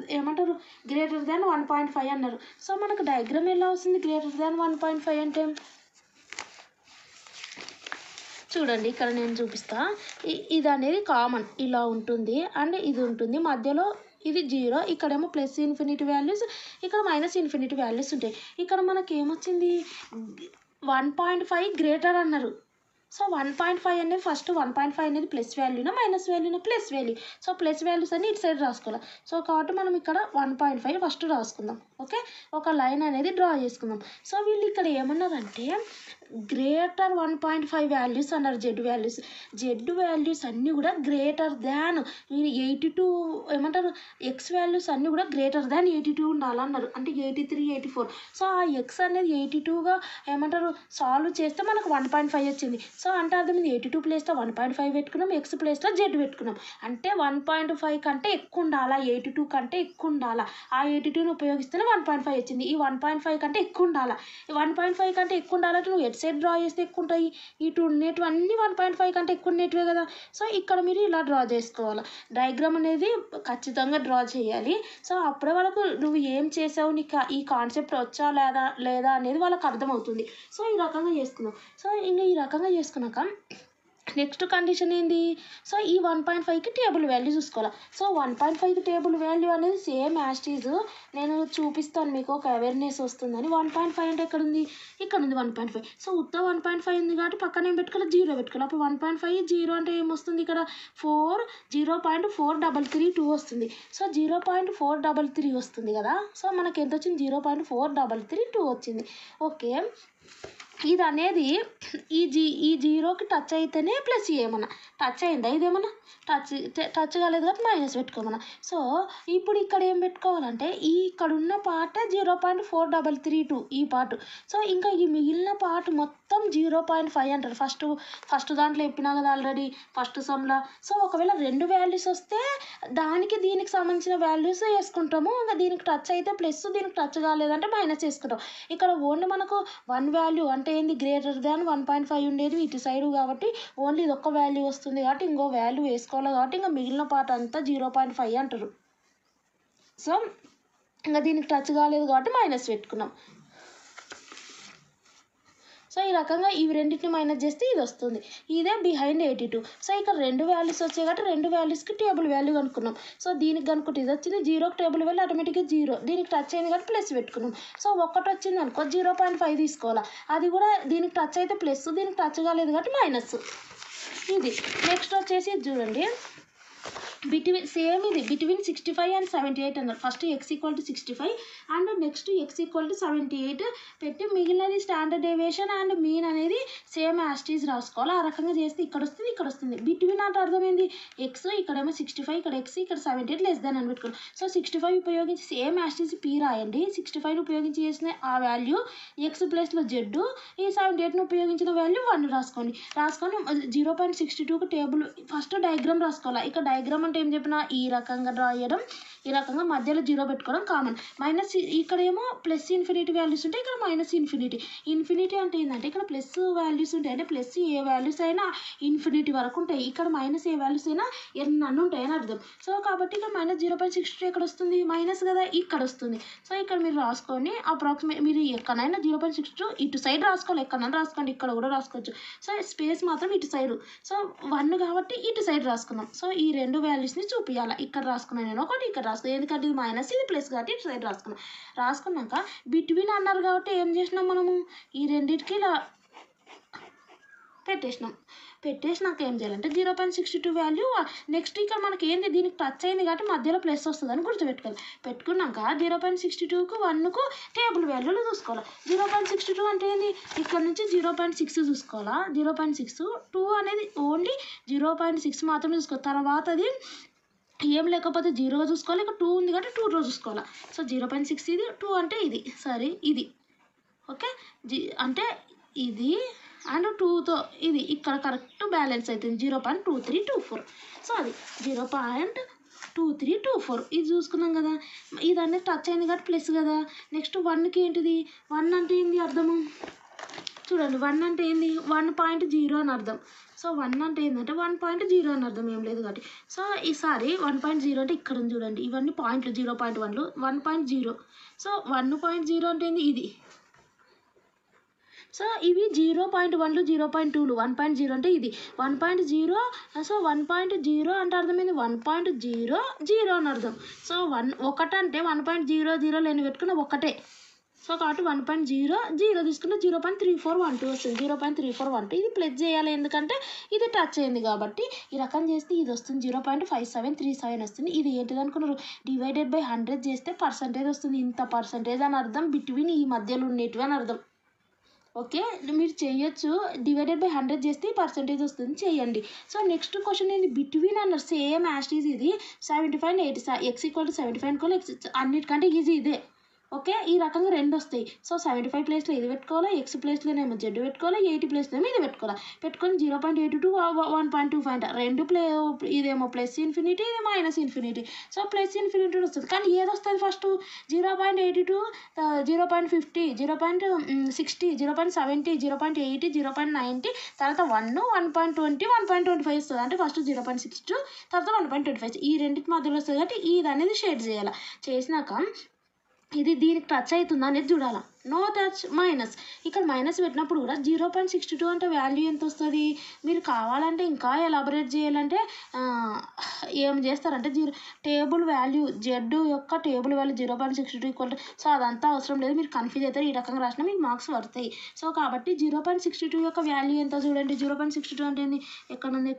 దాన్ 1.5 అన్నారు. సో మనకు డయాగ్రామ్ ఎలా వస్తుంది, గ్రేటర్ దాన్ 1.5 అంటే చూడండి, ఇక్కడ నేను చూపిస్తా. ఇది అనేది కామన్ ఇలా ఉంటుంది అండ్ ఇది ఉంటుంది, మధ్యలో ఇది 0, ఇక్కడేమో ప్లస్ ఇన్ఫినిటీ వాల్యూస్, ఇక్కడ మైనస్ ఇన్ఫినిటీ వాల్యూస్ ఉంటాయి. ఇక్కడ మనకి ఏమొచ్చింది, 1.5 గ్రేటర్ అన్నారు. సో 1.5 అనేది ఫస్ట్ 1.5 అనేది ప్లస్ వాల్యూనా మైనస్ వాల్యూనా, plus value. So plus values అన్ని ఇటు సైడ్ రాసుకోవాలి. సో కాబట్టి మనం ఇక్కడ 1.5 ఫస్ట్ రాసుకుందాం. ఓకే, ఒక లైన్ అనేది డ్రా చేసుకుందాం. సో వీళ్ళు ఇక్కడ ఏమన్నారంటే గ్రేటర్ 1.5 వాల్యూస్ అన్నారు, జెడ్ వాల్యూస్ అన్నీ కూడా గ్రేటర్ దాన్ 82 ఏమంటారు, ఎక్స్ వాల్యూస్ అన్నీ కూడా గ్రేటర్ దాన్ 82 ఉండాలన్నారు, అంటే 83, 84. సో ఆ ఎక్స్ అనేది 82గా ఏమంటారు సాల్వ్ చేస్తే మనకు 1.5 వచ్చింది. సో అంటే అర్థం 82 ప్లేస్లో 1.5 పెట్టుకున్నాం, ఎక్స్ ప్లేస్లో జెడ్ పెట్టుకున్నాం, అంటే 1.5 కంటే ఎక్కువ ఉండాలా, 82 కంటే ఎక్కువ ఉండాలా. ఆ 82ని ఉపయోగిస్తేనే 1.5 వచ్చింది. ఈ 1.5 కంటే ఎక్కువ ఉండాలా, ఈ 1.5 కంటే ఎక్కువ ఉండాలంటే నువ్వు ఎట్ సైడ్ డ్రా చేస్తే ఎక్కువ ఉంటాయి, ఇటు ఉండేటివి అన్నీ 1.5 కంటే ఎక్కువ ఉండేటివే కదా. సో ఇక్కడ మీరు ఇలా డ్రా చేసుకోవాలి, డయాగ్రామ్ అనేది ఖచ్చితంగా డ్రా చేయాలి. సో అప్పుడే వాళ్ళకు నువ్వు ఏం చేసావు, నీకు ఈ కాన్సెప్ట్ వచ్చా లేదా అనేది వాళ్ళకి అర్థమవుతుంది. సో ఈ రకంగా చేసుకున్నావు. సో ఇంకా ఈ రకంగా చేసుకున్నాక నెక్స్ట్ కండిషన్ ఏంది, సో ఈ 1.5కి టేబుల్ వాల్యూ చూసుకోవాలి. సో 1.5కి టేబుల్ వాల్యూ అనేది సేమ్ యాస్టీజ్ నేను చూపిస్తాను, మీకు ఒక అవేర్నెస్ వస్తుందని. 1.5 అంటే ఎక్కడ ఉంది, ఇక్కడ ఉంది 1.5. సో ఉత్త 1.5 ఉంది కాబట్టి పక్కన ఏం పెట్టుకోవాలి, 0 పెట్టుకోవాలి. అప్పుడు 1.5 0 అంటే ఏమొస్తుంది, ఇక్కడ 0.433 వస్తుంది. సో 0.433 వస్తుంది కదా. సో మనకి ఎంత వచ్చింది, 0.433 వచ్చింది. ఓకే, ఇది అనేది ఈ జీరోకి టచ్ అయితేనే ప్లస్ ఏమన్నా టచ్ అయిందా, ఇదేమన్నా టచ్ కాలేదు కాబట్టి మైనస్ పెట్టుకోమన్నా. సో ఇప్పుడు ఇక్కడ ఏం పెట్టుకోవాలంటే ఇక్కడ ఉన్న పార్ట్ 0.4332 ఈ పార్ట్. సో ఇంకా ఈ మిగిలిన పార్ట్ మొత్తం 0.5 అంటారు. ఫస్ట్ దాంట్లో చెప్పినా కదా ఆల్రెడీ ఫస్ట్ సమ్లా. సో ఒకవేళ రెండు వాల్యూస్ వస్తే దీనికి సంబంధించిన వాల్యూస్ వేసుకుంటాము, ఇంకా దీనికి టచ్ అయితే ప్లస్, దీనికి టచ్ కాలేదంటే మైనస్ వేసుకుంటాం. ఇక్కడ ఓన్లీ మనకు 1 వాల్యూ అంటే ఏంది, గ్రేటర్ దాన్ 1.5 ఉండేది ఇటు సైడ్ కాబట్టి ఓన్లీ ఇది ఒక్క వాల్యూ వస్తుంది కాబట్టి ఇంకో వాల్యూ వేసుకోవాలి కాబట్టి ఇంకా మిగిలిన పార్ట్ అంతా 0.5 అంటారు. సో ఇంకా దీనికి టచ్ కాలేదు కాబట్టి మైనస్ పెట్టుకున్నాం. సో ఈ రకంగా ఇవి రెండింటిని మైనస్ చేస్తే ఇది వస్తుంది, ఇదే బిహైండ్ 82. సో ఇక్కడ రెండు వాల్యూస్ వచ్చాయి కాబట్టి రెండు వాల్యూస్కి టేబుల్ వాల్యూ కనుక్కున్నాం. సో దీనికి కనుక్కుంటే ఇది వచ్చింది, 0కి టేబుల్ వాల్యూ ఆటోమేటిక్గా 0, దీనికి టచ్ అయింది కాబట్టి ప్లస్ పెట్టుకున్నాం. సో ఒకటి వచ్చింది అనుకో 0.5 తీసుకోవాలా, అది కూడా దీనికి టచ్ అయితే ప్లస్, దీనికి టచ్ కాలేదు కాబట్టి మైనస్. ఇది నెక్స్ట్ వచ్చేసి చూడండి, బిట్వీన్ 65 and 78 అన్నారు. First x = 65 and next x = 78 పెట్టి మిగిలినది స్టాండర్డ్ డేవియేషన్ అండ్ మీన్ అనేది సేమ్ యాస్టీజ్ రాసుకోవాలి. ఆ రకంగా చేస్తే ఇక్కడ వస్తుంది. బిట్వీన్ అంటే అర్థమైంది, ఎక్స్ ఇక్కడేమో 65, ఇక్కడ x, ఇక్కడ 78 లెస్ దాన్ అని పెట్టుకోండి. సో 65 ఉపయోగించి సేమ్ యాస్టీజ్ p రాయండి. 65 ఉపయోగించి చేసిన ఆ వాల్యూ x ప్లేస్లో జెడ్, ఈ 78ను ఉపయోగించిన వాల్యూ 1 రాసుకొని 0.62కి టేబుల్ ఫస్ట్ డయాగ్రామ్ రాసుకోవాలి. ఇక్కడ డయాగ్రామ్ అంటే ఏం చెప్పినా ఈ రకంగా డ్రా చేయడం, ఈ రకంగా మధ్యలో 0 పెట్టుకోవడం కామన్. మైనస్ ఇక్కడేమో ప్లస్ ఇన్ఫినిటీ వాల్యూస్ ఉంటాయి, ఇక్కడ మైనస్ ఇన్ఫినిటీ అంటే ఏంటంటే ఇక్కడ ప్లస్ వాల్యూస్ ఉంటాయి, అంటే ప్లస్ ఏ వాల్యూస్ అయినా ఇన్ఫినిటీ వరకు ఉంటాయి, ఇక్కడ మైనస్ ఏ వాల్యూస్ అయినా ఎన్ని ఉంటాయి అని అర్థం. సో కాబట్టి ఇక్కడ -0.62 ఎక్కడ వస్తుంది, మైనస్ కదా ఇక్కడ వస్తుంది. సో ఇక్కడ మీరు రాసుకొని అప్రాక్సిమేట్ మీరు ఎక్కడైనా 0.62 ఇటు సైడ్ రాసుకోవాలి, ఎక్కడైనా రాసుకోండి, ఇక్కడ కూడా రాసుకోవచ్చు. సో స్పేస్ మాత్రం ఇటు సైడ్, సో 1 కాబట్టి ఇటు సైడ్ రాసుకున్నాం. సో ఈ రెండు వాల్యూస్ని చూపించాలి, ఇక్కడ రాసుకున్నాను నేను ఒకటి, ఇక్కడ రాసుకున్నాను, ఎందుకంటే ఇది మైనస్ ఇది ప్లస్ కాబట్టి ఇటు సైడ్ రాసుకున్నాక బిట్వీన్ అన్నారు కాబట్టి ఏం చేసినాం మనము, ఈ రెండింటికి ఇలా పెట్టేసినాం. పెట్టేసినాక ఏం చేయాలంటే 0.62 వాల్యూ నెక్స్ట్ ఇక్కడ మనకి ఏంది దీనికి టచ్ అయింది కాబట్టి మధ్యలో ప్లస్ వస్తుంది అని గుర్తుపెట్టుకోవాలి. పెట్టుకున్నాక 0.62కు 1కు టేబుల్ వాల్యూలు చూసుకోవాలి. 0.62 అంటే ఏంది ఇక్కడ నుంచి 0.6 చూసుకోవాలా. 0.6 2 అనేది ఓన్లీ 0.6 మాత్రమే చూసుకోవాలి. తర్వాత అది ఏం లేకపోతే 0 చూసుకోవాలి. ఇక్కడ 2 ఉంది కాబట్టి 2 చూసుకోవాలి. సో 0.6 ఇది 2 అంటే ఇది సరే ఇది ఓకే అంటే ఇది అండ్ 2తో ఇది ఇక్కడ కరెక్ట్ బ్యాలెన్స్ అవుతుంది 0.2324. సో అది 0.2324 ఇది చూసుకున్నాం కదా. ఇది అనేది టచ్ అయింది కాబట్టి ప్లస్ కదా. నెక్స్ట్ 1కి ఏంటిది 1 అంటే ఏంది అర్థము చూడండి. 1 అంటే ఏంది 1.0 అని అర్థం. సో 1 అంటే ఏంటంటే 1.0 అని అర్థం ఏం లేదు కాబట్టి. సో ఈసారి 1.0 అంటే ఇక్కడ ఉంది చూడండి. ఇవన్నీ పాయింట్లు 0.1లు 1.0. సో 1.0 అంటే ఏంది ఇది. సో ఇవి 0.1లు 0.2లు 1.0 అంటే ఇది 1.0. సో 1.0 అంటే అర్థమైంది 1.00 అని అర్థం. సో 1 అంటే 1.00 లేని పెట్టుకున్న ఒకటే. సో కాబట్టి 1.00 తీసుకుంటే 0.3412 వస్తుంది. 0.3412 ఇది ప్లస్ చేయాలి ఎందుకంటే ఇది టచ్ అయింది కాబట్టి. ఈ రకం చేస్తే ఇది వస్తుంది 0.5737 వస్తుంది. ఇది ఏంటిది అనుకున్నారు డివైడెడ్ బై 100 చేస్తే పర్సంటేజ్ వస్తుంది. ఇంత పర్సంటేజ్ అని అర్థం బిట్వీన్ ఈ మధ్యలో ఉండేటివి అని అర్థం. ఓకే మీరు చేయొచ్చు. డివైడెడ్ బై 100 చేస్తే పర్సంటేజ్ వస్తుంది చేయండి. సో నెక్స్ట్ క్వశ్చన్ ఏంది బిట్వీన్ అన్నారు సేమ్ యాస్టీజ్ ఇది 75 80 x = 75 అనుకోవాలి. x అన్నిటికంటే ఈజీ ఇదే. ఓకే ఈ రకంగా 2 వస్తాయి. సో 75 ప్లేస్లో ఇది పెట్టుకోవాలి. x ప్లేస్లోనేమో z పెట్టుకోవాలి. 80 ప్లేస్లోనేమో ఇది పెట్టుకోవాలి. పెట్టుకొని 0.82 1.25 రెండు ఇదేమో ప్లస్ ఇన్ఫినిటీ ఇది minus infinity. So plus infinity వస్తుంది కానీ ఏది వస్తుంది ఫస్ట్ 0.82 0.50 0.60 0.70 0.80 0.90 తర్వాత 1 1.20 1.25 వస్తుంది. అంటే ఫస్ట్ 0.62 తర్వాత 1.25 ఈ రెండింటి మధ్యలో వస్తుంది కాబట్టి ఇది అనేది షేడ్ చేయాలి. చేసినాక ఇది దీనికి టచ్ అవుతుందా అనేది చూడాలి. నో టచ్ మైనస్ ఇక్కడ మైనస్ పెట్టినప్పుడు కూడా 0.62 అంటే వాల్యూ ఎంత వస్తుంది. మీరు కావాలంటే ఇంకా ఎలాబరేట్ చేయాలంటే ఏం చేస్తారంటే టేబుల్ వాల్యూ జెడ్ యొక్క టేబుల్ వాల్యూ 0.62 ఈక్వల్. సో అదంతా అవసరం లేదు మీరు కన్ఫ్యూజ్ అవుతారు. ఈ రకంగా రాసినా మీకు మార్క్స్ పడతాయి. సో కాబట్టి 0.62 యొక్క వాల్యూ ఎంత చూడండి. 0.62 అంటే ఏంది ఎక్కడ ఉంది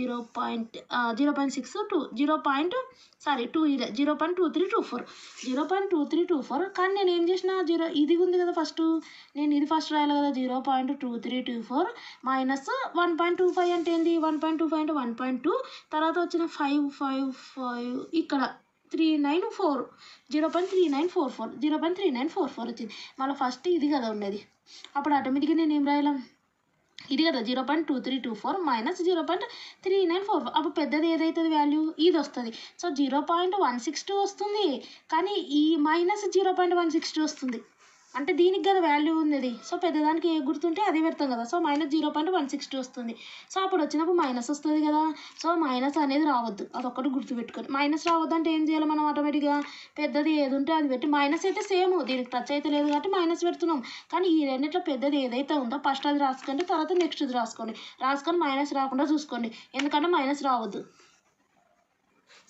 0.2324 0.2324 కానీ నేను ఏం చేసిన ఇది ఉంది కదా ఫస్ట్ నేను ఇది ఫస్ట్ రాయాలి కదా 0.2324 మైనస్ 1.25 అంటే ఏంది 1.25 అంటే 1.2 తర్వాత వచ్చిన 555 ఇక్కడ 394 0.3944 వచ్చింది. మళ్ళీ ఫస్ట్ ఇది కదా ఉండేది అప్పుడు ఆటోమేటిక్గా నేను ఏం రాయాలి ఇది కదా 0.2324 మైనస్ 0.3944 అప్పుడు పెద్దది ఏదైతుంది వాల్యూ ఇది వస్తుంది. సో 0.162 వస్తుంది కానీ ఈ మైనస్ 0.162 వస్తుంది అంటే దీనికి కదా వాల్యూ ఉంది. సో పెద్దదానికి ఏ గుర్తుంటే అది పెడతాం కదా. సో మైనస్ 0.162 వస్తుంది. సో అప్పుడు వచ్చినప్పుడు మైనస్ వస్తుంది కదా. సో మైనస్ అనేది రావద్దు అదొక్కటి గుర్తుపెట్టుకొని. మైనస్ రావద్దు అంటే ఏం చేయాలి మనం ఆటోమేటిక్గా పెద్దది ఏది ఉంటే అది పెట్టి మైనస్ అయితే సేమ్ దీనికి టచ్ అయితే లేదు కాబట్టి మైనస్ పెడుతున్నాం. కానీ ఈ రెండిట్లో పెద్దది ఏదైతే ఉందో ఫస్ట్ అది రాసుకోండి తర్వాత నెక్స్ట్ది రాసుకొని మైనస్ రాకుండా చూసుకోండి ఎందుకంటే మైనస్ రావద్దు.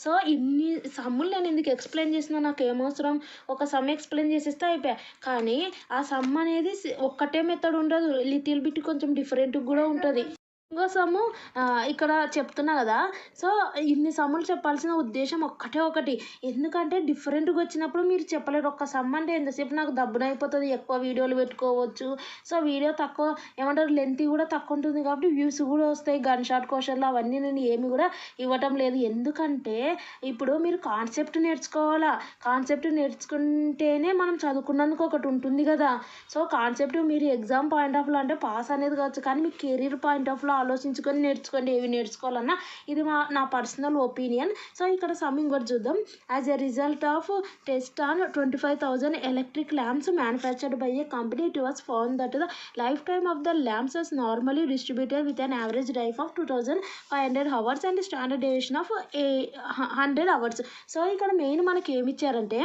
సో ఇన్ని సమ్ములు నేను ఎందుకు ఎక్స్ప్లెయిన్ చేసినా నాకు ఏమవసరం ఒక సమ్ ఎక్స్ప్లెయిన్ చేసేస్తే అయిపోయా. కానీ ఆ సమ్ అనేది ఒక్కటే మెథడ్ ఉండదు లిటిల్ బిట్ కొంచెం డిఫరెంట్గా కూడా ఉంటుంది. ఇంకో సమ్ము ఇక్కడ చెప్తున్నా కదా. సో ఇన్ని సమ్ములు చెప్పాల్సిన ఉద్దేశం ఒకటి ఎందుకంటే డిఫరెంట్గా వచ్చినప్పుడు మీరు చెప్పలేరు. ఒక్క సమ్ అంటే ఎంతసేపు నాకు దబ్బున అయిపోతుంది ఎక్కువ వీడియోలు పెట్టుకోవచ్చు. సో వీడియో తక్కువ ఏమంటారు లెంత్ కూడా తక్కువ ఉంటుంది కాబట్టి వ్యూస్ కూడా వస్తాయి. గన్ షాట్ క్వశ్చన్లు అవన్నీ నేను ఏమి కూడా ఇవ్వటం లేదు ఎందుకంటే ఇప్పుడు మీరు కాన్సెప్ట్ నేర్చుకోవాలా. కాన్సెప్ట్ నేర్చుకుంటేనే మనం చదువుకున్నందుకు ఒకటి ఉంటుంది కదా. సో కాన్సెప్ట్ మీరు ఎగ్జామ్ పాయింట్ ఆఫ్లో అంటే పాస్ అనేది కావచ్చు కానీ మీ కెరీర్ పాయింట్ ఆఫ్లో ఆలోచించుకొని నేర్చుకోండి ఏవి నేర్చుకోవాలన్నా. ఇది నా పర్సనల్ ఒపీనియన్. సో ఇక్కడ సమ్మింగ్ కూడా చూద్దాం. As a result of test on 25,000 electric lamps manufactured by A company it was found that the life time of the lamps is normally distributed with an average life of 2,500 hours and standard deviation of 100 hours. So ఇక్కడ main మనకి ఏమి ఇచ్చారంటే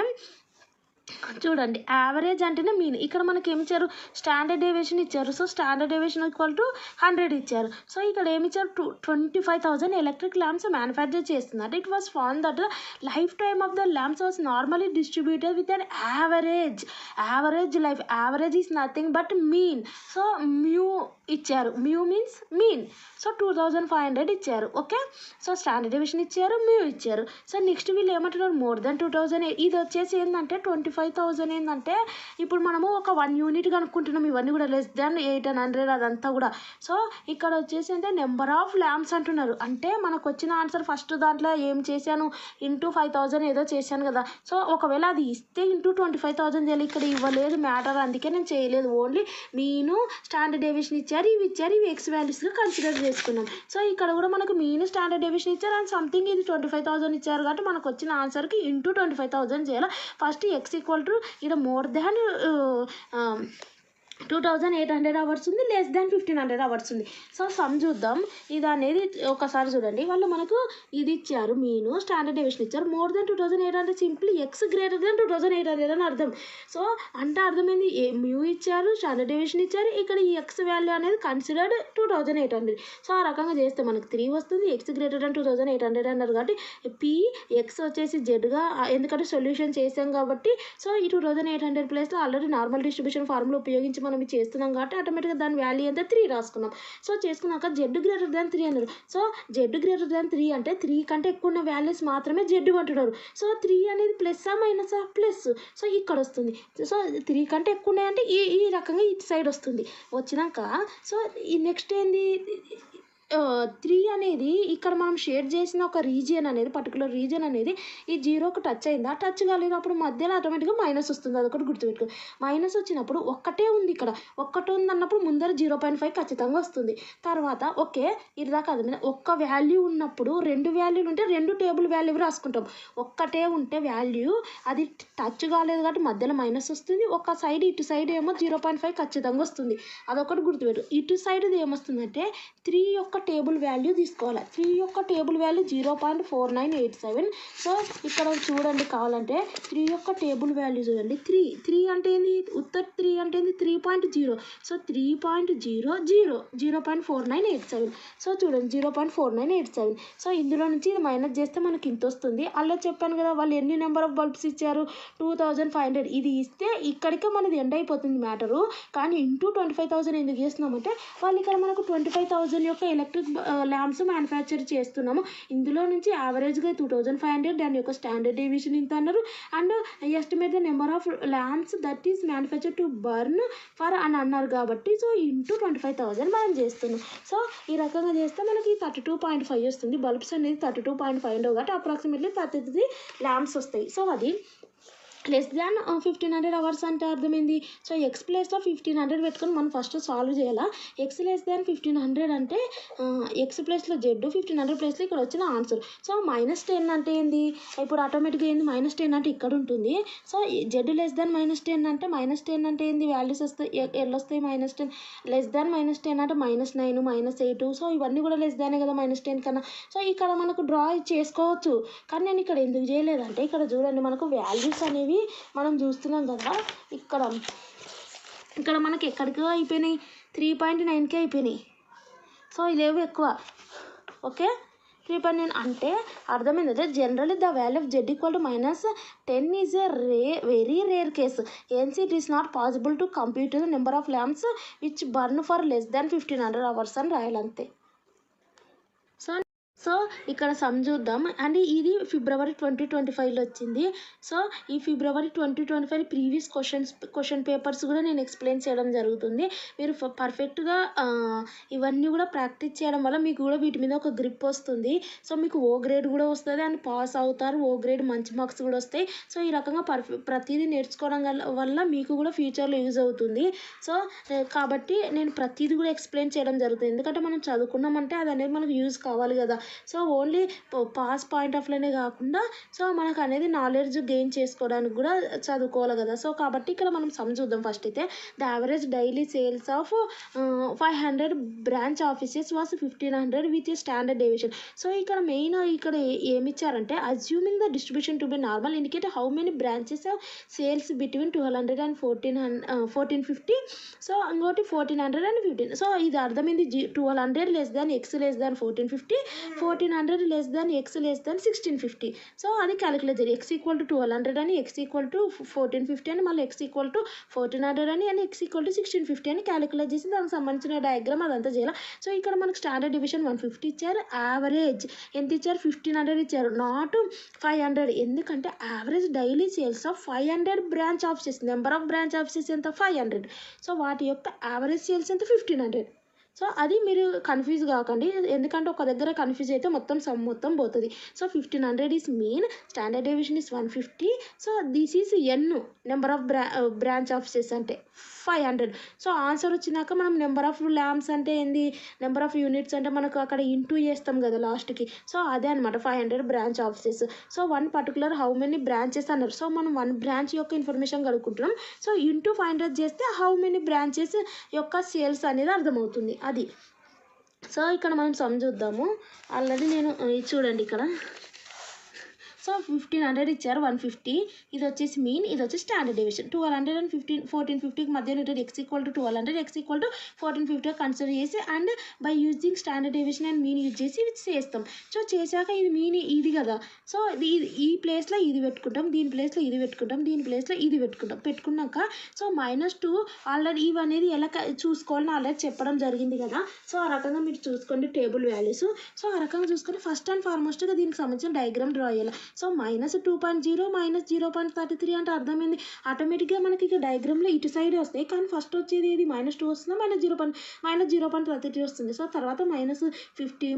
చూడండి average అంటేనే mean. ఇక్కడ మనకి ఏమి ఇచ్చారు, స్టాండర్డ్ డేవియేషన్ ఇచ్చారు. So standard deviation equal to 100 ఇచ్చారు. సో ఇక్కడ ఏమి ఇచ్చారు, 25,000 ఎలక్ట్రిక్ ల్యాంప్స్ మ్యానుఫ్యాక్చర్ చేస్తున్నారు. It was found that the life time of the lamps was normally distributed with an average life. Average is nothing but mean. So mu ఇచ్చారు, mu means mean. So 2500 ఇచ్చారు. Okay, so standard deviation ఇచ్చారు, mu ఇచ్చారు. So next వీళ్ళు ఏమంటున్నారు, more than 2000. ఇది వచ్చేసి ఏంటంటే 25,000 ఏంటంటే ఇప్పుడు మనము ఒక 1 యూనిట్ కనుక్కుంటున్నాం. ఇవన్నీ కూడా లెస్ దాన్ 800 అదంతా కూడా. సో ఇక్కడ వచ్చేసి అంటే నెంబర్ ఆఫ్ ల్యాంప్స్ అంటున్నారు. అంటే మనకు వచ్చిన ఆన్సర్ ఫస్ట్ దాంట్లో ఏం చేశాను, ఇంటూ 5000 ఏదో చేశాను కదా. సో ఒకవేళ అది ఇస్తే ఇంటూ 25,000 చేయాలి. ఇక్కడ ఇవ్వలేదు మ్యాటర్, అందుకే నేను చేయలేదు. ఓన్లీ మీను స్టాండర్డ్ డేవియేషన్ ఇచ్చారు, ఇవి ఎక్స్ వాల్యూస్గా కన్సిడర్ చేసుకున్నాం. సో ఇక్కడ కూడా మనకు మీను స్టాండర్డ్ డేవియేషన్ ఇచ్చారు అండ్ సంథింగ్ ఇది 25,000 ఇచ్చారు కాబట్టి మనకు వచ్చిన ఆన్సర్కి ఇంటూ 25,000 చేయాలి. ఫస్ట్ ఎక్స్ ఈక్వల్ టు ఇక్కడ మోర్ దాన్ 2800 అవర్స్ ఉంది, లెస్ దాన్ 1500 అవర్స్ ఉంది. సో సమ్ చూద్దాం. ఇది అనేది ఒకసారి చూడండి, వాళ్ళు మనకు ఇది ఇచ్చారు, మీను స్టాండర్డ్ డేవియేషన్ ఇచ్చారు, more than 2800 simply X greater than 2800 అని అర్థం. సో అంటే అర్థమైంది, మ్యూ ఇచ్చారు, స్టాండర్డ్ డేవియేషన్ ఇచ్చారు, ఇక్కడ ఈ ఎక్స్ వాల్యూ అనేది కన్సిడర్డ్ 2800. సో ఆ రకంగా చేస్తే మనకు 3 వస్తుంది. ఎక్స్ గ్రేటర్ దాన్ 2800 అన్నారు కాబట్టి పి ఎక్స్ వచ్చేసి జెడ్గా, ఎందుకంటే సొల్యూషన్ చేసాం కాబట్టి. సో ఈ 2800 ప్లేస్లో ఆల్రెడీ నార్మల్ డిస్ట్రిబ్యూషన్ ఫార్ములా ఉపయోగించి మనం ఇది చేస్తున్నాం కాబట్టి ఆటోమేటిక్గా దాని వాల్యూ ఎంత 3 రాసుకున్నాం. సో చేసుకున్నాక జెడ్ గ్రేటర్ దాన్ 3 అన్నారు. సో జెడ్ గ్రేటర్ దాన్ 3 అంటే 3 కంటే ఎక్కువ ఉన్న వాల్యూస్ మాత్రమే జెడ్ అంటున్నారు. సో 3 అనేది ప్లస్సా మైనసా, ప్లస్. సో ఇక్కడ వస్తుంది. సో 3 కంటే ఎక్కువ ఉన్నాయంటే ఈ రకంగా ఇటు సైడ్ వస్తుంది. వచ్చినాక సో ఈ నెక్స్ట్ ఏంది, 3 అనేది ఇక్కడ మనం షేర్ చేసిన ఒక రీజియన్ అనేది, పర్టికులర్ రీజియన్ అనేది ఈ 0కు టచ్ అయిందా, టచ్ కాలేనప్పుడు మధ్యలో ఆటోమేటిక్గా మైనస్ వస్తుంది. అదొకటి గుర్తుపెట్టుకో. మైనస్ వచ్చినప్పుడు ఒక్కటే ఉంది, ఇక్కడ ఒక్కటి ఉంది అన్నప్పుడు ముందర 0.5 ఖచ్చితంగా వస్తుంది. తర్వాత ఓకే, ఇది దాకా అది ఒక్క వాల్యూ ఉన్నప్పుడు 2 వాల్యూలు ఉంటే 2 టేబుల్ వాల్యూ రాసుకుంటాం. ఒక్కటే ఉంటే వాల్యూ అది టచ్ కాలేదు కాబట్టి మధ్యలో మైనస్ వస్తుంది. ఒక సైడ్ ఇటు సైడ్ ఏమో 0.5 ఖచ్చితంగా వస్తుంది. అదొకటి గుర్తుపెట్టు. ఇటు సైడ్ ఏమొస్తుందంటే 3 యొక్క టేబుల్ వాల్యూ తీసుకోవాలి. 3 యొక్క టేబుల్ వాల్యూ 0.4987. సో ఇక్కడ చూడండి, కావాలంటే 3 యొక్క టేబుల్ వాల్యూ చూడండి. 3 అంటే ఏంది, ఉత్తర 3 అంటే ఏంది 3.0. సో 3.00 0.4987. సో చూడండి 0.4987. సో ఇందులో నుంచి ఇది మైనస్ చేస్తే మనకి ఇంత వస్తుంది. అలా చెప్పాను కదా, వాళ్ళు ఎన్ని నెంబర్ ఆఫ్ బల్బ్స్ ఇచ్చారు, 2500. ఇది ఇస్తే ఇక్కడికే మనది ఎండ్ అయిపోతుంది మ్యాటరు. కానీ ఇంటూ 25,000 ఎందుకు చేస్తున్నామంటే వాళ్ళు ఇక్కడ మనకు 25,000 యొక్క ఎలక్ట్రిక్ ల్యాంప్స్ మ్యానుఫ్యాక్చర్ చేస్తున్నాము. ఇందులో నుంచి యావరేజ్గా 2500 దాని యొక్క స్టాండర్డ్ డేవియేషన్ ఇంత అన్నారు. And estimate the number of lamps that is manufacture to burn for అని అన్నారు కాబట్టి సో ఇంటూ 25,000 మనం చేస్తున్నాం. సో ఈ రకంగా చేస్తే మనకి 32.5 వస్తుంది. బల్బ్స్ అనేది 32.5 ఉండవు కాబట్టి అప్రాక్సిమేట్లీ 33 ల్యాంప్స్ వస్తాయి. సో అది లెస్ దాన్ 1500 అవర్స్ అంటే అర్థమైంది. సో ఎక్స్ ప్లేస్లో 1500 పెట్టుకొని మనం ఫస్ట్ సాల్వ్ చేయాలా. ఎక్స్ లెస్ దాన్ 1500 అంటే ఎక్స్ ప్లేస్లో జెడ్, 1500 ప్లేస్లో ఇక్కడ వచ్చిన ఆన్సర్. సో -10 అంటే ఏంది, ఇప్పుడు ఆటోమేటిక్గా ఏంది -10 అంటే ఇక్కడ ఉంటుంది. సో జెడ్ లెస్ దాన్ -10 అంటే -10 అంటే ఏంది, వాల్యూస్ వస్తాయి, ఎల్ వస్తాయి. -10 లెస్ దాన్ -10 అంటే -9 -8. సో ఇవన్నీ కూడా లెస్ దానే కదా -10 కన్నా. సో ఇక్కడ మనకు డ్రా చేసుకోవచ్చు. కానీ నేను ఇక్కడ ఎందుకు చేయలేదంటే ఇక్కడ చూడండి, మనకు వాల్యూస్ అనేవి మనం చూస్తున్నాం కదా. ఇక్కడ మనకి ఎక్కడికి అయిపోయినాయి, 3.9కే అయిపోయినాయి. సో ఇదేవి ఎక్కువ. ఓకే, 3.9 అంటే అర్థమైందంటే generally the value of Z equal to -10 is a very rare case. Hence it is not possible to compute the number of lamps which burn for less than 1500 hours అని రాయాలంతే. So ఇక్కడ some చూద్దాం. And ఇది ఫిబ్రవరి 2025లో వచ్చింది. So ఈ ఫిబ్రవరి 2025 previous question papers కూడా నేను explain చేయడం జరుగుతుంది. మీరు పర్ఫెక్ట్గా ఇవన్నీ కూడా ప్రాక్టీస్ చేయడం వల్ల మీకు కూడా వీటి మీద ఒక గ్రిప్ వస్తుంది. సో మీకు ఓ గ్రేడ్ కూడా వస్తుంది అండ్ పాస్ అవుతారు. ఓ గ్రేడ్ మంచి మార్క్స్ కూడా వస్తాయి. సో ఈ రకంగా ప్రతిదీ నేర్చుకోవడం వల్ల మీకు కూడా ఫ్యూచర్లో యూజ్ అవుతుంది. సో కాబట్టి నేను ప్రతిదీ కూడా ఎక్స్ప్లెయిన్ చేయడం జరుగుతుంది. ఎందుకంటే మనం చదువుకున్నామంటే అది అనేది మనకు యూజ్ కావాలి కదా. సో ఓన్లీ పాస్ పాయింట్ ఆఫ్లోనే కాకుండా సో మనకు అనేది నాలెడ్జ్ గెయిన్ చేసుకోవడానికి కూడా చదువుకోవాలి కదా. సో కాబట్టి ఇక్కడ మనం చూద్దాం. ఫస్ట్ అయితే the average daily sales of 500 branch offices was 1500 with standard deviation. So ఇక్కడ మెయిన్ ఇక్కడ ఏమి ఇచ్చారంటే assuming the distribution to be normal indicate how many branches of sales between 1200 and 1450. So ఇంకోటి 1400 అండ్ 15. సో ఇది అర్థమైంది. 1200 less than x less than 1450, 1400 less than x less than 1650. So అది calculate చేయాలి. X equal to 1200 అని, X equal to 1450 అని, మళ్ళీ X equal to 1400 అని, X equal to 1650 అని క్యాలిక్యులేట్ చేసి దానికి సంబంధించిన డయాగ్రామ్ అదంతా చేయాలి. సో ఇక్కడ మనకు స్టాండర్డ్ డివిజన్ 150 ఇచ్చారు, యావరేజ్ ఎంత ఇచ్చారు 1500 ఇచ్చారు, నాట్ 500. ఎందుకంటే average daily sales of 500 branch offices, number of branch offices ఎంత 500. సో వాటి యొక్క యావరేజ్ సేల్స్ ఎంత 1500. సో అది మీరు కన్ఫ్యూజ్ కాకండి, ఎందుకంటే ఒక దగ్గర కన్ఫ్యూజ్ అయితే మొత్తం సమ్ మొత్తం పోతుంది. So 1500 is mean, standard deviation is 150. So this is n, number of branch offices అంటే 500. సో ఆన్సర్ వచ్చినాక మనం నెంబర్ ఆఫ్ ల్యాంప్స్ అంటే ఏంది, నెంబర్ ఆఫ్ యూనిట్స్ అంటే మనకు అక్కడ ఇంటూ చేస్తాం కదా లాస్ట్కి. సో అదే అనమాట 500 branch offices. So one particular how many branches అన్నారు. సో మనం వన్ బ్రాంచ్ యొక్క ఇన్ఫర్మేషన్ కనుక్కుంటున్నాం. సో ఇంటూ 500 చేస్తే హౌ మెనీ బ్రాంచెస్ యొక్క సేల్స్ అనేది అర్థమవుతుంది అది. సో ఇక్కడ మనం చూద్దాము. ఆల్రెడీ నేను చూడండి ఇక్కడ. సో 1500 ఇచ్చారు, 150. ఇది వచ్చేసి మీన్, ఇది వచ్చేసి స్టాండర్డ్ డేవియేషన్. 1200 అండ్ 1450కి మధ్యలో ఉంటుంది. X equal to 1200, X equal to 1450 consider చేసి and by using standard deviation and mean use చేసి ఇది చేస్తాం. సో చేశాక ఇది మీన్ ఇది కదా. సో ఈ ప్లేస్లో ఇది పెట్టుకుంటాం, దీని ప్లేస్లో ఇది పెట్టుకుంటాం, దీని ప్లేస్లో ఇది పెట్టుకున్నాక సో -2 ఆల్రెడీ ఇవి అనేది ఎలా చూసుకోవాలని ఆల్రెడీ చెప్పడం జరిగింది కదా. సో ఆ రకంగా మీరు చూసుకోండి టేబుల్ వాల్యూస్. సో ఆ రకంగా చూసుకొని ఫస్ట్ అండ్ ఫార్మోస్ట్గా దీనికి సంబంధించిన డయాగ్రామ్ డ్రా చేయాలి. సో -2.0 -0.33 అంటే అర్థమైంది. ఆటోమేటిక్గా మనకి ఇక డయాగ్రామ్లో ఇటు సైడ్ వస్తాయి, కానీ ఫస్ట్ వచ్చేది ఏది -2 వస్తుందా, -0.33 వస్తుంది. సో తర్వాత -50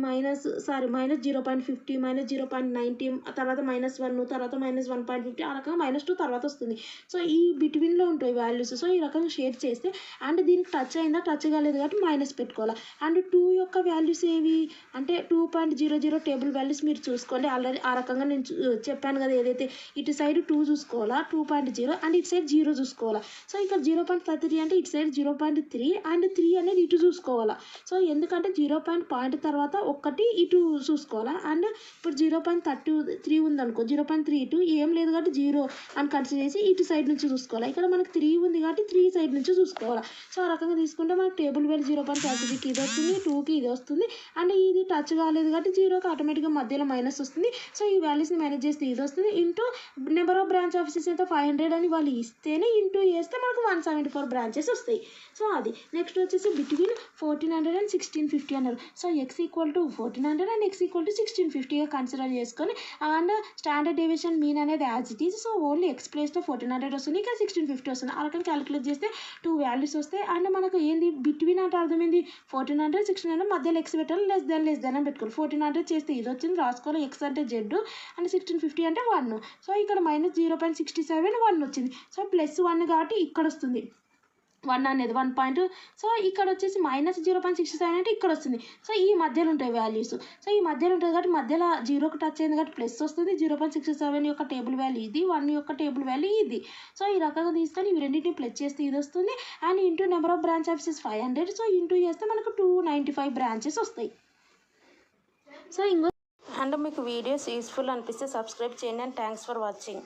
-0.50 -0.90 తర్వాత -1 తర్వాత -1.50 ఆ రకంగా -2 తర్వాత వస్తుంది. సో ఈ బిట్వీన్లో ఉంటాయి వాల్యూస్. సో ఈ రకంగా షేర్ చేస్తే అండ్ దీనికి టచ్ అయిందా, టచ్ కాలేదు కాబట్టి మైనస్ పెట్టుకోవాలి. అండ్ 2 యొక్క వాల్యూస్ ఏవి అంటే 2.00 టేబుల్ వాల్యూస్ మీరు చూసుకోండి. ఆల్రెడీ ఆ రకంగా నేను చెప్పాను కదా, ఏదైతే ఇటు సైడ్ 2 చూసుకోవాలా 2.0 అండ్ ఇటు సైడ్ 0 చూసుకోవాలా. సో ఇక్కడ 0.33 అంటే ఇటు సైడ్ 0.3 అండ్ 3 అనేది ఇటు చూసుకోవాలా. సో ఎందుకంటే 0 పాయింట్ తర్వాత ఒకటి ఇటు చూసుకోవాలా. అండ్ ఇప్పుడు 0.33 ఉందనుకో, 0.32 ఏం లేదు కాబట్టి 0 అని కన్సిడర్ చేసి ఇటు సైడ్ నుంచి చూసుకోవాలి. ఇక్కడ మనకు 3 ఉంది కాబట్టి 3 సైడ్ నుంచి చూసుకోవాలా. సో ఆ రకంగా తీసుకుంటే మనకు టేబుల్ వాల్యూ 0.33కి ఇది వస్తుంది, 2కి ఇది వస్తుంది అండ్ ఇది టచ్ కాలేదు కాబట్టి 0కి ఆటోమేటిక్గా మధ్యలో మైనస్ వస్తుంది. సో ఈ వాల్యూస్ని మేనేజ్ చేస్తే ఇది వస్తుంది. Into number of branch offices ఎంత 500 అని వాళ్ళు ఇస్తేనే ఇంటూ చేస్తే మనకు 174 బ్రాంచెస్ వస్తాయి. సో అది నెక్స్ట్ వచ్చేసి బిట్వీన్ 1400 అండ్ 1650 అన్నారు. So X equal to 1400 and X equal to 1650గా కన్సిడర్ చేసుకొని అండ్ స్టాండర్డ్ డేవియేషన్ మీన్ అనేది as it is. So only X ప్లేస్లో 1400 వస్తుంది, ఇక్కడ 1650 వస్తుంది. ఆ రకంగా క్యాలిక్యులేట్ చేస్తే 2 వాల్యూస్ వస్తాయి. అండ్ మనకు ఏంది బిట్వీన్ అంటే అర్థమైంది 1400 1600 మధ్యలో ఎక్స్ పెట్టాలి, లెస్ దాన్ అని పెట్టుకోవాలి. 1400 చేస్తే ఇది వచ్చింది రాసుకోవాలి, ఎక్స్ అంటే జెడ్ అండ్ 1650 అంటే 1. సో ఇక్కడ -0.67 1 వచ్చింది. సో +1 కాబట్టి ఇక్కడ వస్తుంది 1 అనేది 1 పాయింట్. సో ఇక్కడ వచ్చేసి -0.67 అంటే ఇక్కడ వస్తుంది. సో ఈ మధ్యలో ఉంటాయి వాల్యూస్. సో ఈ మధ్యలో ఉంటుంది కాబట్టి మధ్యలో 0కి టచ్ అయింది కాబట్టి ప్లస్ వస్తుంది. 0.67 యొక్క టేబుల్ వాల్యూ ఇది, 1 యొక్క టేబుల్ వాల్యూ ఇది. సో ఈ రకంగా తీసుకొని ఇవి రెండింటిని ప్లస్ చేస్తే ఇది వస్తుంది. And into number of branch offices 500. So into చేస్తే మనకు 295 బ్రాంచెస్ వస్తాయి. సో ఇంకో అండ్ మీకు వీడియోస్ యూస్ఫుల్ అనిపిస్తే సబ్స్క్రైబ్ చేయండి అండ్ థ్యాంక్స్ ఫర్ వాచింగ్.